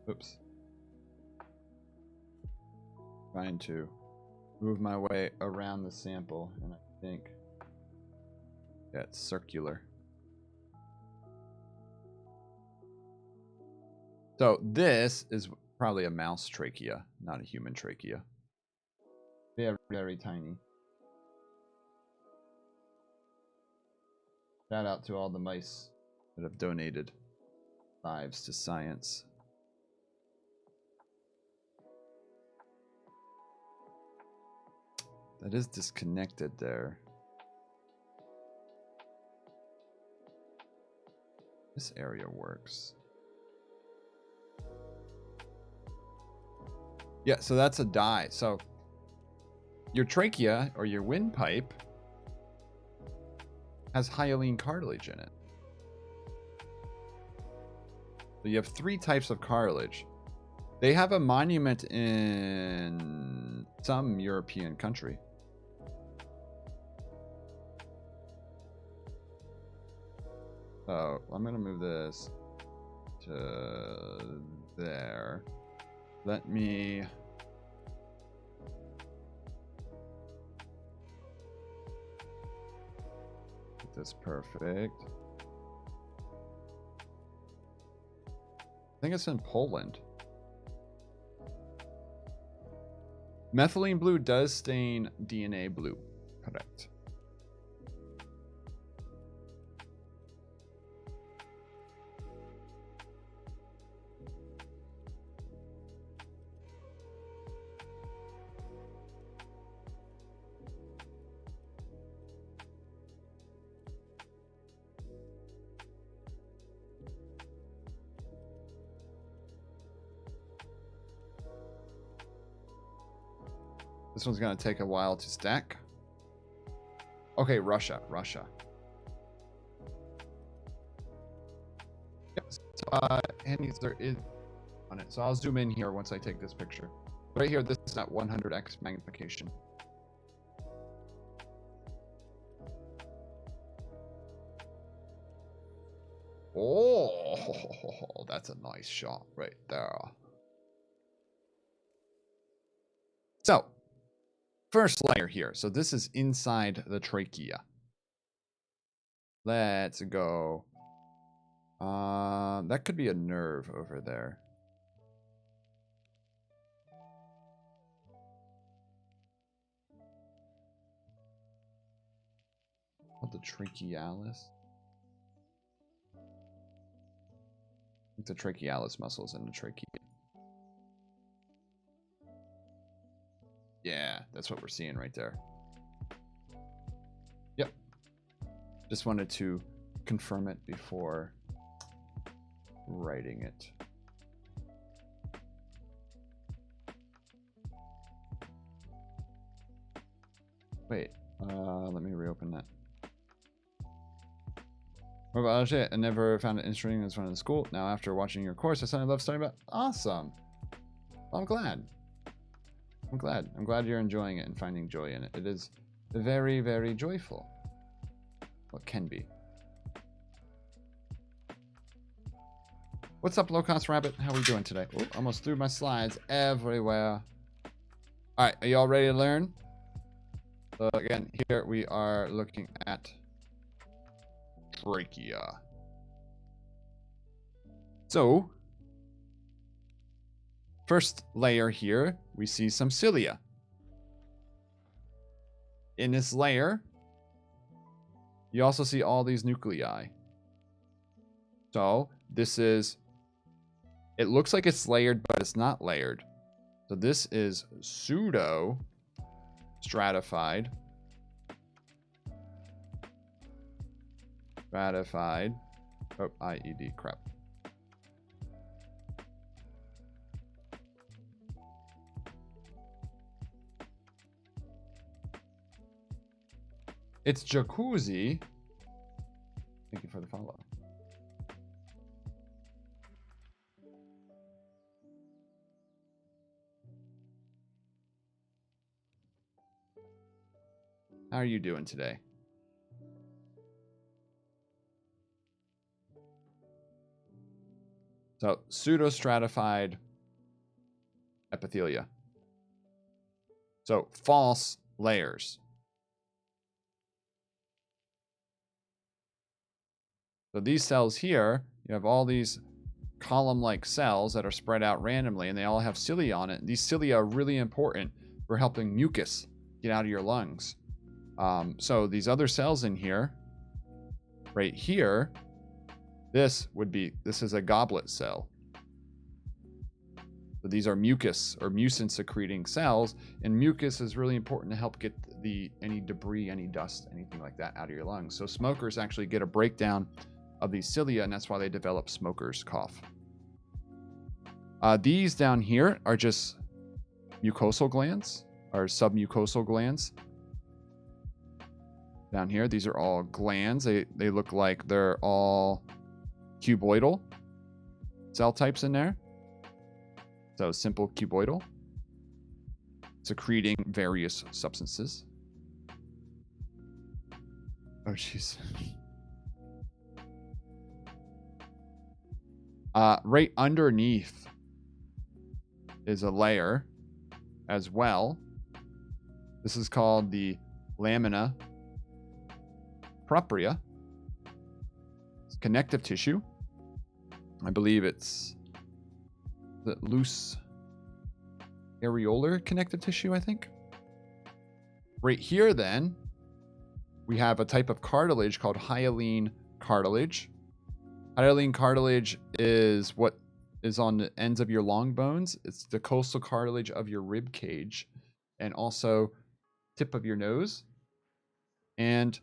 Oops. Trying to move my way around the sample, and I think, yeah, it's circular. So this is probably a mouse trachea, not a human trachea. Very, very tiny. Shout out to all the mice that have donated lives to science. That is disconnected there. This area works. Yeah, so that's a dye. So your trachea or your windpipe has hyaline cartilage in it. So you have 3 types of cartilage. They have a monument in some European country. So I'm going to move this to there. Let me... get this perfect. I think it's in Poland. Methylene blue does stain DNA blue. Correct. This one's going to take a while to stack. Okay, Russia. Yep, so, Annie's there is on it. So I'll zoom in here once I take this picture. Right here, this is at 100x magnification. Oh, that's a nice shot right there. So, first layer here. So this is inside the trachea. Let's go. That could be a nerve over there. Called the trachealis. I think the trachealis muscle is in the trachea. Yeah, that's what we're seeing right there. Yep. Just wanted to confirm it before writing it. Wait, let me reopen that. What about it? I never found it interesting as one in school. Now, after watching your course, I suddenly love studying about. Awesome. Well, I'm glad. I'm glad you're enjoying it and finding joy in it. It is very, very joyful. Well, it can be. What's up, Low Cost Rabbit? How are we doing today? Oh, almost threw my slides everywhere. All right, are you all ready to learn? So again, here we are looking at trachea. So, first layer here, we see some cilia. In this layer, you also see all these nuclei. So, this is, it looks like it's layered, but it's not layered. So this is pseudo-stratified. Stratified. Oh, IED, crap. It's Jacuzzi. Thank you for the follow. How are you doing today? So, pseudostratified epithelia. So, false layers. So these cells here, you have all these column-like cells that are spread out randomly, and they all have cilia on it. These cilia are really important for helping mucus get out of your lungs. So these other cells in here, right here, this is a goblet cell. So these are mucus or mucin secreting cells, and mucus is really important to help get any debris, any dust, anything like that out of your lungs. So smokers actually get a breakdown of these cilia, and that's why they develop smoker's cough. These down here are just mucosal glands, or submucosal glands. Down here, these are all glands. They look like they're all cuboidal cell types in there. So simple cuboidal, secreting various substances. Oh, jeez. Right underneath is a layer as well. This is called the lamina propria. It's connective tissue. I believe it's the loose areolar connective tissue, I think. Right here, then, we have a type of cartilage called hyaline cartilage. Hyaline cartilage is what is on the ends of your long bones. It's the costal cartilage of your rib cage, and also tip of your nose and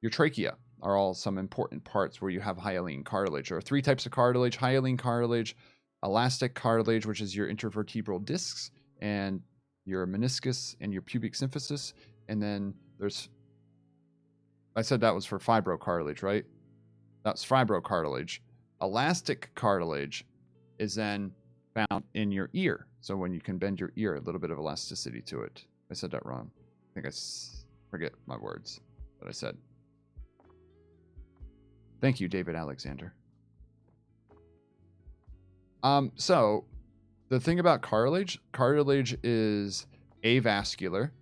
your trachea are all some important parts where you have hyaline cartilage. There are three types of cartilage: hyaline cartilage, elastic cartilage, which is your intervertebral discs and your meniscus and your pubic symphysis. And then there's, I said that was for fibrocartilage, right? That's fibrocartilage. Elastic cartilage is then found in your ear. So when you can bend your ear, a little bit of elasticity to it. I said that wrong. I think I forget my words that I said. Thank you, David Alexander. So the thing about cartilage is avascular.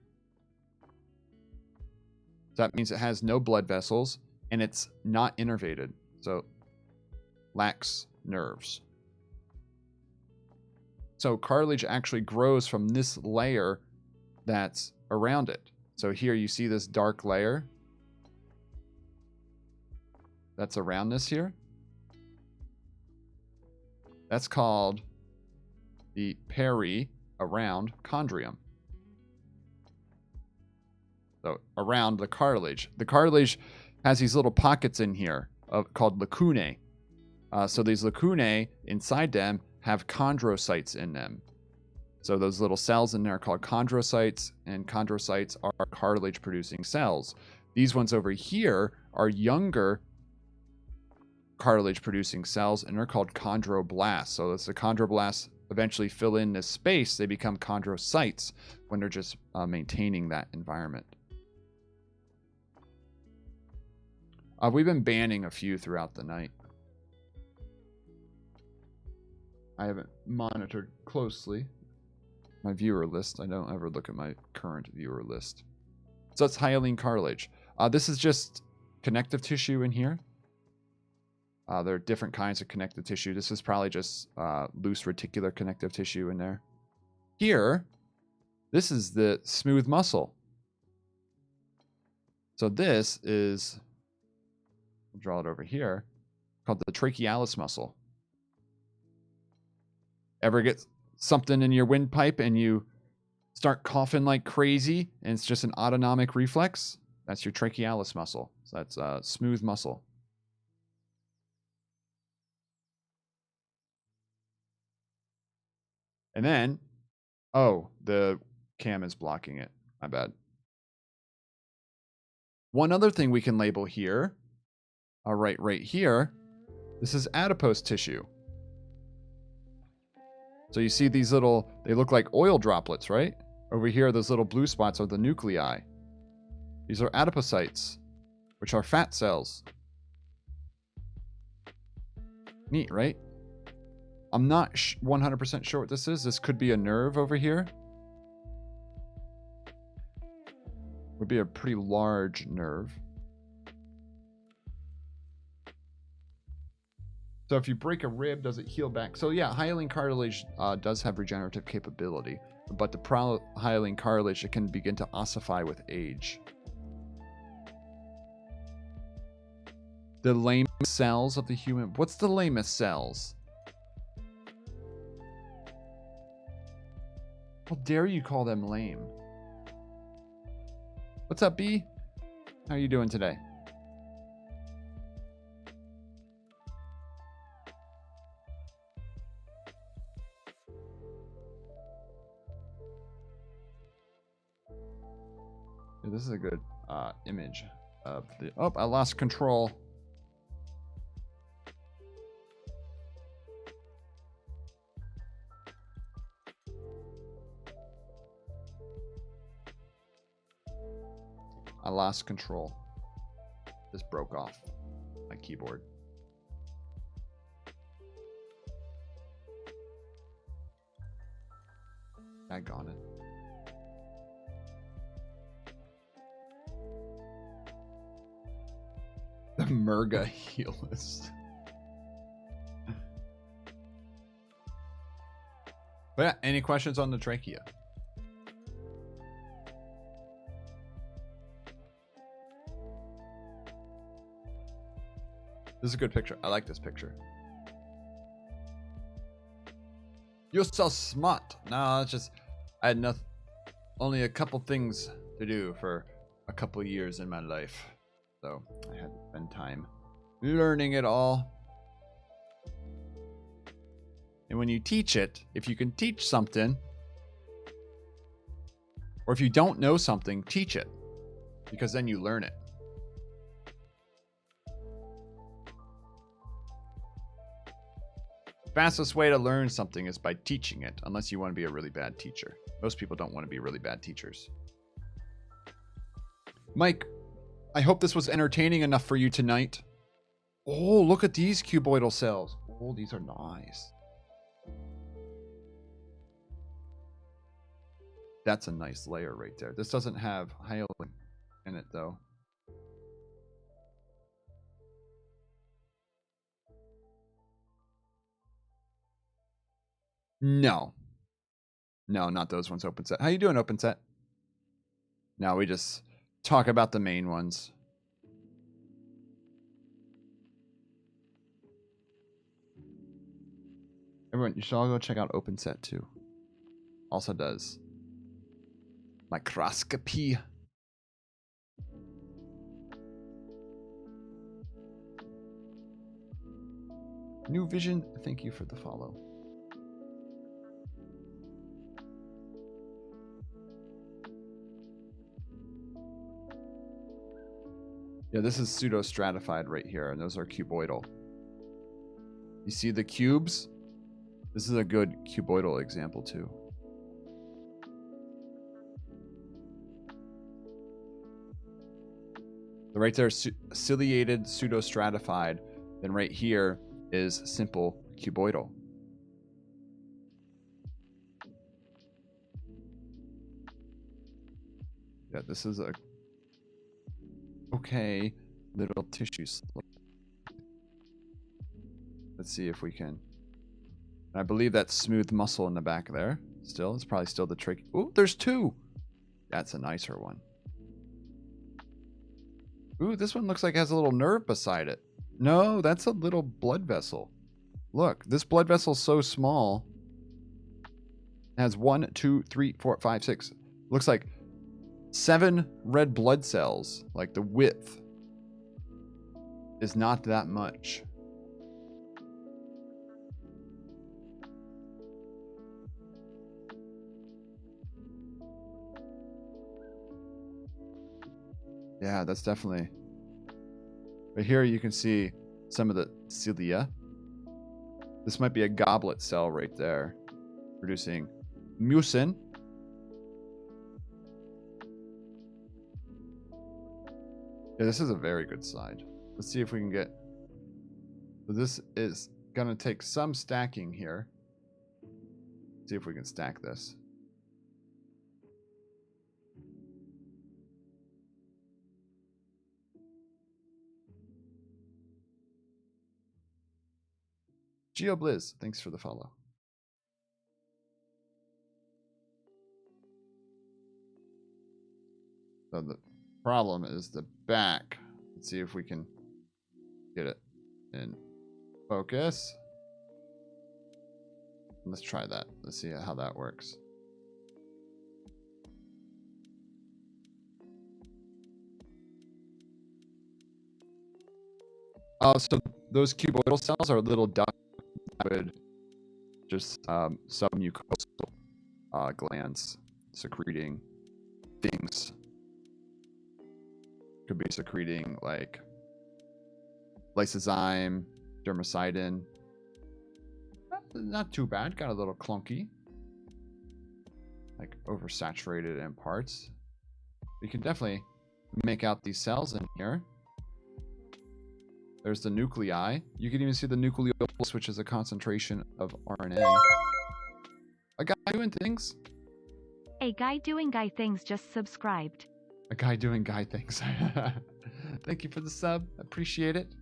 That means it has no blood vessels, and it's not innervated, so lacks nerves. So cartilage actually grows from this layer that's around it. So here you see this dark layer that's around this here. That's called the around chondrium. So around the cartilage. The cartilage has these little pockets in here called lacunae. So these lacunae, inside them, have chondrocytes in them. So those little cells in there are called chondrocytes, and chondrocytes are cartilage-producing cells. These ones over here are younger cartilage producing cells, and they're called chondroblasts. So as the chondroblasts eventually fill in this space, they become chondrocytes when they're just maintaining that environment. We've been banning a few throughout the night. I haven't monitored closely my viewer list. I don't ever look at my current viewer list. So it's hyaline cartilage. This is just connective tissue in here. There are different kinds of connective tissue. This is probably just loose reticular connective tissue in there. Here, this is the smooth muscle. So this is, I'll draw it over here, called the Trachealis Muscle. Ever get something in your windpipe and you start coughing like crazy and it's just an autonomic reflex? That's your Trachealis Muscle. So that's smooth muscle. And then, oh, the cam is blocking it. My bad. One other thing we can label here, right here, this is adipose tissue. So you see these little, they look like oil droplets, right? Over here, those little blue spots are the nuclei. These are adipocytes, which are fat cells. Neat, right? I'm not 100% sure what this is. This could be a nerve over here. Would be a pretty large nerve. So if you break a rib, does it heal back? So yeah, hyaline cartilage does have regenerative capability, but the hyaline cartilage, it can begin to ossify with age. The lame cells of the human. What's the lamest cells? How dare you call them lame? What's up, B? How are you doing today? Yeah, this is a good image of the... Oh, I lost control. I lost control. This broke off my keyboard. Daggone it. The Murga Helix. But yeah, any questions on the trachea? This is a good picture. I like this picture. You're so smart. No, it's just I had nothing, only a couple things to do for a couple years in my life, so I had to spend time learning it all. And when you teach it, if you can teach something, or if you don't know something, teach it, because then you learn it. Fastest way to learn something is by teaching it, unless you want to be a really bad teacher. Most people don't want to be really bad teachers. Mike, I hope this was entertaining enough for you tonight. Oh, look at these cuboidal cells. Oh, these are nice. That's a nice layer right there. This doesn't have hyaline in it, though. No. No, not those ones, open set. How you doing, open set? No, we just talk about the main ones. Everyone, you should all go check out open set too. Also does microscopy. New Vision, thank you for the follow. Yeah, this is pseudostratified right here, and those are cuboidal. You see the cubes? This is a good cuboidal example too. So right there, ciliated, pseudostratified. Then right here is simple cuboidal. Yeah, this is a okay little tissue slip. Let's see if we can. I believe that's smooth muscle in the back there. Still, it's probably still the trick. Ooh, there's two. That's a nicer one. Ooh, this one looks like it has a little nerve beside it. No, that's a little blood vessel. Look, this blood vessel is so small. It has 1, 2, 3, 4, 5, 6. Looks like 7 red blood cells. Like the width is not that much. Yeah, that's definitely. But here you can see some of the cilia. This might be a goblet cell right there, producing mucin. Yeah, this is a very good side. Let's see if we can get. So this is gonna take some stacking here. See if we can stack this. GeoBliz, thanks for the follow. So the problem is the back. Let's see if we can get it in focus. Let's try that. Let's see how that works. Oh, so those cuboidal cells are little duct would just submucosal glands secreting things. Could be secreting like lysozyme, dermacidin. Not too bad. Got a little clunky, like oversaturated in parts. You can definitely make out these cells in here. There's the nuclei. You can even see the nucleolus, which is a concentration of RNA. A guy doing things. A guy doing guy things just subscribed. A guy doing guy things. Thank you for the sub. Appreciate it.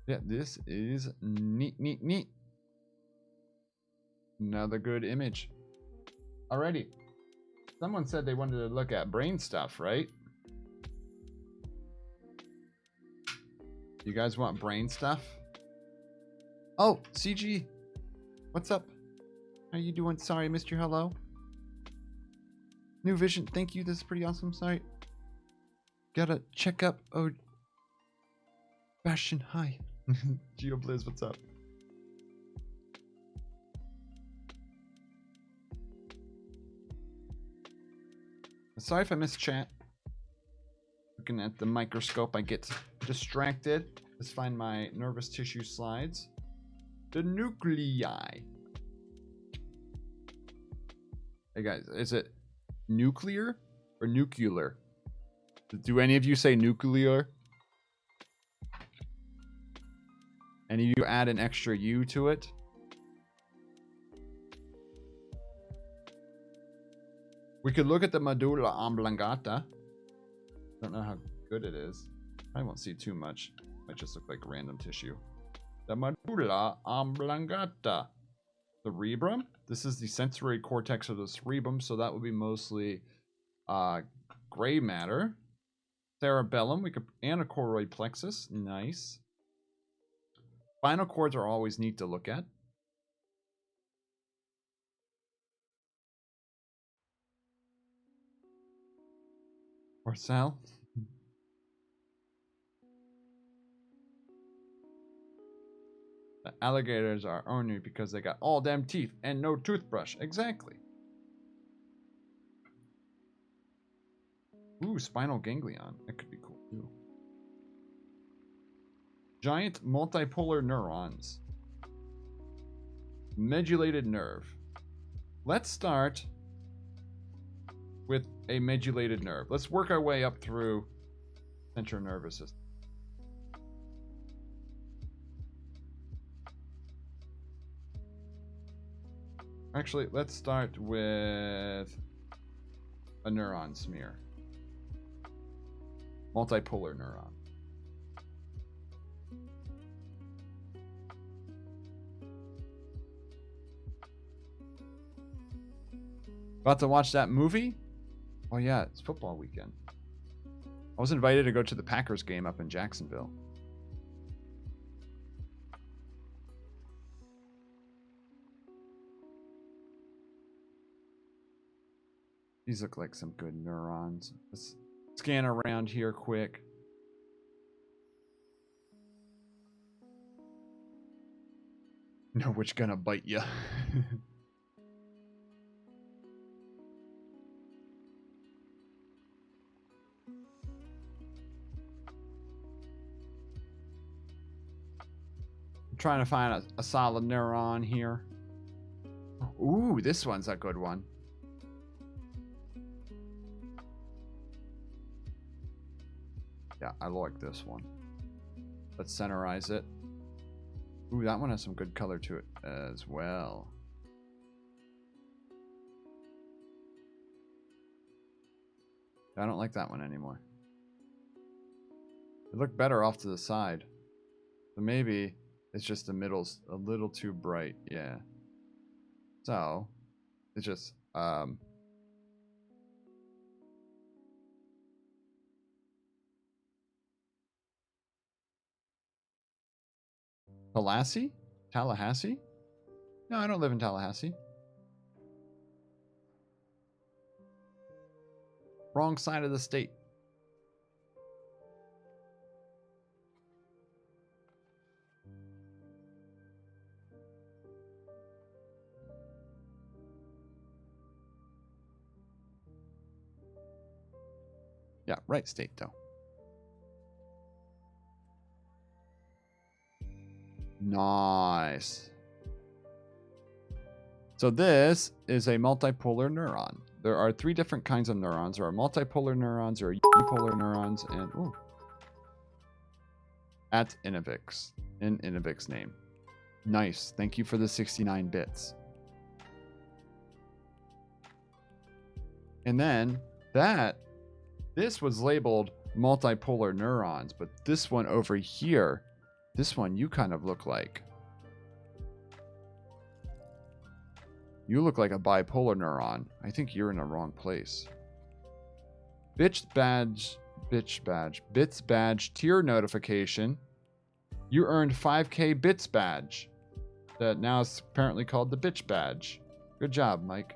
Yeah, this is neat, neat, neat. Another good image. Alrighty. Someone said they wanted to look at brain stuff, right? You guys want brain stuff? Oh, CG. What's up? How you doing? Sorry, I missed your hello. New Vision, thank you. This is pretty awesome. Sorry. Gotta check up. Oh, Bastion, hi. GeoBliz, what's up? Sorry if I missed chat. Looking at the microscope, I get distracted. Let's find my nervous tissue slides. The nuclei. Hey guys, is it nuclear or nuclear? Do any of you say nuclear? Any of you add an extra U to it? We could look at the medulla oblongata. Don't know how good it is. I won't see too much. Might just look like random tissue. The medulla oblongata. Cerebrum. This is the sensory cortex of the cerebrum, so that would be mostly gray matter. Cerebellum. We could anachoroid plexus. Nice. Spinal cords are always neat to look at. Or Sal. The alligators are ornery because they got all damn teeth and no toothbrush. Exactly. Ooh, spinal ganglion. That could be cool too. Giant multipolar neurons. Medullated nerve. Let's start with a medullated nerve. Let's work our way up through central nervous system. Actually, let's start with a neuron smear. Multipolar neuron. About to watch that movie? Oh yeah, it's football weekend. I was invited to go to the Packers game up in Jacksonville. These look like some good neurons. Let's scan around here quick. Know which gonna bite you. Trying to find a solid neuron here. Ooh, this one's a good one. Yeah, I like this one. Let's centerize it. Ooh, that one has some good color to it as well. I don't like that one anymore. It looked better off to the side. So maybe it's just the middle's a little too bright. Yeah. So, it's just, Tallahassee? Tallahassee? No, I don't live in Tallahassee. Wrong side of the state. Yeah, right state though. Nice. So this is a multipolar neuron. There are 3 different kinds of neurons. There are multipolar neurons, there are unipolar neurons, and ooh, at Innovix, in Innovix name. Nice. Thank you for the 69 bits. And then this was labeled multipolar neurons, but this one over here, this one you kind of look like. You look like a bipolar neuron. I think you're in the wrong place. Bits badge, tier notification. You earned 5k bits badge. That now is apparently called the bitch badge. Good job, Mike.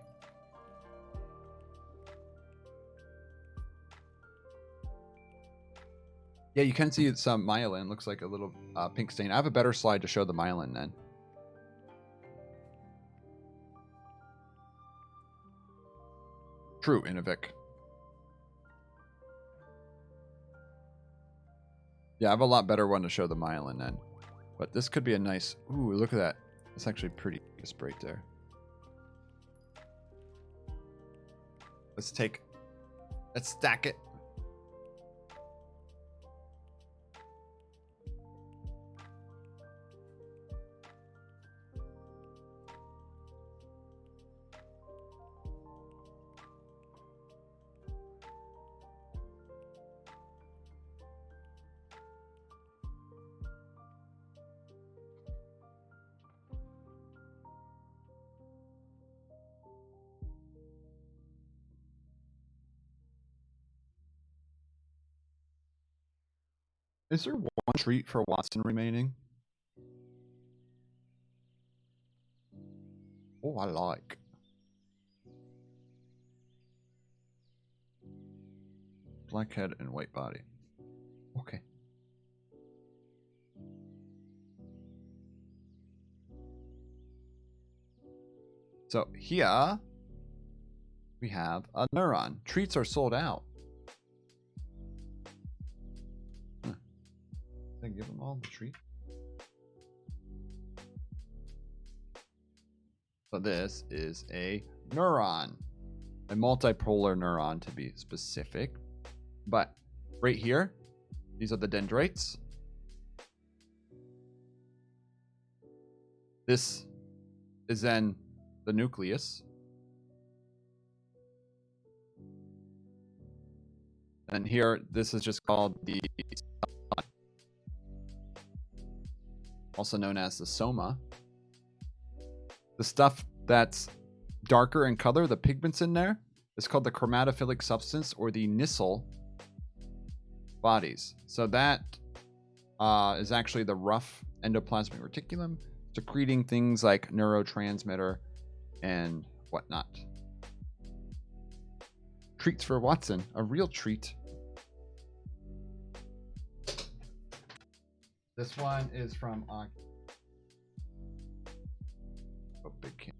Yeah, you can see some myelin. Looks like a little pink stain. I have a better slide to show the myelin then. True, Innovic. Yeah, I have a lot better one to show the myelin then. But this could be a nice... Ooh, look at that. That's actually pretty just right there. Let's stack it. Is there one treat for Watson remaining? Oh, I like. Black head and white body. Okay. So here we have a neuron. Treats are sold out. They give them all the treat. So this is a neuron, a multipolar neuron to be specific. But right here, these are the dendrites. This is then the nucleus. And here, this is just called the, also known as the soma. The stuff that's darker in color, the pigments in there, is called the chromatophilic substance or the Nissl bodies. So that is actually the rough endoplasmic reticulum, secreting things like neurotransmitter and whatnot. Treats for Watson, a real treat. This one is from big can.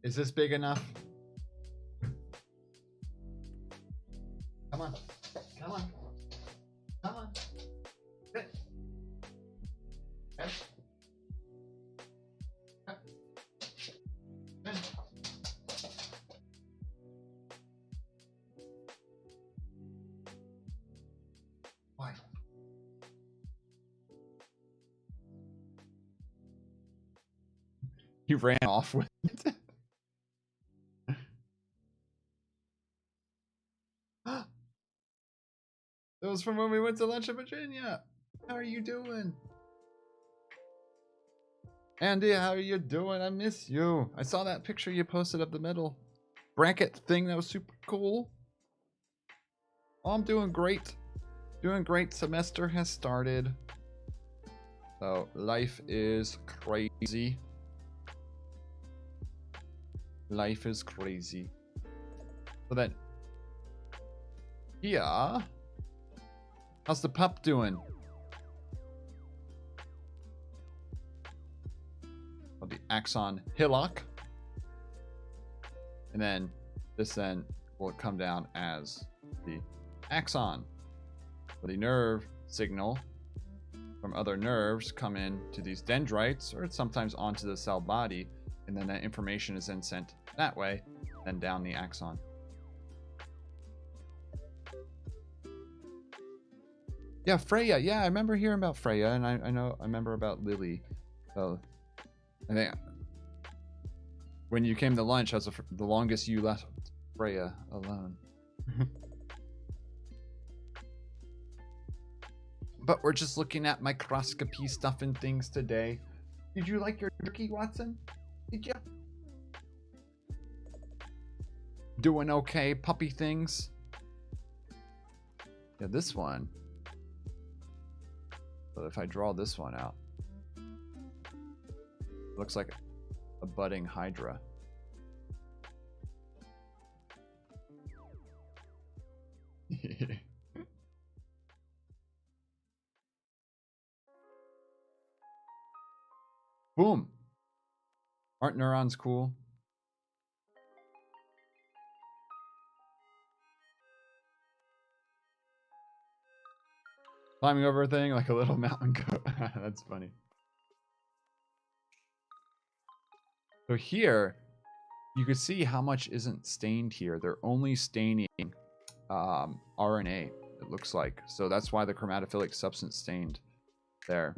Is this big enough? Come on. Come on. Come on. Sit. Sit. Why? He ran off with it. That was from when we went to lunch in Virginia. How are you doing? Andy, how are you doing? I miss you. I saw that picture you posted of the metal bracket thing. That was super cool. Oh, I'm doing great. Doing great. Semester has started. So life is crazy. Life is crazy. So then, yeah. How's the pup doing? Well, the axon hillock. And then this then will come down as the axon. So the nerve signal from other nerves come in to these dendrites, or sometimes onto the cell body, and then that information is then sent that way, then down the axon. Yeah, Freya. Yeah, I remember hearing about Freya, and I remember about Lily. So I think when you came to lunch, that's the longest you left Freya alone. But we're just looking at microscopy stuff and things today. Did you like your turkey, Watson? Did you? Doing okay, puppy things? Yeah, this one. But if I draw this one out, it looks like a budding hydra. Boom. Aren't neurons cool? Climbing over a thing like a little mountain goat. That's funny. So here, you can see how much isn't stained here. They're only staining RNA, it looks like. So that's why the chromatophilic substance stained there.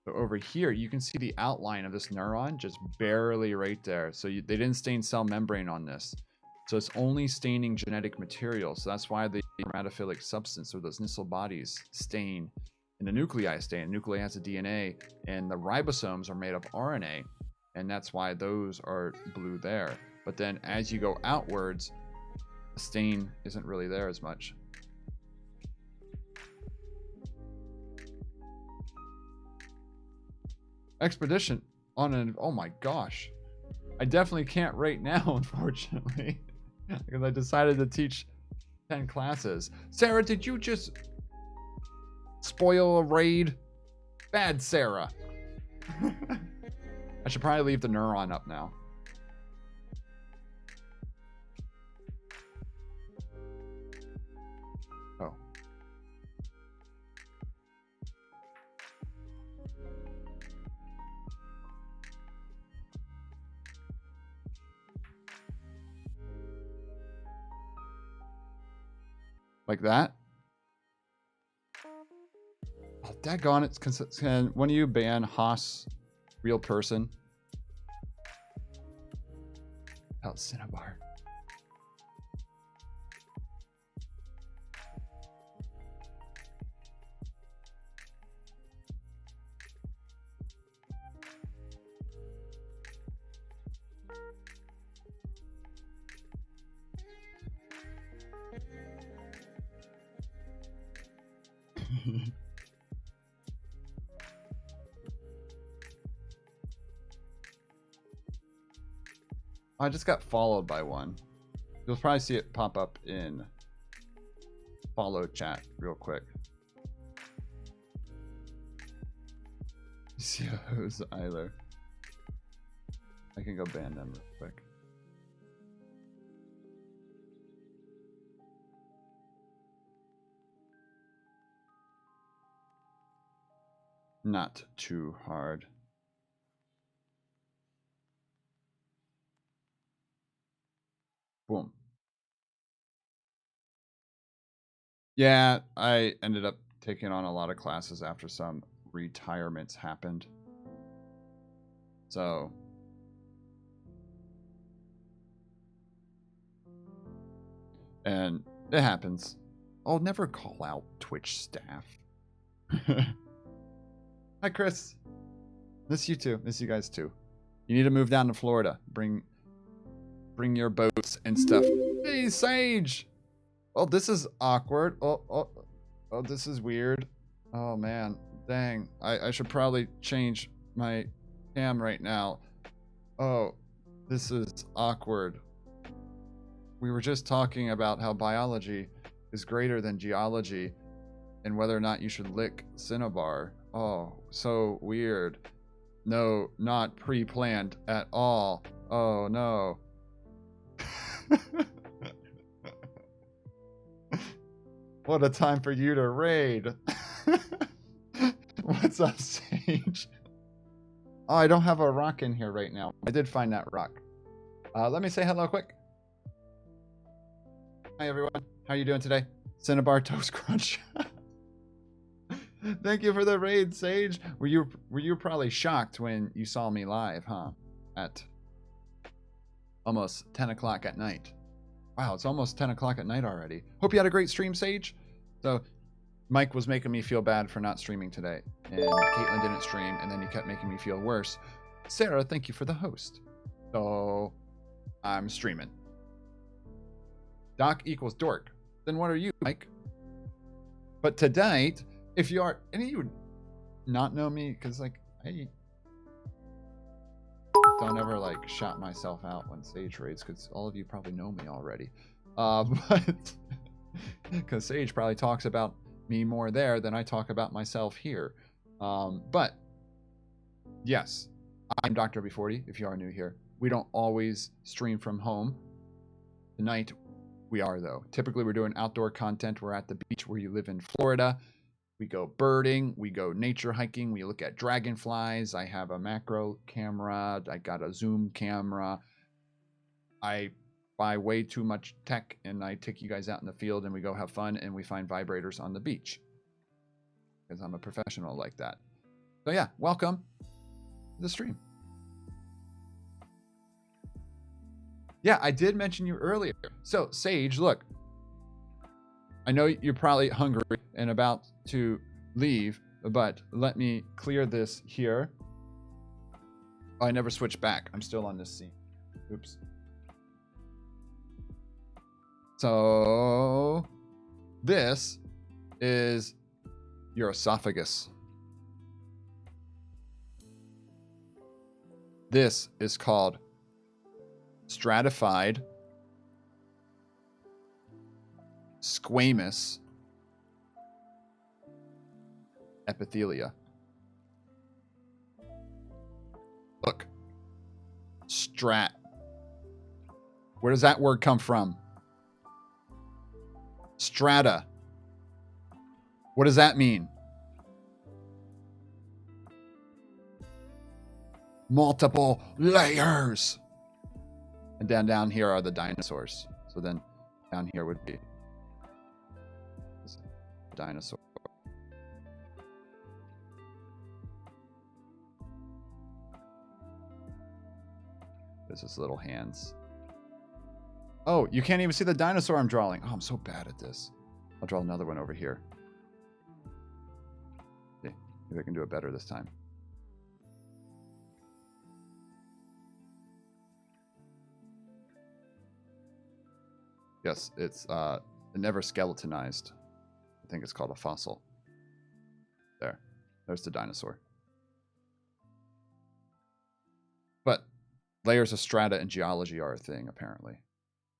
So over here, you can see the outline of this neuron just barely right there. So they didn't stain cell membrane on this. So it's only staining genetic material. So that's why the chromatophilic substance, or those Nissl bodies, stain, and the nuclei stain. The nuclei has a DNA, and the ribosomes are made of RNA, and that's why those are blue there. But then as you go outwards, the stain isn't really there as much. Expedition on an, oh my gosh. I definitely can't right now, unfortunately. Because I decided to teach 10 classes. Sarah, did you just spoil a raid. Bad Sarah. I should probably leave the neuron up now. Oh. Like that? Oh, daggone it. Can one of you ban Haas real person? Oh, Cinnabar. I just got followed by one. You'll probably see it pop up in follow chat real quick. See who's Eiler. I can go ban them real quick. Not too hard. Boom. Yeah, I ended up taking on a lot of classes after some retirements happened. So and it happens. I'll never call out Twitch staff. Hi, Chris. Miss you too. Miss you guys too. You need to move down to Florida. Bring your boats and stuff. Hey, Sage. Oh, this is awkward. Oh, this is weird. Oh man, dang. I should probably change my cam right now. Oh, this is awkward. We were just talking about how biology is greater than geology and whether or not you should lick Cinnabar. Oh, so weird. No, not pre-planned at all. Oh, no. What a time for you to raid. What's up, Sage? Oh, I don't have a rock in here right now. I did find that rock. Let me say hello quick. Hi, everyone. How are you doing today? Cinnabar Toast Crunch. Thank you for the raid, Sage. Were you probably shocked when you saw me live, huh? At almost 10 o'clock at night. Wow, it's almost 10 o'clock at night already. Hope you had a great stream, Sage. So, Mike was making me feel bad for not streaming today. And Caitlin didn't stream, and then he kept making me feel worse. Sarah, thank you for the host. So, I'm streaming. Doc equals dork. Then what are you, Mike? But tonight, if you are, any of you not know me, because like, I don't ever like shout myself out when Sage raids, because all of you probably know me already. But because Sage probably talks about me more there than I talk about myself here. But yes, I'm Dr. B40, if you are new here. We don't always stream from home. Tonight, we are though. Typically, we're doing outdoor content. We're at the beach where you live in Florida. We go birding, we go nature hiking, we look at dragonflies. I have a macro camera, I got a zoom camera. I buy way too much tech and I take you guys out in the field and we go have fun and we find vibrators on the beach. Because I'm a professional like that. So yeah, welcome to the stream. Yeah, I did mention you earlier. So Sage, look. I know you're probably hungry and about to leave, but let me clear this here. Oh, I never switched back. I'm still on this scene. Oops. So this is your esophagus. This is called stratified squamous Epithelia. Look. Strat. Where does that word come from? Strata. What does that mean? Multiple layers. And down here are the dinosaurs. So then down here would be this dinosaur. There's his little hands. Oh, you can't even see the dinosaur I'm drawing. Oh, I'm so bad at this. I'll draw another one over here. Okay, maybe I can do it better this time. Yes, it's never skeletonized. I think it's called a fossil. There's the dinosaur. But layers of strata in geology are a thing, apparently.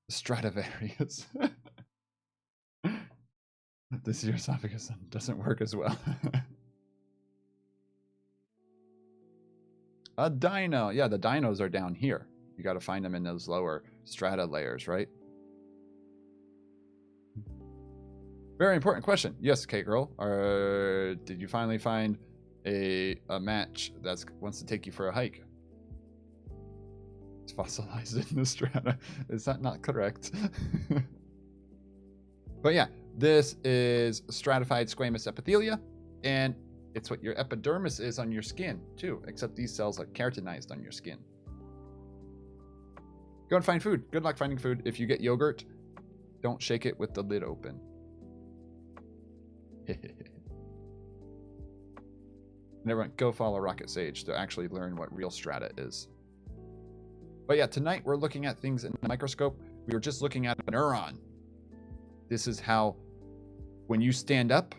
The Stradivarius. This esophagus doesn't work as well. A dino. Yeah, the dinos are down here. You got to find them in those lower strata layers, right? Very important question. Yes, K-Girl. Did you finally find a match that wants to take you for a hike? It's fossilized in the strata. Is that not correct? But yeah, this is stratified squamous epithelia, and it's what your epidermis is on your skin, too, except these cells are keratinized on your skin. Go and find food. Good luck finding food. If you get yogurt, don't shake it with the lid open. And everyone, go follow Rocket Sage to actually learn what real strata is. But yeah, tonight we're looking at things in the microscope. We were just looking at a neuron. This is how, when you stand up,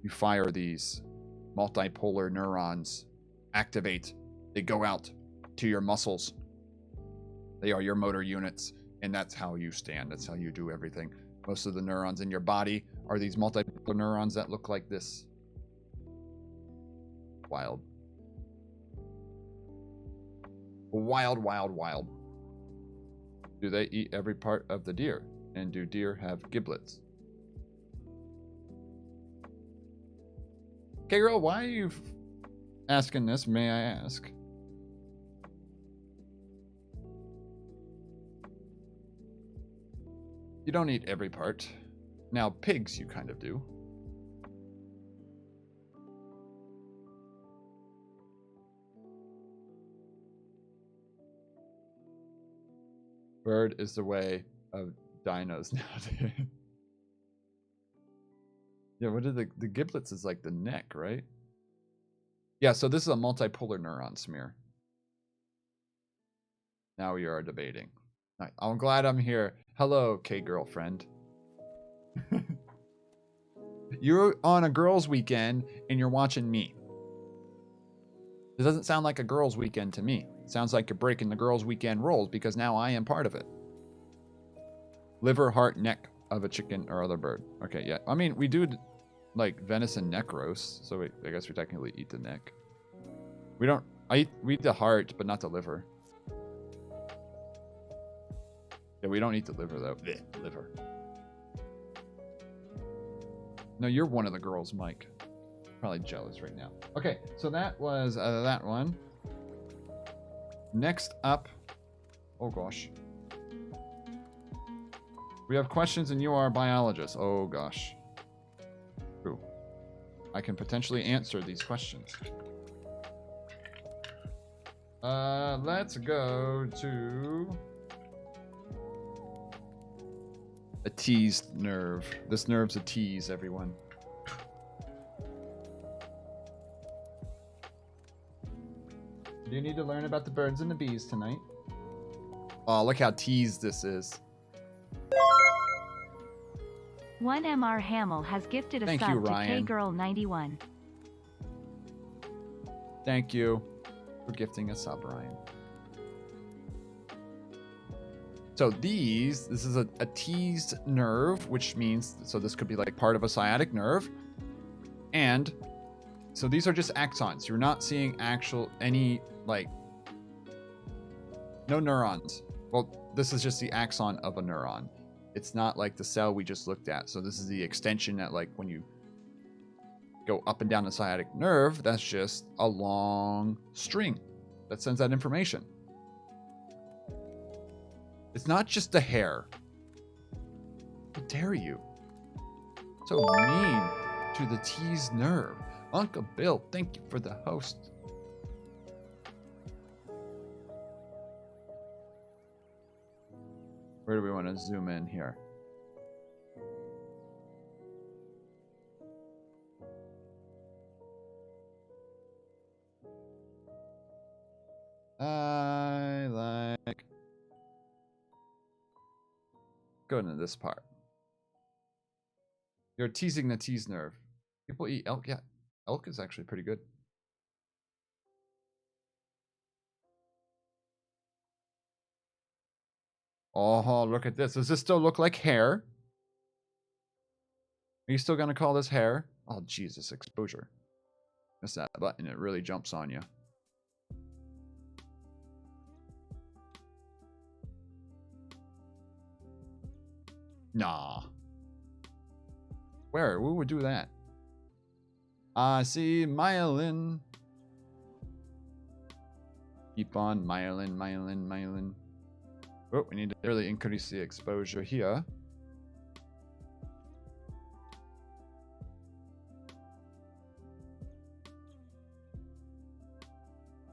you fire these multipolar neurons, activate, they go out to your muscles. They are your motor units, and that's how you stand. That's how you do everything. Most of the neurons in your body are these multipolar neurons that look like this. Wild. Wild, wild, wild. Do they eat every part of the deer? And do deer have giblets? Okay, girl, why are you asking this, may I ask? You don't eat every part. Now, pigs you kind of do. Bird is the way of dinos nowadays. Yeah, what are the giblets is like the neck, right? Yeah, so this is a multipolar neuron smear. Now we are debating. Right, I'm glad I'm here. Hello, K-girlfriend. You're on a girls' weekend and you're watching me. It doesn't sound like a girls' weekend to me. It sounds like you're breaking the girls' weekend rules because now I am part of it. Liver, heart, neck of a chicken or other bird. Okay, yeah. I mean, we do like venison neck roast, so I guess we technically eat the neck. We eat the heart, but not the liver. Yeah, we don't eat the liver though. Blech, liver. No, you're one of the girls, Mike. Probably jealous right now. Okay, so that was that one. Next up, oh gosh. We have questions and you are a biologist. Oh gosh. True. I can potentially answer these questions. Let's go to a teased nerve. This nerve's a tease, everyone. Do you need to learn about the birds and the bees tonight? Oh, look how teased this is. 1MR Hamill has gifted a Thank you, sub to Ryan. KGirl91. Thank you for gifting a sub, Ryan. So this is a teased nerve, which means, so this could be like part of a sciatic nerve. And so these are just axons. You're not seeing no neurons. Well, this is just the axon of a neuron. It's not like the cell we just looked at. So this is the extension that, like, when you go up and down the sciatic nerve, that's just a long string that sends that information. It's not just the hair. How dare you? So mean to the teased nerve. Uncle Bill, thank you for the host. Where do we want to zoom in here? I like going into this part. You're teasing the teased nerve. People eat elk. Yeah, elk is actually pretty good. Oh, look at this. Does this still look like hair? Are you still going to call this hair? Oh, Jesus, exposure. Miss that button. It really jumps on you. Nah. Where? Who would do that? I see myelin. Keep on myelin, myelin, myelin. Oh, we need to really increase the exposure here.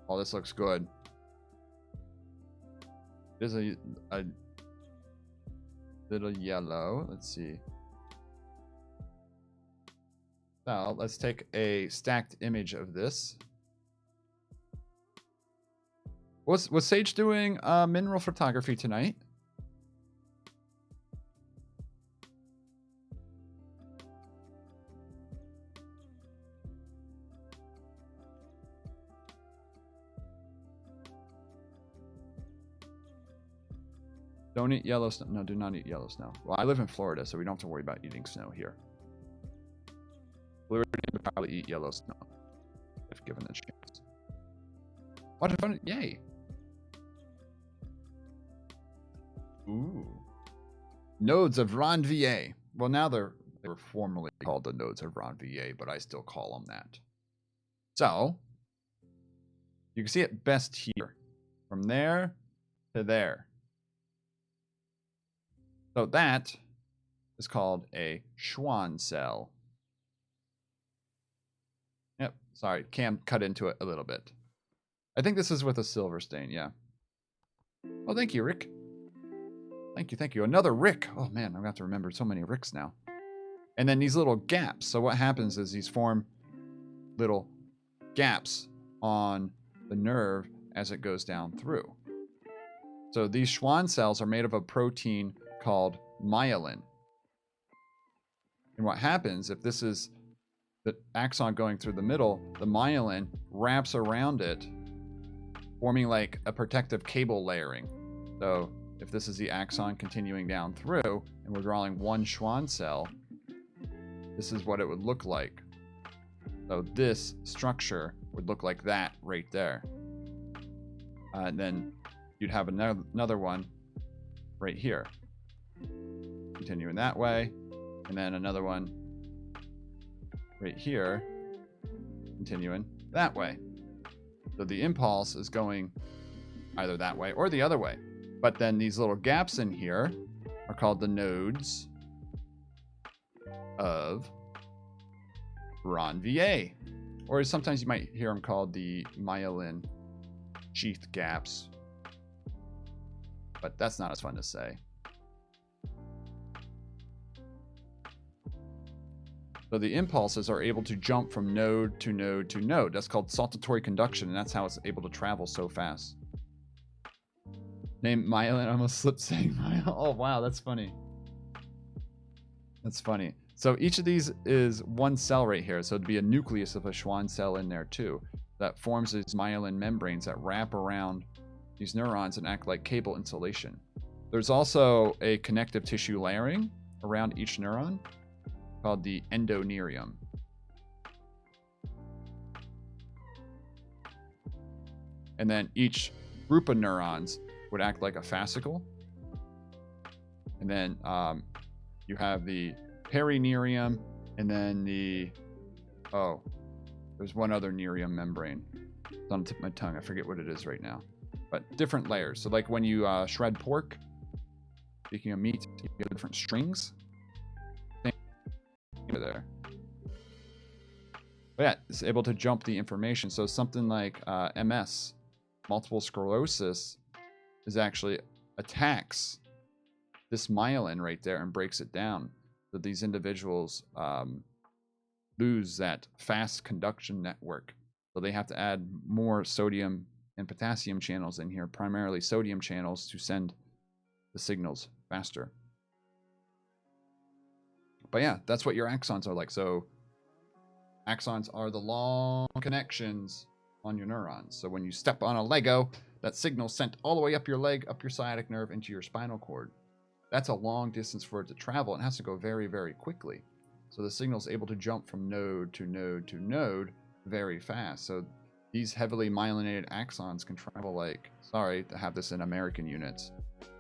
Oh, this looks good. There's a little yellow. Let's see. Now, let's take a stacked image of this. Was Sage doing mineral photography tonight? Don't eat yellow snow. No, do not eat yellow snow. Well, I live in Florida, so we don't have to worry about eating snow here. Florida would probably eat yellow snow if given the chance. What a fun! Yay! Ooh. Nodes of Ranvier. Well, now they were formerly called the nodes of Ranvier, but I still call them that. So, you can see it best here. From there to there. So that is called a Schwann cell. Yep, sorry, Cam cut into it a little bit. I think this is with a silver stain, yeah. Oh, thank you, Rick. Thank you, thank you. Another Rick. Oh, man, I'm going to have to remember so many Ricks now. And then these little gaps. So what happens is these form little gaps on the nerve as it goes down through. So these Schwann cells are made of a protein called myelin. And what happens, if this is the axon going through the middle, the myelin wraps around it, forming like a protective cable layering. So if this is the axon continuing down through, and we're drawing one Schwann cell, this is what it would look like. So this structure would look like that right there. And then you'd have another one right here. Continuing that way, and then another one right here, continuing that way. So the impulse is going either that way or the other way. But then these little gaps in here are called the nodes of Ranvier. Or sometimes you might hear them called the myelin sheath gaps. But that's not as fun to say. So the impulses are able to jump from node to node to node. That's called saltatory conduction, and that's how it's able to travel so fast. Name myelin, I almost slipped saying myelin. Oh, wow, that's funny. That's funny. So each of these is one cell right here. So it'd be a nucleus of a Schwann cell in there too. That forms these myelin membranes that wrap around these neurons and act like cable insulation. There's also a connective tissue layering around each neuron called the endoneurium. And then each group of neurons would act like a fascicle. And then you have the perineurium, and then there's one other neurium membrane. It's on the tip of my tongue. I forget what it is right now. But different layers. So like when you shred pork, speaking of meat, you get different strings. There. But yeah, it's able to jump the information. So something like MS, multiple sclerosis, is actually attacks this myelin right there and breaks it down. So these individuals lose that fast conduction network. So they have to add more sodium and potassium channels in here, primarily sodium channels, to send the signals faster. But yeah, that's what your axons are like. So axons are the long connections on your neurons. So when you step on a Lego, that signal's sent all the way up your leg, up your sciatic nerve, into your spinal cord. That's a long distance for it to travel, and it has to go very, very quickly. So the signal's able to jump from node to node to node very fast. So these heavily myelinated axons can travel like, sorry to have this in American units,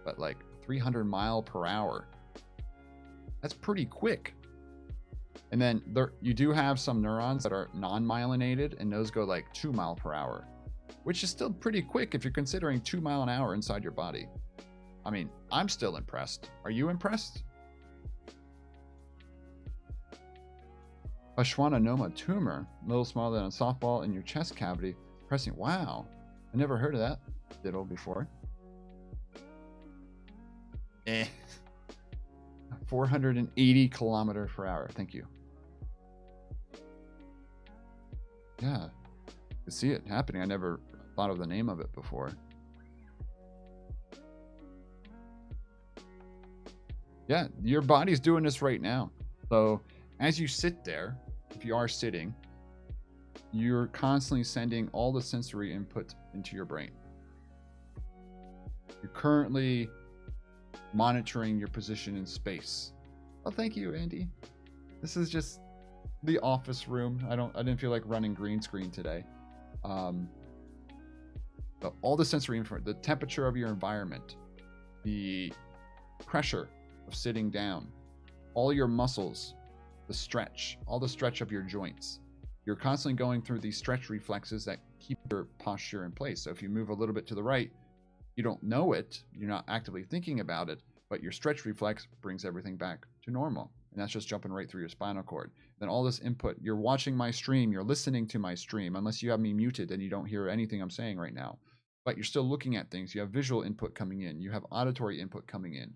but like 300 miles per hour. That's pretty quick. And then you do have some neurons that are non-myelinated, and those go like 2 miles per hour, which is still pretty quick if you're considering 2 miles an hour inside your body. I mean, I'm still impressed. Are you impressed? A schwannoma tumor, a little smaller than a softball in your chest cavity. Pressing. Wow. I never heard of that diddle before. 480 kilometers per hour. Thank you. Yeah. I could see it happening. I never thought of the name of it before. Yeah, your body's doing this right now. So as you sit there, if you are sitting, you're constantly sending all the sensory input into your brain. You're currently monitoring your position in space. Oh, thank you, Andy. This is just the office room. I didn't feel like running green screen today. So all the sensory information, the temperature of your environment, the pressure of sitting down, all your muscles, the stretch, all the stretch of your joints. You're constantly going through these stretch reflexes that keep your posture in place. So if you move a little bit to the right, you don't know it, you're not actively thinking about it, but your stretch reflex brings everything back to normal. And that's just jumping right through your spinal cord. Then all this input, you're watching my stream, you're listening to my stream, unless you have me muted and you don't hear anything I'm saying right now. But you're still looking at things. You have visual input coming in. You have auditory input coming in.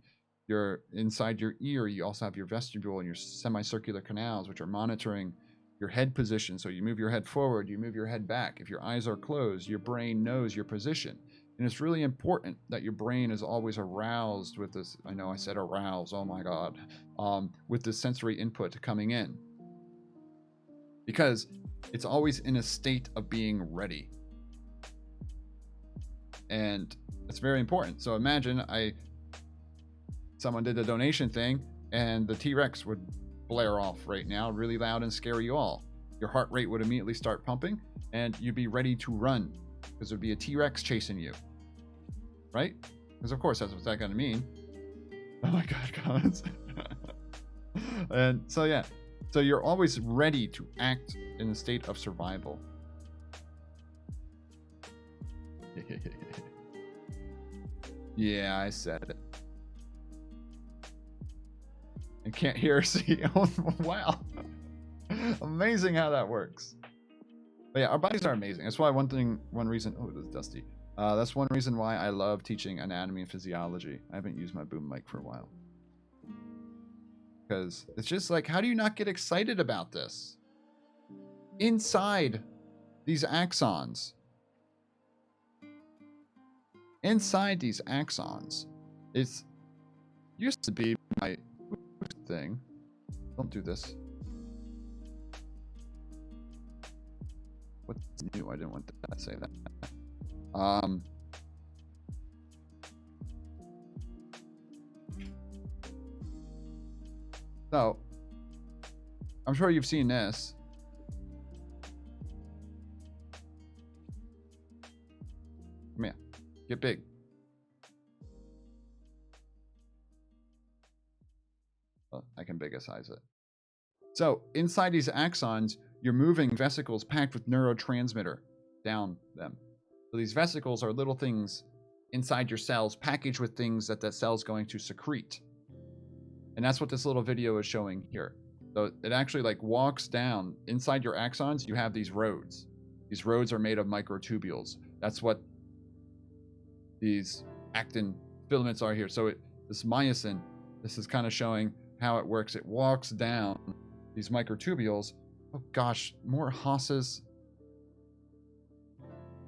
You're inside your ear. You also have your vestibule and your semicircular canals, which are monitoring your head position. So you move your head forward, you move your head back. If your eyes are closed, your brain knows your position. And it's really important that your brain is always aroused with this. I know I said arouse. Oh my God. With this sensory input coming in. Because it's always in a state of being ready. And it's very important. So imagine someone did a donation thing and the T-Rex would blare off right now really loud and scare you all. Your heart rate would immediately start pumping and you'd be ready to run because there'd be a T-Rex chasing you. Right? Because of course that's what's that going to mean. Oh my God, comments. And so yeah. So you're always ready to act in a state of survival. Yeah, I said it. I can't hear or see. Oh, wow. Amazing how that works. But yeah, our bodies are amazing. That's why one reason, oh, it is dusty. That's one reason why I love teaching anatomy and physiology. I haven't used my boom mic for a while. Because it's just like, how do you not get excited about this? Inside these axons. Inside these axons, it's used to be my thing. Don't do this. What's new? I didn't want to say that. So, I'm sure you've seen this. Come here. Get big. Well, I can bigger size it. So, inside these axons, you're moving vesicles packed with neurotransmitter down them. So these vesicles are little things inside your cells packaged with things that cell's going to secrete. And that's what this little video is showing here. So it actually like walks down inside your axons. You have these roads. These roads are made of microtubules. That's what these actin filaments are here. So this myosin, this is kind of showing how it works. It walks down these microtubules. Oh gosh, more hosses.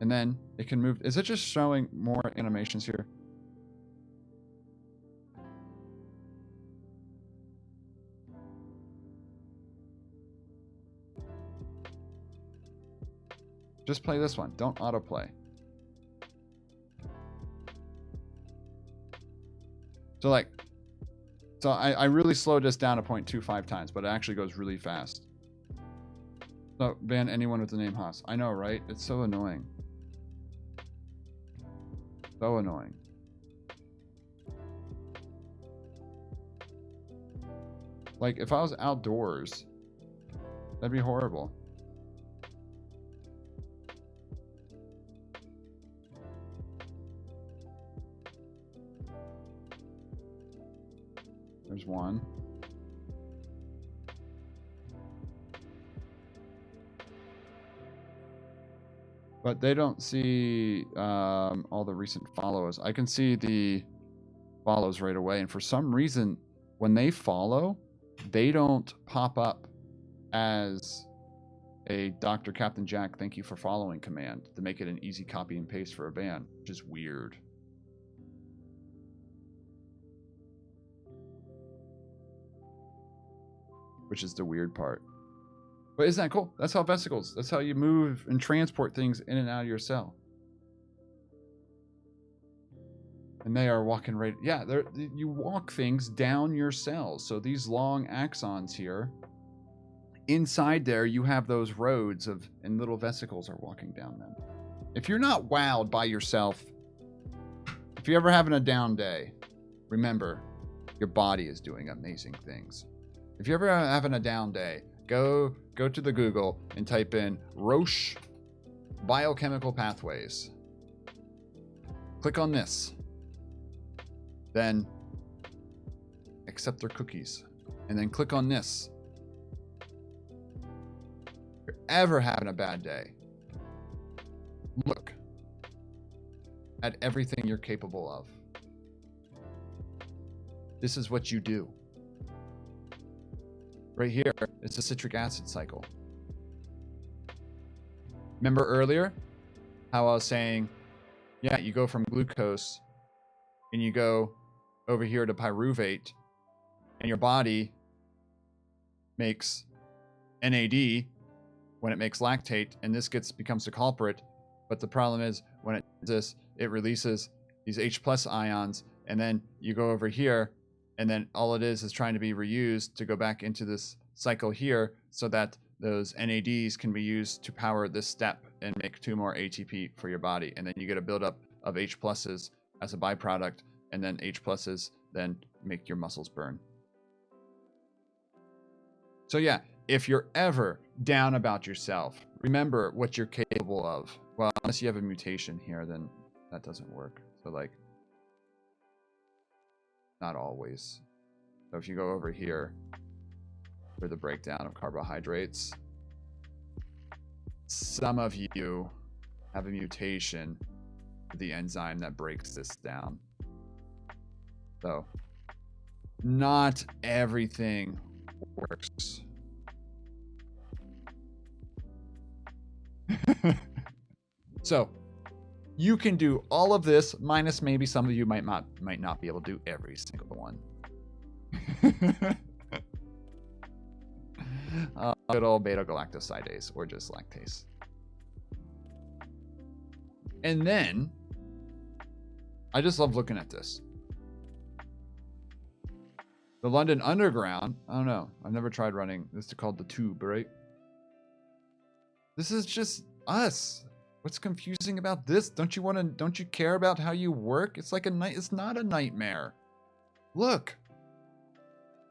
And then it can move. Is it just showing more animations here? Just play this one. Don't autoplay. So like, I really slowed this down to 0.25 times, but it actually goes really fast. So ban anyone with the name Haas. I know, right? It's so annoying. So annoying. Like, if I was outdoors, that'd be horrible. There's one. But they don't see all the recent follows. I can see the follows right away. And for some reason, when they follow, they don't pop up as a Dr. Captain Jack, thank you for following command to make it an easy copy and paste for a ban, which is weird. Which is the weird part. But isn't that cool? That's how vesicles, that's how you move and transport things in and out of your cell. And they are walking right, yeah, you walk things down your cells. So these long axons here, inside there you have those roads of, and little vesicles are walking down them. If you're not wowed by yourself, if you're ever having a down day, remember, your body is doing amazing things. If you're ever having a down day, go to the Google and type in Roche biochemical pathways. Click on this. Then accept their cookies. And then click on this. If you're ever having a bad day, look at everything you're capable of. This is what you do. Right here, it's the citric acid cycle. Remember earlier how I was saying, yeah, you go from glucose and you go over here to pyruvate and your body makes NAD when it makes lactate, and this becomes the culprit. But the problem is when it does this, it releases these H+ ions, and then you go over here, and then all it is trying to be reused to go back into this cycle here so that those NADs can be used to power this step and make 2 more ATP for your body. And then you get a buildup of H+ as a byproduct, and then H+ then make your muscles burn. So yeah, if you're ever down about yourself, remember what you're capable of. Well, unless you have a mutation here, then that doesn't work. So like, not always. So if you go over here for the breakdown of carbohydrates, some of you have a mutation for the enzyme that breaks this down. So not everything works. So you can do all of this, minus maybe some of you might not be able to do every single one. Good old beta-galactosidase, or just lactase. And then, I just love looking at this. The London Underground. I don't know. I've never tried running. This is called the Tube, right? This is just us. What's confusing about this? Don't you care about how you work? It's like it's not a nightmare. Look.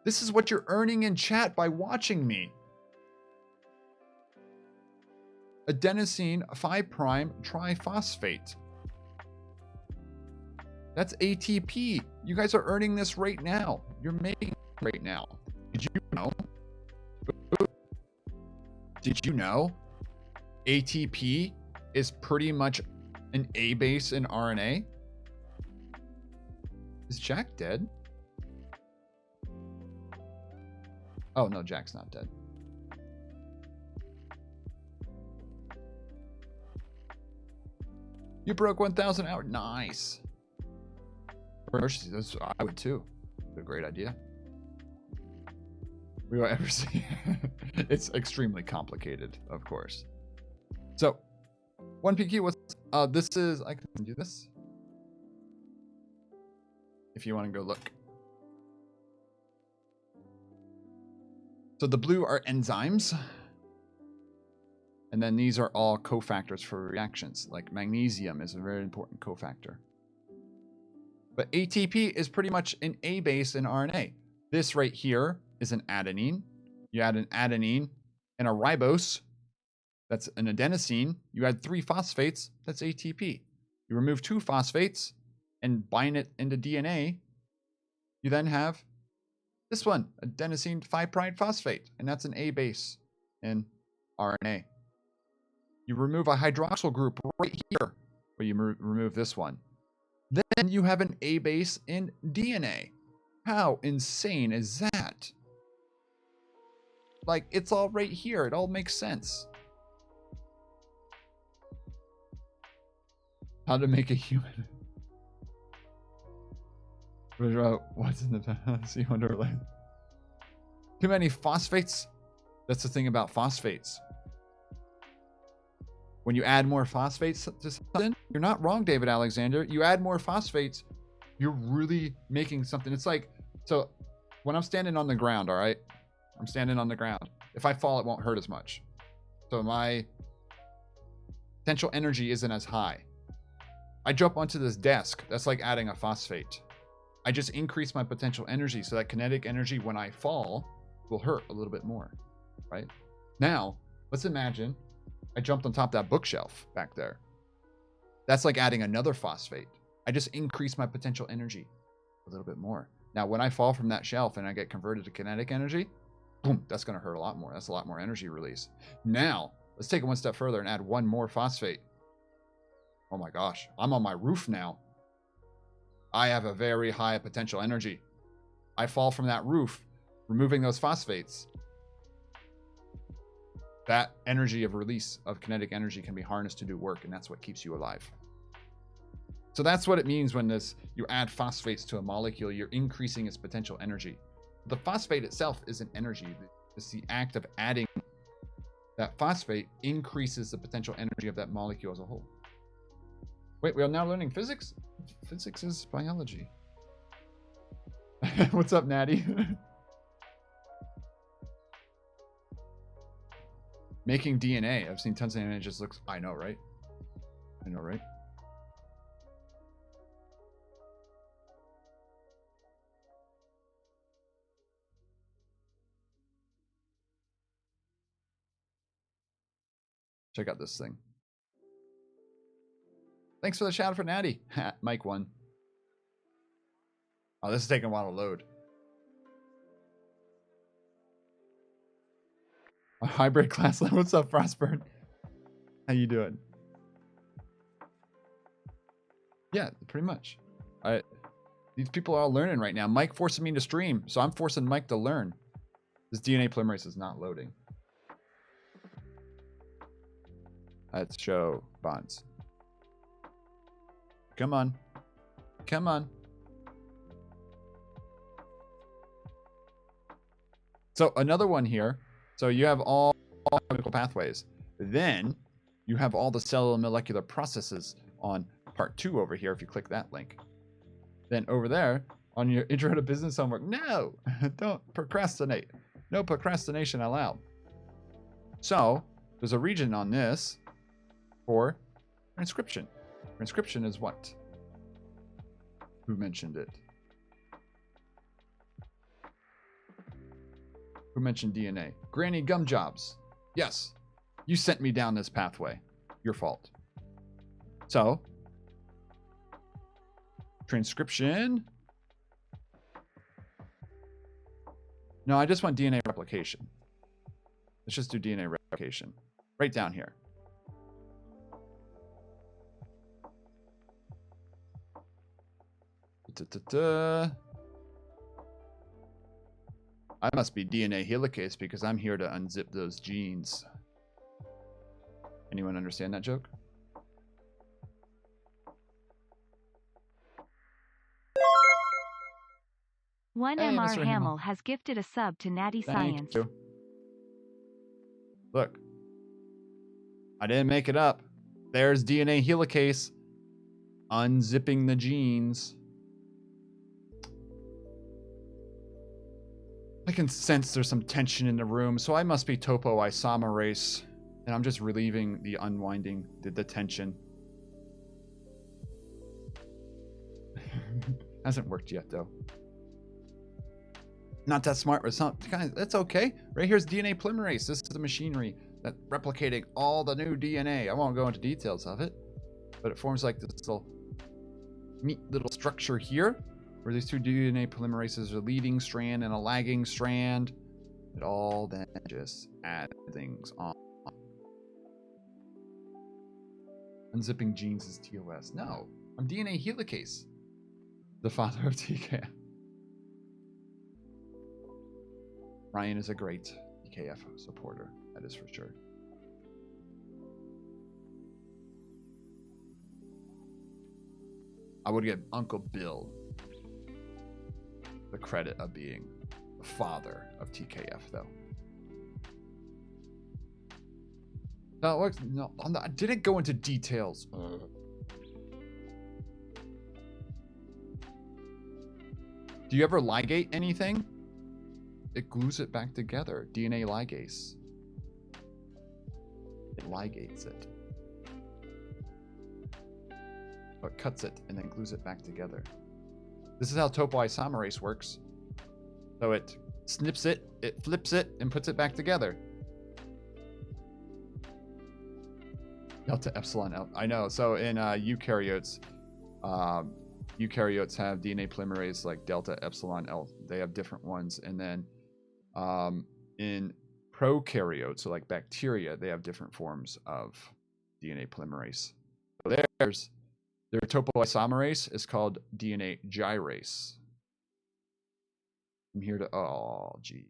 This is what you're earning in chat by watching me. Adenosine 5' triphosphate. That's ATP. You guys are earning this right now. You're making it right now. Did you know? Did you know? ATP is pretty much an A base in RNA. Is Jack dead? Oh, no, Jack's not dead. You broke 1,000 hours. Nice. I would too. A great idea. We will ever see. It's extremely complicated, of course. So, 1PQ, what's this is, I can do this. If you want to go look. So the blue are enzymes. And then these are all cofactors for reactions. Like magnesium is a very important cofactor. But ATP is pretty much an A base in RNA. This right here is an adenine. You add an adenine and a ribose. That's an adenosine. You add 3 phosphates. That's ATP. You remove 2 phosphates and bind it into DNA. You then have this one, adenosine 5' phosphate. And that's an A base in RNA. You remove a hydroxyl group right here. Where you remove this one. Then you have an A base in DNA. How insane is that? Like, it's all right here. It all makes sense. How to make a human. What's in the sea wonderland? Too many phosphates? That's the thing about phosphates. When you add more phosphates to something, you're not wrong, David Alexander. You add more phosphates, you're really making something. It's like, so when I'm standing on the ground, all right? I'm standing on the ground. If I fall, it won't hurt as much. So my potential energy isn't as high. I jump onto this desk. That's like adding a phosphate. I just increase my potential energy so that kinetic energy when I fall will hurt a little bit more, right? Now, let's imagine I jumped on top of that bookshelf back there. That's like adding another phosphate. I just increase my potential energy a little bit more. Now, when I fall from that shelf and I get converted to kinetic energy, boom, that's going to hurt a lot more. That's a lot more energy release. Now, let's take it one step further and add 1 more phosphate. Oh my gosh, I'm on my roof now. I have a very high potential energy. I fall from that roof, removing those phosphates. That energy of release of kinetic energy can be harnessed to do work, and that's what keeps you alive. So that's what it means when you add phosphates to a molecule, you're increasing its potential energy. The phosphate itself isn't energy. It's the act of adding that phosphate increases the potential energy of that molecule as a whole. Wait, we are now learning physics? Physics is biology. What's up, Natty? Making DNA. I've seen tons of DNA. It just looks. I know, right? I know, right? Check out this thing. Thanks for the shout out for Natty. Mike won. Oh, this is taking a while to load. A hybrid class. What's up, Frostburn? How you doing? Yeah, pretty much. These people are all learning right now. Mike forcing me to stream, so I'm forcing Mike to learn. This DNA polymerase is not loading. Let's show bonds. Come on. Come on. So another one here. So you have all chemical pathways. Then you have all the cellular molecular processes on part 2 over here if you click that link. Then over there on your intro to business homework. No, don't procrastinate. No procrastination allowed. So there's a region on this for transcription. Transcription is what? Who mentioned it? Who mentioned DNA? Granny Gum Jobs. Yes, you sent me down this pathway. Your fault. So, transcription. No, I just want DNA replication. Let's just do DNA replication. Right down here. I must be DNA helicase because I'm here to unzip those genes. Anyone understand that joke? One Hey, MR Mr. Hamill has gifted a sub to Natty Science. Thank you. Look. I didn't make it up. There's DNA helicase. Unzipping the genes. I can sense there's some tension in the room, so I must be topoisomerase. And I'm just relieving the unwinding, the tension. Hasn't worked yet, though. Not that smart, but guys, that's okay. Right here's DNA polymerase. This is the machinery that replicating all the new DNA. I won't go into details of it, but it forms like this little neat little structure here, where these two DNA polymerases are a leading strand and a lagging strand. It all then just add things on. Unzipping genes is TOS. No, I'm DNA helicase. The father of TKF. Ryan is a great TKF supporter. That is for sure. I would give Uncle Bill the credit of being the father of TKF, though. No, I didn't go into details. Do you ever ligate anything? It glues it back together. DNA ligase. It ligates it. Or it cuts it and then glues it back together. This is how topoisomerase works. So it snips it, it flips it, and puts it back together. Delta epsilon L. I know. So in eukaryotes, eukaryotes have DNA polymerase like delta epsilon L. They have different ones, and then in prokaryotes, so like bacteria, they have different forms of DNA polymerase. So their topoisomerase is called DNA gyrase. I'm here to gee.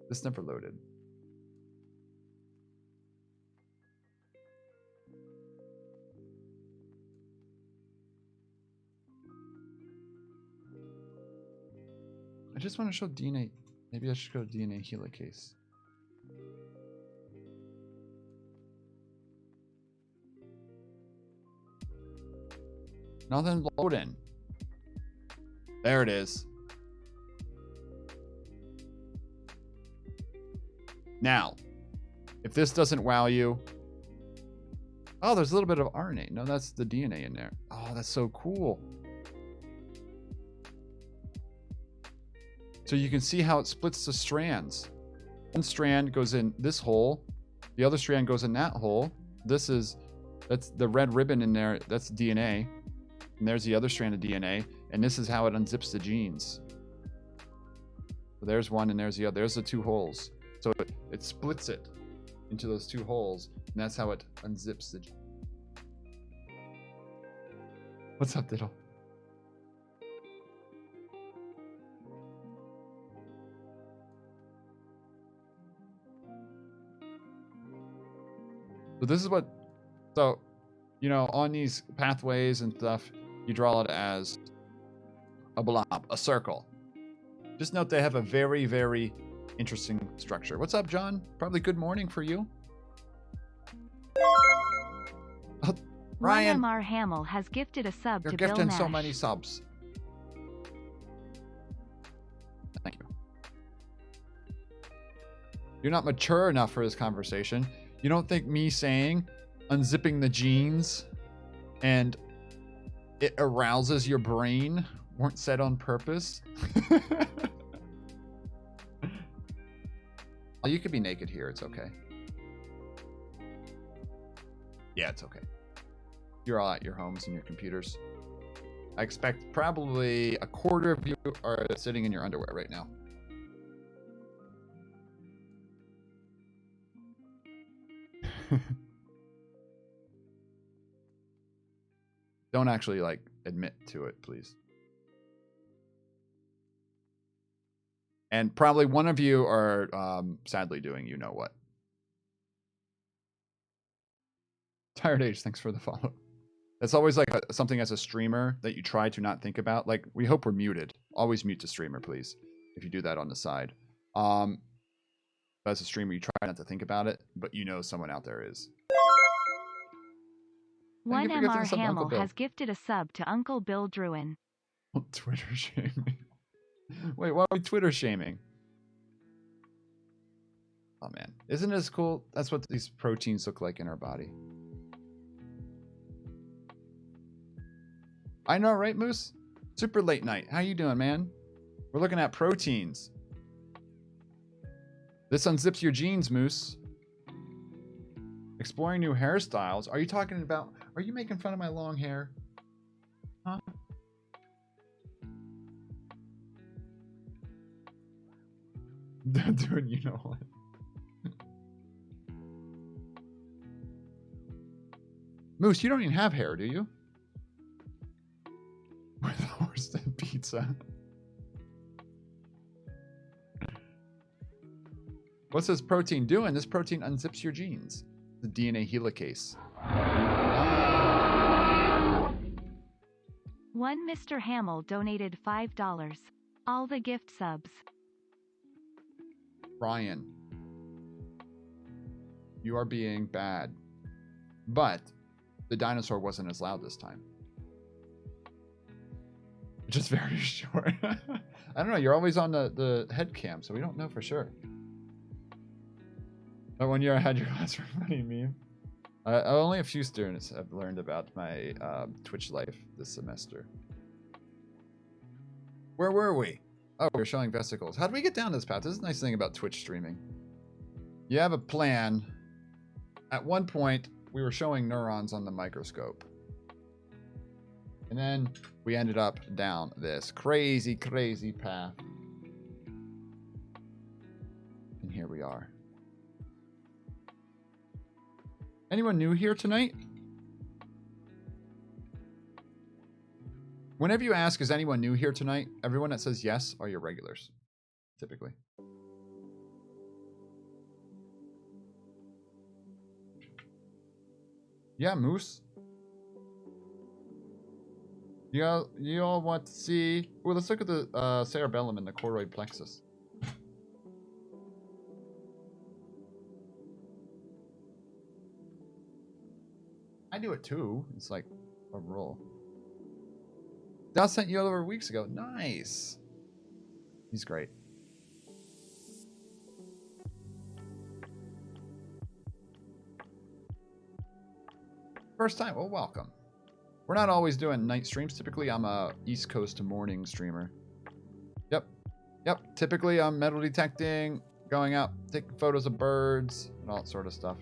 This never loaded. I just want to show DNA. Maybe I should go to DNA helicase. Nothing loading. There it is. Now, if this doesn't wow you. Oh, there's a little bit of RNA. No, that's the DNA in there. Oh, that's so cool. So you can see how it splits the strands. One strand goes in this hole. The other strand goes in that hole. That's the red ribbon in there. That's DNA. And there's the other strand of DNA. And this is how it unzips the genes. So there's one and there's the other. There's the two holes. So it splits it into those two holes. And that's how it unzips the genes. What's up, Diddle? So this is what, so, you know, on these pathways and stuff, you draw it as a blob, a circle. Just note they have a very, very interesting structure. What's up, John? Probably good morning for you. Oh, Ryan, 1MR Hamill has gifted a sub you're to Bill gifting Nash. so many subs. Thank you. You're not mature enough for this conversation. You don't think me saying unzipping the jeans and it arouses your brain weren't said on purpose? Oh, you could be naked here. It's okay. Yeah, it's okay. You're all at your homes and your computers. I expect probably a quarter of you are sitting in your underwear right now. Don't actually, like, admit to it, please. And probably one of you are sadly doing you know what. Tired Age, thanks for the follow. That's always like something as a streamer that you try to not think about. Like, we hope we're muted. Always mute the streamer, please, if you do that on the side. As a streamer, you try not to think about it, but you know someone out there is. 1MR Hamill has gifted a sub to Uncle Bill Druin. Twitter shaming. Wait, why are we Twitter shaming? Oh man, isn't this cool? That's what these proteins look like in our body. I know, right, Moose? Super late night. How you doing, man? We're looking at proteins. This unzips your jeans, Moose. Exploring new hairstyles. Are you talking about... Are you making fun of my long hair? Huh? Dude, you know what? Moose, you don't even have hair, do you? With horse and pizza. What's this protein doing? This protein unzips your genes. The DNA helicase. 1 Mr. Hamill donated $5. All the gift subs. Ryan, you are being bad. But the dinosaur wasn't as loud this time. Just very short. I don't know. You're always on the head cam, so we don't know for sure. But when you're had your class for funny meme. Only a few students have learned about my Twitch life this semester. Where were we? Oh, we're showing vesicles. How did we get down this path? This is a nice thing about Twitch streaming. You have a plan. At one point, we were showing neurons on the microscope. And then we ended up down this crazy, crazy path. And here we are. Anyone new here tonight? Whenever you ask, is anyone new here tonight? Everyone that says yes are your regulars, typically. Yeah, Moose. You all want to see... Well, let's look at the cerebellum and the choroid plexus. I do it too. It's like a roll. Dal sent you over weeks ago. Nice. He's great. First time. Well, welcome. We're not always doing night streams. Typically, I'm a East Coast to morning streamer. Yep. Typically, I'm metal detecting, going out, taking photos of birds, and all that sort of stuff.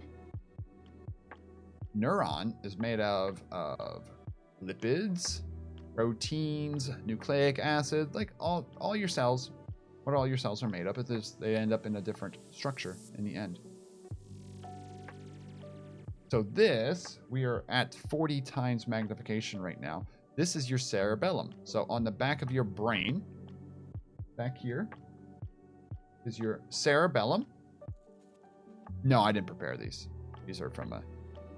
Neuron is made of lipids, proteins, nucleic acid, like all your cells. What all your cells are made up of is they end up in a different structure in the end. So this, we are at 40 times magnification right now. This is your cerebellum. So on the back of your brain, back here, is your cerebellum. No, I didn't prepare these. These are from a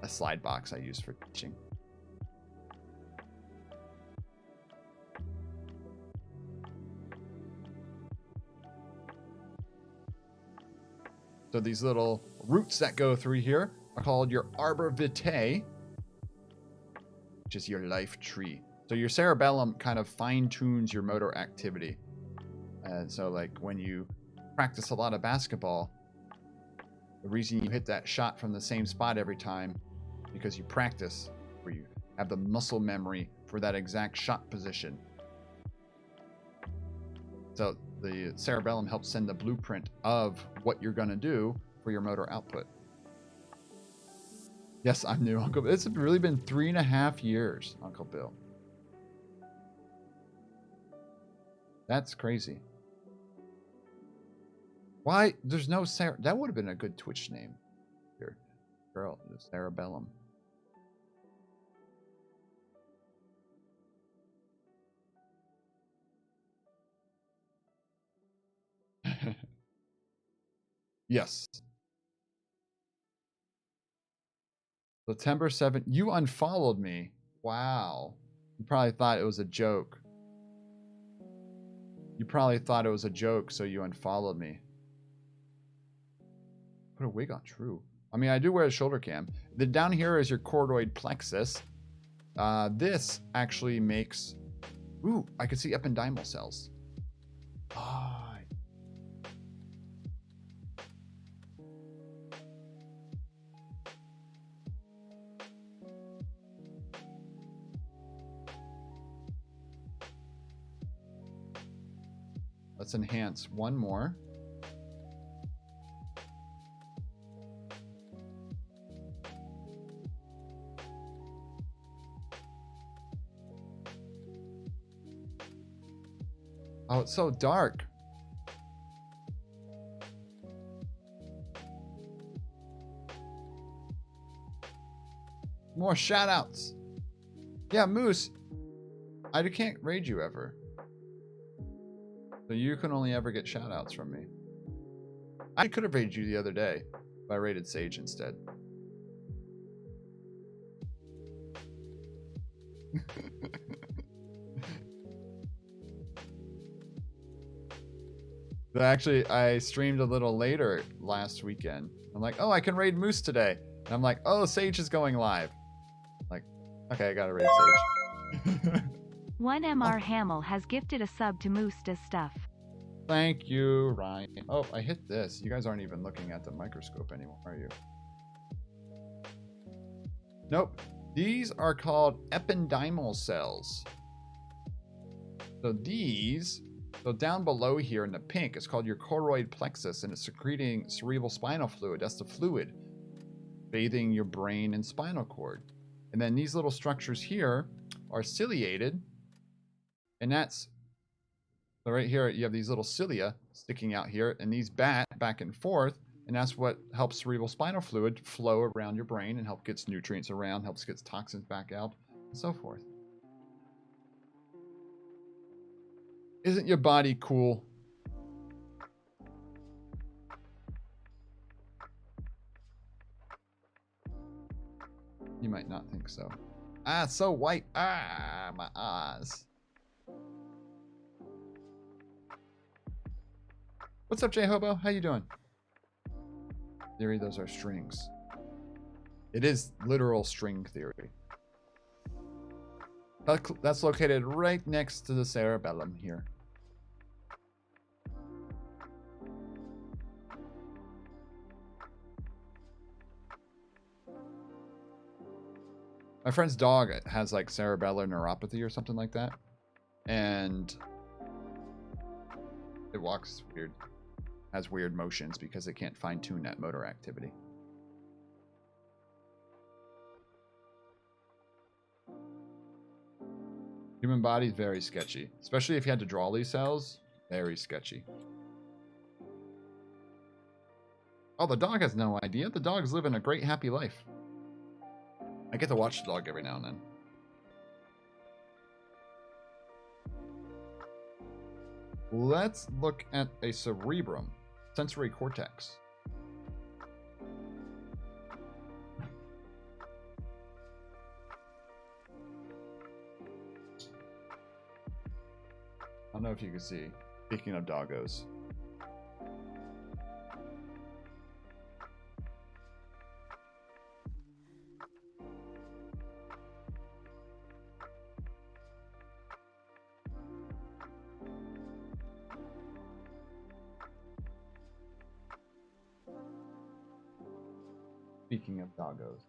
slide box I use for teaching. So these little roots that go through here are called your arbor vitae. is your life tree. So your cerebellum kind of fine-tunes your motor activity. And so like when you practice a lot of basketball, the reason you hit that shot from the same spot every time because you practice, or you have the muscle memory for that exact shot position. So the cerebellum helps send the blueprint of what you're going to do for your motor output. Yes, I'm new, Uncle Bill. It's really been 3.5 years, Uncle Bill. That's crazy. Why? There's no that would have been a good Twitch name. Here. Girl, the cerebellum. Yes. September 7th. You unfollowed me. Wow. You probably thought it was a joke. You probably thought it was a joke, so you unfollowed me. Put a wig on. True. I mean, I do wear a shoulder cam. Down here is your choroid plexus. This actually makes... Ooh, I could see ependymal cells. Ah. Let's enhance one more. Oh, it's so dark. More shout outs. Yeah, Moose. I can't raid you ever. So you can only ever get shout outs from me. I could have raided you the other day, but I raided Sage instead. But actually, I streamed a little later last weekend. I'm like, oh, I can raid Moose today. And I'm like, oh, Sage is going live. Like, okay, I gotta raid Sage. 1MR Hamill has gifted a sub to Moose Does Stuff. Thank you, Ryan. Oh, I hit this. You guys aren't even looking at the microscope anymore, are you? Nope. These are called Ependymal cells. So these, so down below here in the pink, it's called your choroid plexus, and it's secreting cerebral spinal fluid. That's the fluid bathing your brain and spinal cord. And then these little structures here are ciliated, and that's, so right here you have these little cilia sticking out here, and these bat back and forth, and that's what helps cerebral spinal fluid flow around your brain and help gets nutrients around, helps gets toxins back out, and so forth. Isn't your body cool? You might not think so. Ah, it's so white. Ah, my eyes. What's up, J-Hobo? How you doing? Theory, those are strings. It is literal string theory. That's located right next to the cerebellum here. My friend's dog has like cerebellar neuropathy or something like that. And it walks weird. Has weird motions because it can't fine-tune that motor activity. Human body is very sketchy. Especially if you had to draw these cells. Very sketchy. Oh, the dog has no idea. The dog's living a great, happy life. I get to watch the dog every now and then. Let's look at a cerebrum. Sensory cortex. I don't know if you can see. Speaking of doggos. Speaking of doggos.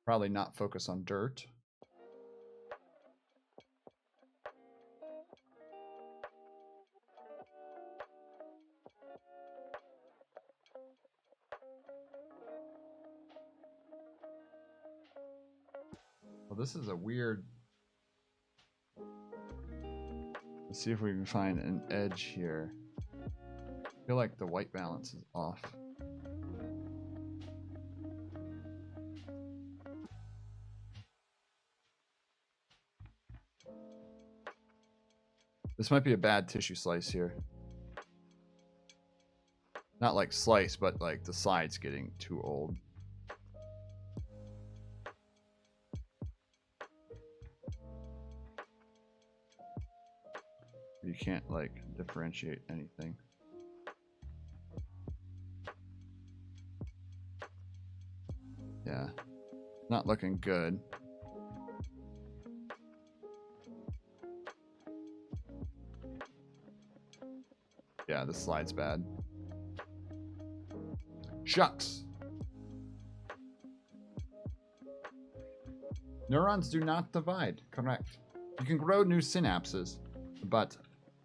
Probably not focus on dirt. Well, this is a weird... Let's see if we can find an edge here. I feel like the white balance is off. This might be a bad tissue slice here. Not like slice, but like the side's getting too old. You can't like differentiate anything. Yeah, not looking good. Yeah, this slide's bad. Shucks. Neurons do not divide. Correct. You can grow new synapses, but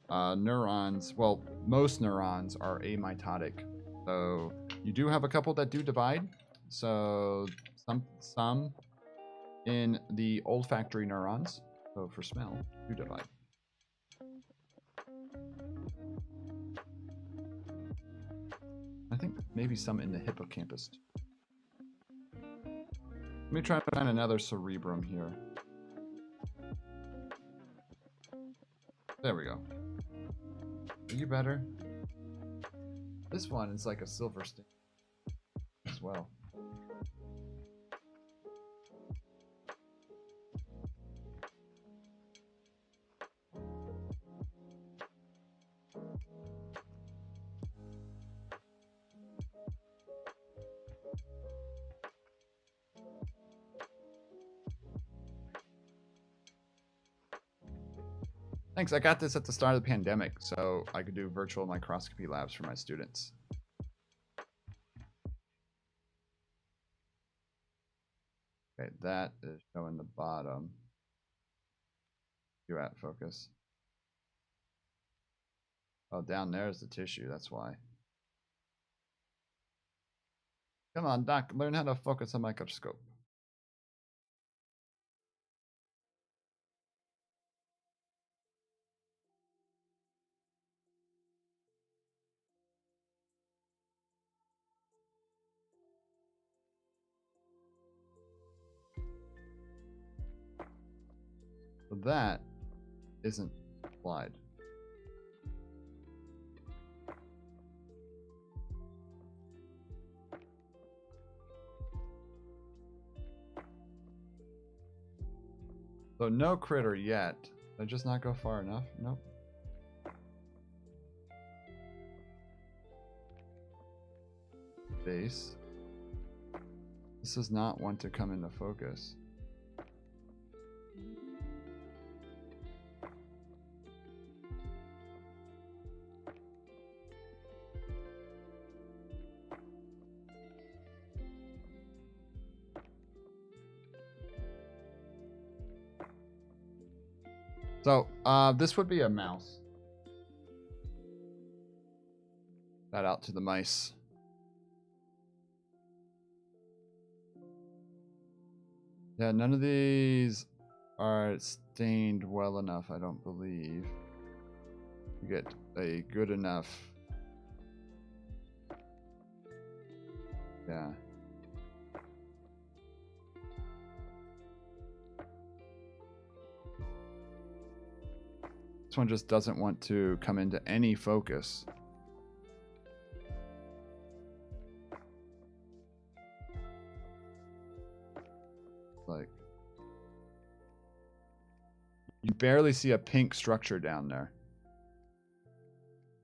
neurons, well, most neurons are amitotic. So you do have a couple that do divide. So some in the olfactory neurons, so for smell, do divide. I think maybe some in the hippocampus. Let me try to find another cerebrum here. There we go. Are you better? This one is like a silver stain as well. Thanks, I got this at the start of the pandemic, so I could do virtual microscopy labs for my students. Okay, that is showing the bottom. You at focus. Oh, down there is the tissue, that's why. Come on, Doc, learn how to focus a microscope. So that isn't applied. So no critter yet. Did I just not go far enough? Nope. Base. This does not want to come into focus. So, this would be a mouse. That out to the mice. Yeah, none of these are stained well enough, I don't believe. You get a good enough. Yeah. This one just doesn't want to come into any focus. Like, you barely see a pink structure down there.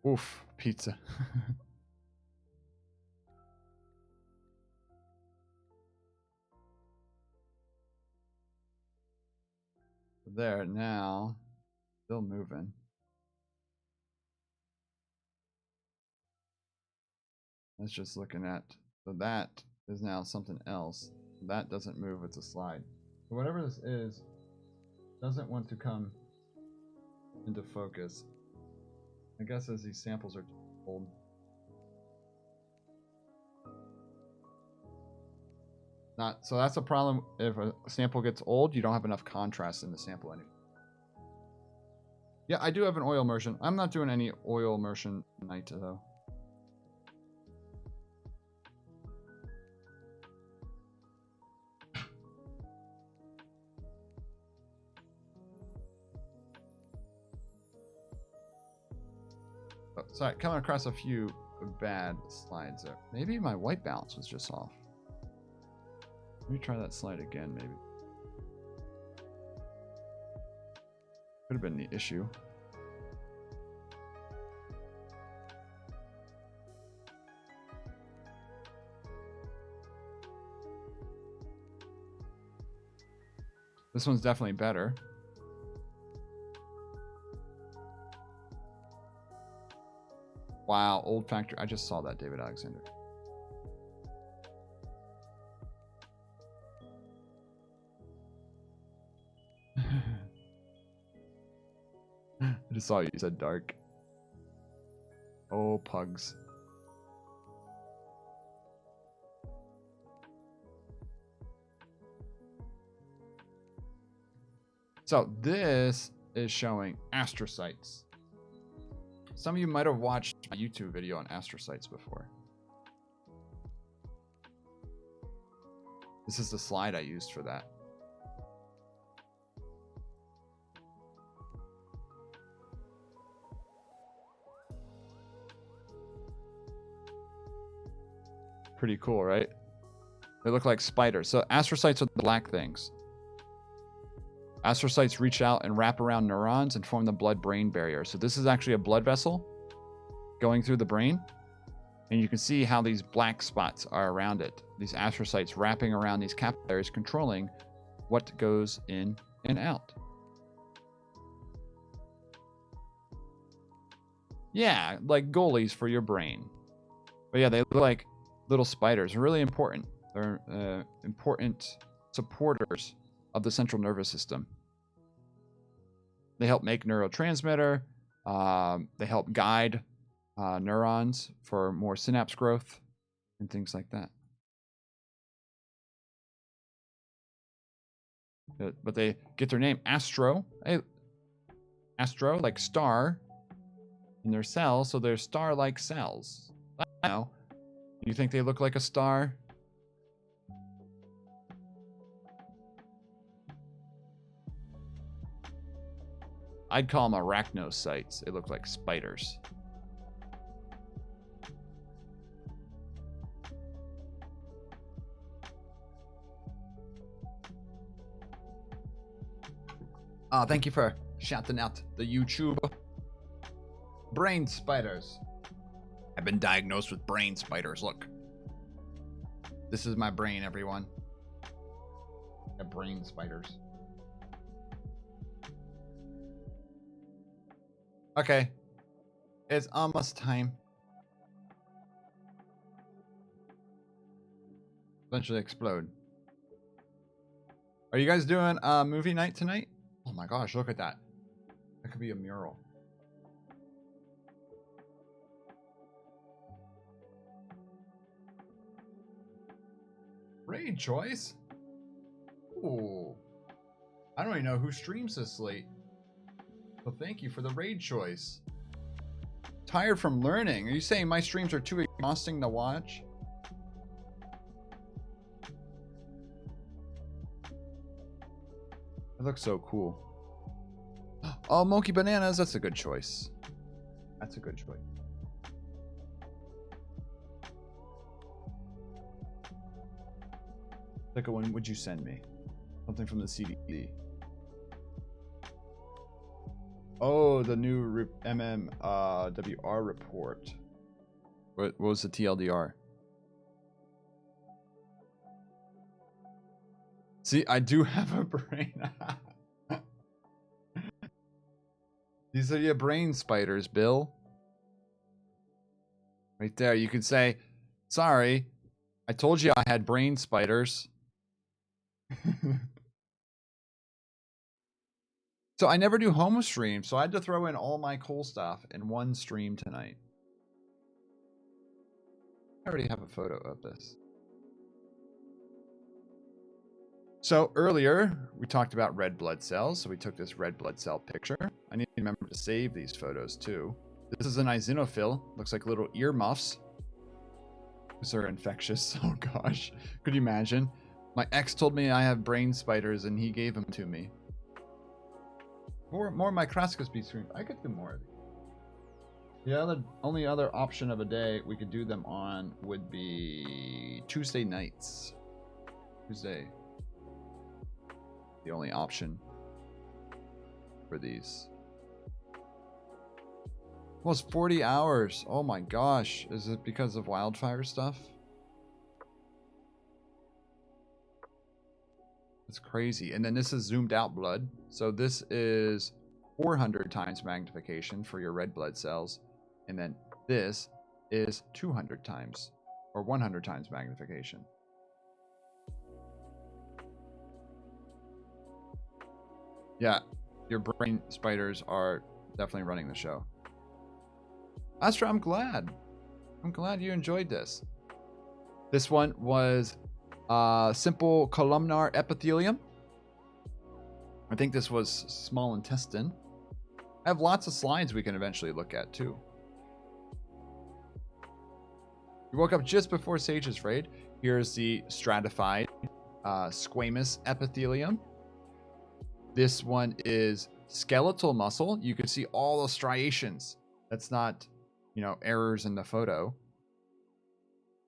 Oof, pizza. There, now, still moving. That's just looking at, so that is now something else. That doesn't move, it's a slide. So whatever this is, doesn't want to come into focus. I guess as these samples are old. So that's a problem. If a sample gets old, you don't have enough contrast in the sample anymore. Yeah, I do have an oil immersion. I'm not doing any oil immersion tonight though. Oh, sorry, coming across a few bad slides there. Maybe my white balance was just off. Let me try that slide again, maybe. Could have been the issue. This one's definitely better. Wow, old factory. I just saw that, David Alexander. I just saw you said dark. Oh, pugs. So this is showing astrocytes. Some of you might have watched a YouTube video on astrocytes before. This is the slide I used for that. Pretty cool, right? They look like spiders. So astrocytes are the black things. Astrocytes reach out and wrap around neurons and form the blood-brain barrier. So this is actually a blood vessel going through the brain. And you can see how these black spots are around it. These astrocytes wrapping around these capillaries, controlling what goes in and out. Yeah, like goalies for your brain. But yeah, they look like little spiders. They're really important. They're important supporters of the central nervous system. They help make neurotransmitter. They help guide neurons for more synapse growth and things like that. But they get their name Astro. Astro, like star, in their cells, so they're star-like cells. I know. You think they look like a star? I'd call them arachnocytes. They look like spiders. Thank you for shouting out the YouTube. Brain spiders. I've been diagnosed with brain spiders. Look. This is my brain, everyone. I have brain spiders. Okay. It's almost time. Eventually explode. Are you guys doing movie night tonight? Oh my gosh, look at that. That could be a mural. Raid choice? Ooh. I don't even know who streams this late. So thank you for the raid choice. Tired from learning. Are you saying my streams are too exhausting to watch? It looks so cool. Oh, Monkey Bananas. That's a good choice. That's a good choice. Like, when would you send me? Something from the CDC. Oh, the new MMWR report. What was the TLDR? See, I do have a brain. These are your brain spiders, Bill. Right there. You could say, sorry, I told you I had brain spiders. So I never do home streams, so I had to throw in all my cool stuff in one stream tonight. I already have a photo of this. So earlier, we talked about red blood cells, so we took this red blood cell picture. I need to remember to save these photos too. This is an eosinophil. Looks like little earmuffs. These are infectious. Oh gosh. Could you imagine? My ex told me I have brain spiders and he gave them to me. More microscopes between. I could do more of these. The only other option of a day we could do them on would be Tuesday nights. Tuesday. The only option for these. Almost 40 hours. Oh my gosh. Is it because of wildfire stuff? It's crazy. And then this is zoomed out blood. So this is 400 times magnification for your red blood cells. And then this is 200 times or 100 times magnification. Yeah, your brain spiders are definitely running the show. Astra, I'm glad. I'm glad you enjoyed this. This one was simple columnar epithelium. I think this was small intestine. I have lots of slides we can eventually look at too. You woke up just before Sage's raid. Here's the stratified squamous epithelium. This one is skeletal muscle. You can see all the striations. That's not, errors in the photo.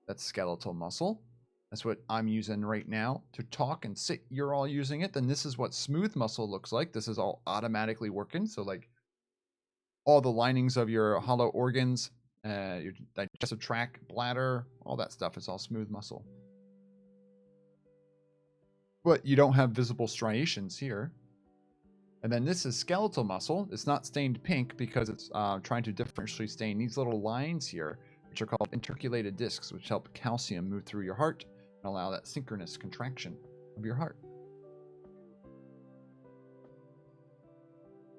That's skeletal muscle. That's what I'm using right now to talk and sit. You're all using it. Then this is what smooth muscle looks like. This is all automatically working. So like all the linings of your hollow organs, your digestive tract, bladder, all that stuff is all smooth muscle. But you don't have visible striations here. And then this is skeletal muscle. It's not stained pink because it's trying to differentially stain these little lines here, which are called intercalated discs, which help calcium move through your heart and allow that synchronous contraction of your heart.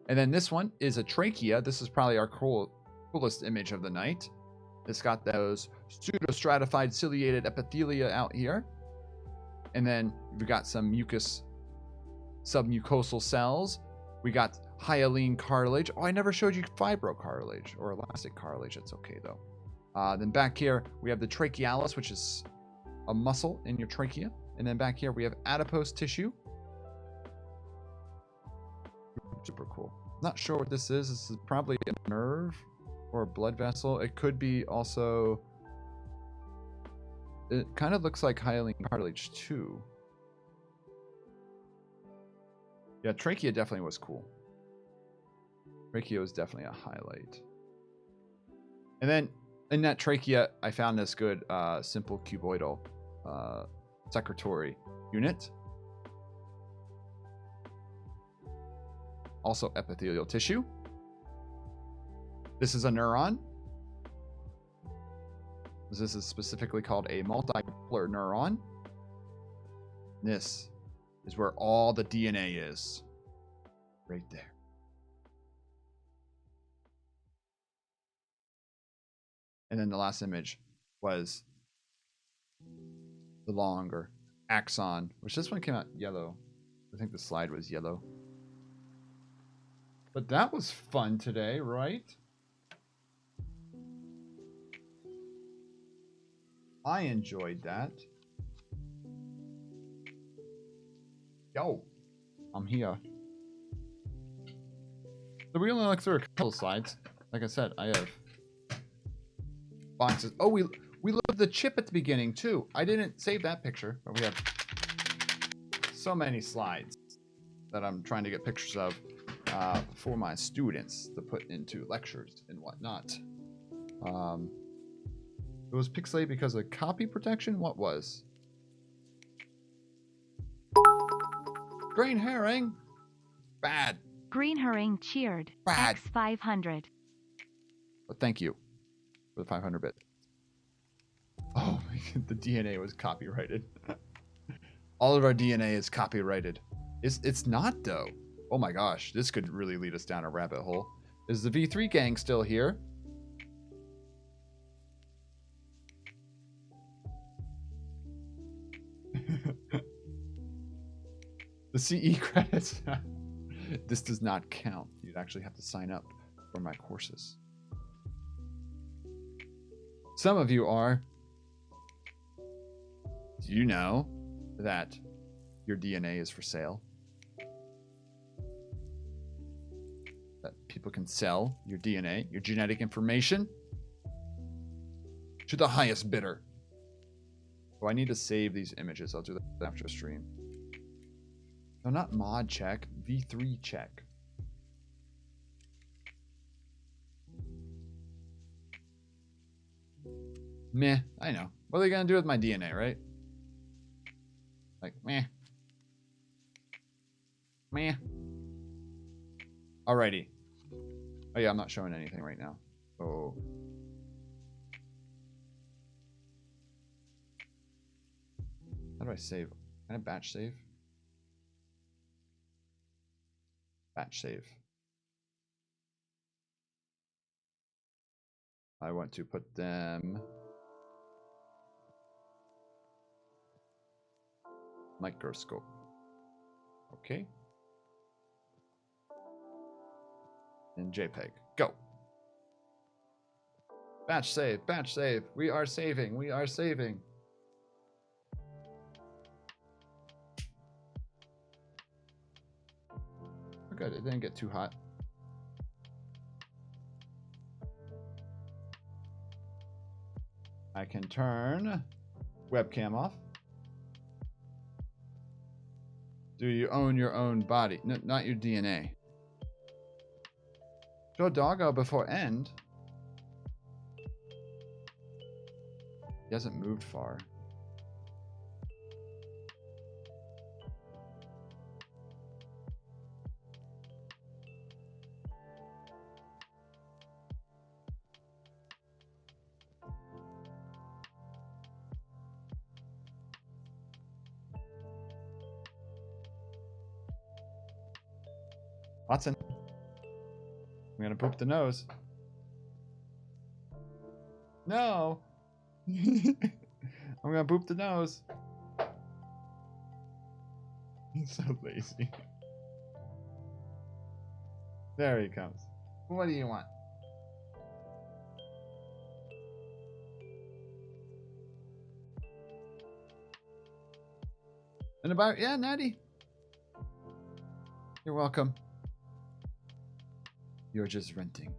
And then this one is a trachea. This is probably our coolest image of the night. It's got those pseudostratified ciliated epithelia out here. And then we've got some mucus submucosal cells. We got hyaline cartilage. Oh, I never showed you fibrocartilage or elastic cartilage. It's okay though. Then back here we have the trachealis, which is a muscle in your trachea. And then back here we have adipose tissue. Super cool. Not sure what this is. This is probably a nerve or a blood vessel. It could be also. It kind of looks like hyaline cartilage too. Yeah, trachea definitely was cool. Trachea was definitely a highlight. And then in that trachea, I found this good simple cuboidal secretory unit. Also epithelial tissue. This is a neuron. This is specifically called a multipolar neuron. This is where all the DNA is. Right there. And then the last image was the longer axon, which this one came out yellow. I think the slide was yellow. But that was fun today, right? I enjoyed that. Yo, I'm here. So we only looked through a couple of slides. Like I said, I have boxes. Oh, we looked at the chip at the beginning too. I didn't save that picture, but we have so many slides that I'm trying to get pictures of for my students to put into lectures and whatnot. It was pixelated because of copy protection? What was? Green herring? Bad. Green Harangue cheered. Brad. X 500. But thank you for the 500 bit. Oh, the DNA was copyrighted. All of our DNA is copyrighted. It's not, though. Oh my gosh, this could really lead us down a rabbit hole. Is the V3 gang still here? The CE credits. This does not count. You'd actually have to sign up for my courses. Some of you are. Do you know that your DNA is for sale? That people can sell your DNA, your genetic information, to the highest bidder. Oh, I need to save these images. I'll do that after stream. No, not mod check. V3 check. Meh. I know. What are they going to do with my DNA, right? Like, meh. Meh. Alrighty. Oh, yeah, I'm not showing anything right now. Oh. How do I save? Can I batch save? Batch save. I want to put them microscope. Okay. And JPEG. Go. Batch save. Batch save. We are saving. We are saving. Good. It didn't get too hot. I can turn webcam off. Do you own your own body? No, not your DNA. Show doggo before end. He hasn't moved far. Watson. I'm gonna poop the nose. No. I'm gonna poop the nose. He's so lazy. There he comes. What do you want? And about, yeah, Natty. You're welcome. You're just renting.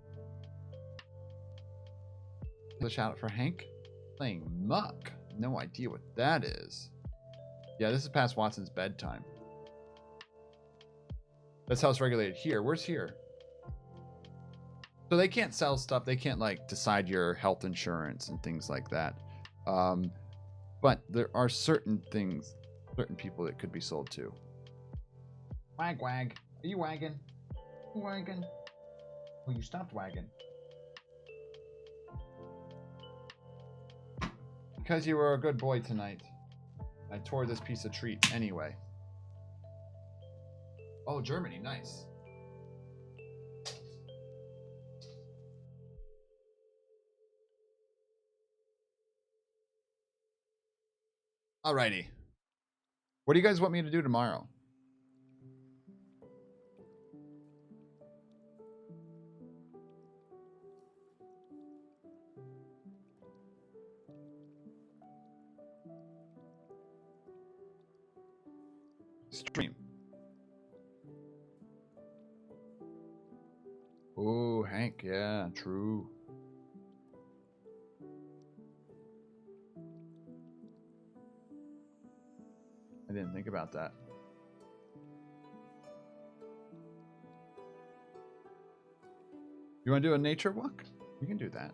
The shout out for Hank playing Muck. No idea what that is. Yeah, this is past Watson's bedtime. That's how it's regulated here. Where's here? So they can't sell stuff. They can't like decide your health insurance and things like that. But there are certain things, certain people that could be sold to. Wag wag. Are you wagging? You wagging? Well, you stopped wagging. Because you were a good boy tonight. I tore this piece of treat anyway. Oh, Germany, nice. Alrighty. What do you guys want me to do tomorrow? Stream. Oh, Hank, yeah, true. I didn't think about that. You want to do a nature walk? You can do that.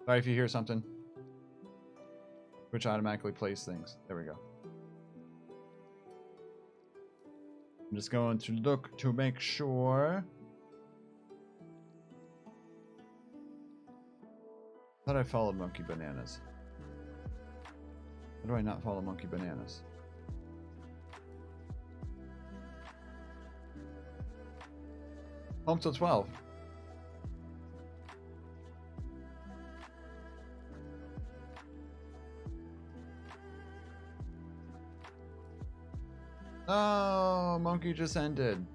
Sorry if you hear something. Which automatically plays things. There we go. I'm just going to look to make sure. Thought I followed Monkey Bananas. Why do I not follow Monkey Bananas? Home till 12. Oh, Monkey just ended.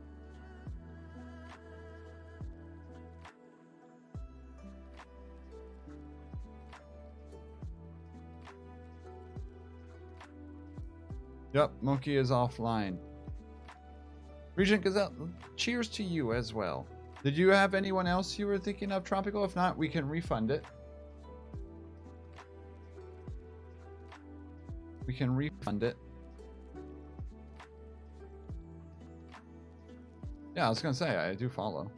Yep, Monkey is offline. Regent Gazelle, cheers to you as well. Did you have anyone else you were thinking of, Tropical? If not, we can refund it. We can refund it. Yeah, I was gonna say, I do follow.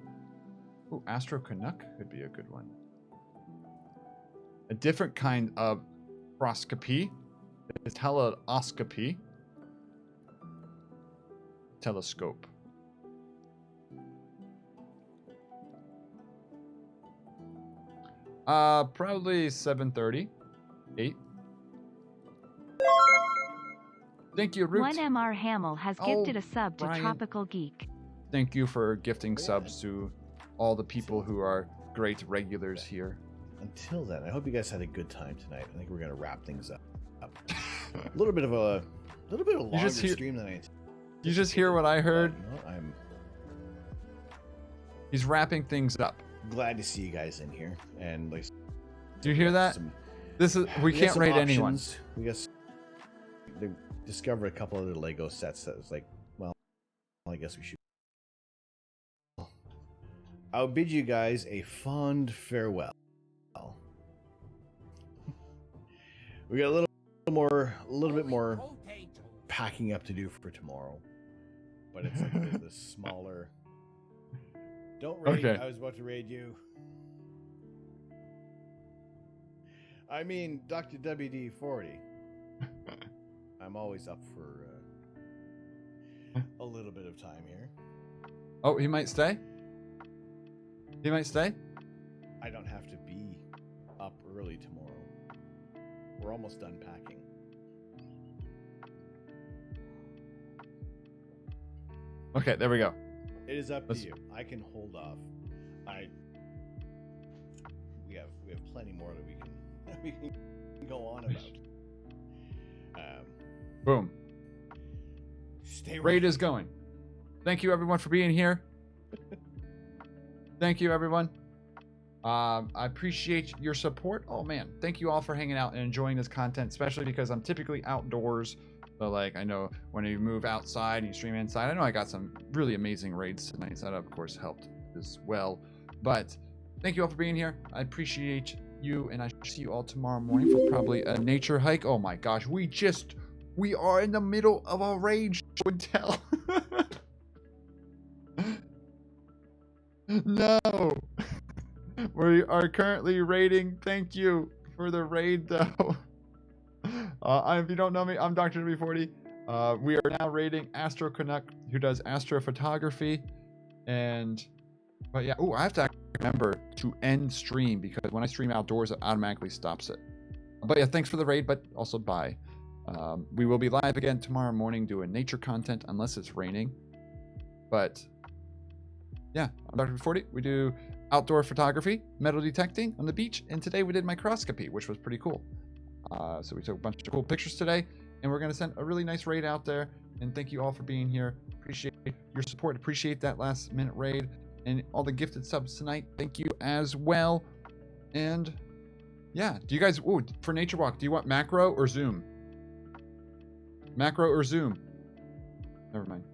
Ooh, Astro Canuck could be a good one. A different kind of microscopy is teleoscopy. Telescope. Probably 7:30. 8. Thank you, Root. 1MR Hamill has gifted a sub to Brian. Tropical Geek. Thank you for gifting subs to all the people who are great regulars here. Until then, I hope you guys had a good time tonight. I think we're gonna wrap things up. A little bit of a longer stream than I anticipated. You just hear what I heard? You know, I'm He's wrapping things up. glad to see you guys in here. And like, Do you hear that? We got can't some rate anyone. options. They discovered a couple other Lego sets that was like, well, I guess we should. I'll bid you guys a fond farewell. We got a little bit more packing up to do for tomorrow, but it's like the smaller. Don't raid. Okay. I was about to raid you. I mean, Dr. WD-40. I'm always up for a little bit of time here. Oh, he might stay? He might stay? I don't have to be up early tomorrow. We're almost done packing. Okay, there we go. It is up to you. I can hold off. We have plenty more that we can go on about. Boom. Stay Raid is going. Thank you everyone for being here. Thank you everyone. I appreciate your support. Oh man, thank you all for hanging out and enjoying this content, especially because I'm typically outdoors. So like, I know when you move outside and you stream inside, I know I got some really amazing raids tonight. So that of course helped as well. But thank you all for being here. I appreciate you, and I see you all tomorrow morning for probably a nature hike. Oh my gosh, we are in the middle of a raid, show and tell. No. We are currently raiding. Thank you for the raid, though. If you don't know me, I'm Dr. W40. We are now raiding Astro Canuck, who does astrophotography. But yeah, I have to actually remember to end stream because when I stream outdoors, it automatically stops it. But yeah, thanks for the raid, but also bye. We will be live again tomorrow morning doing nature content unless it's raining. But yeah, I'm Dr. W40. We do outdoor photography, metal detecting on the beach, and today we did microscopy, which was pretty cool. So we took a bunch of cool pictures today, and we're going to send a really nice raid out there. And thank you all for being here. Appreciate your support. Appreciate that last minute raid and all the gifted subs tonight. Thank you as well. And yeah, do you guys, for Nature Walk, do you want macro or zoom? Macro or zoom? Never mind.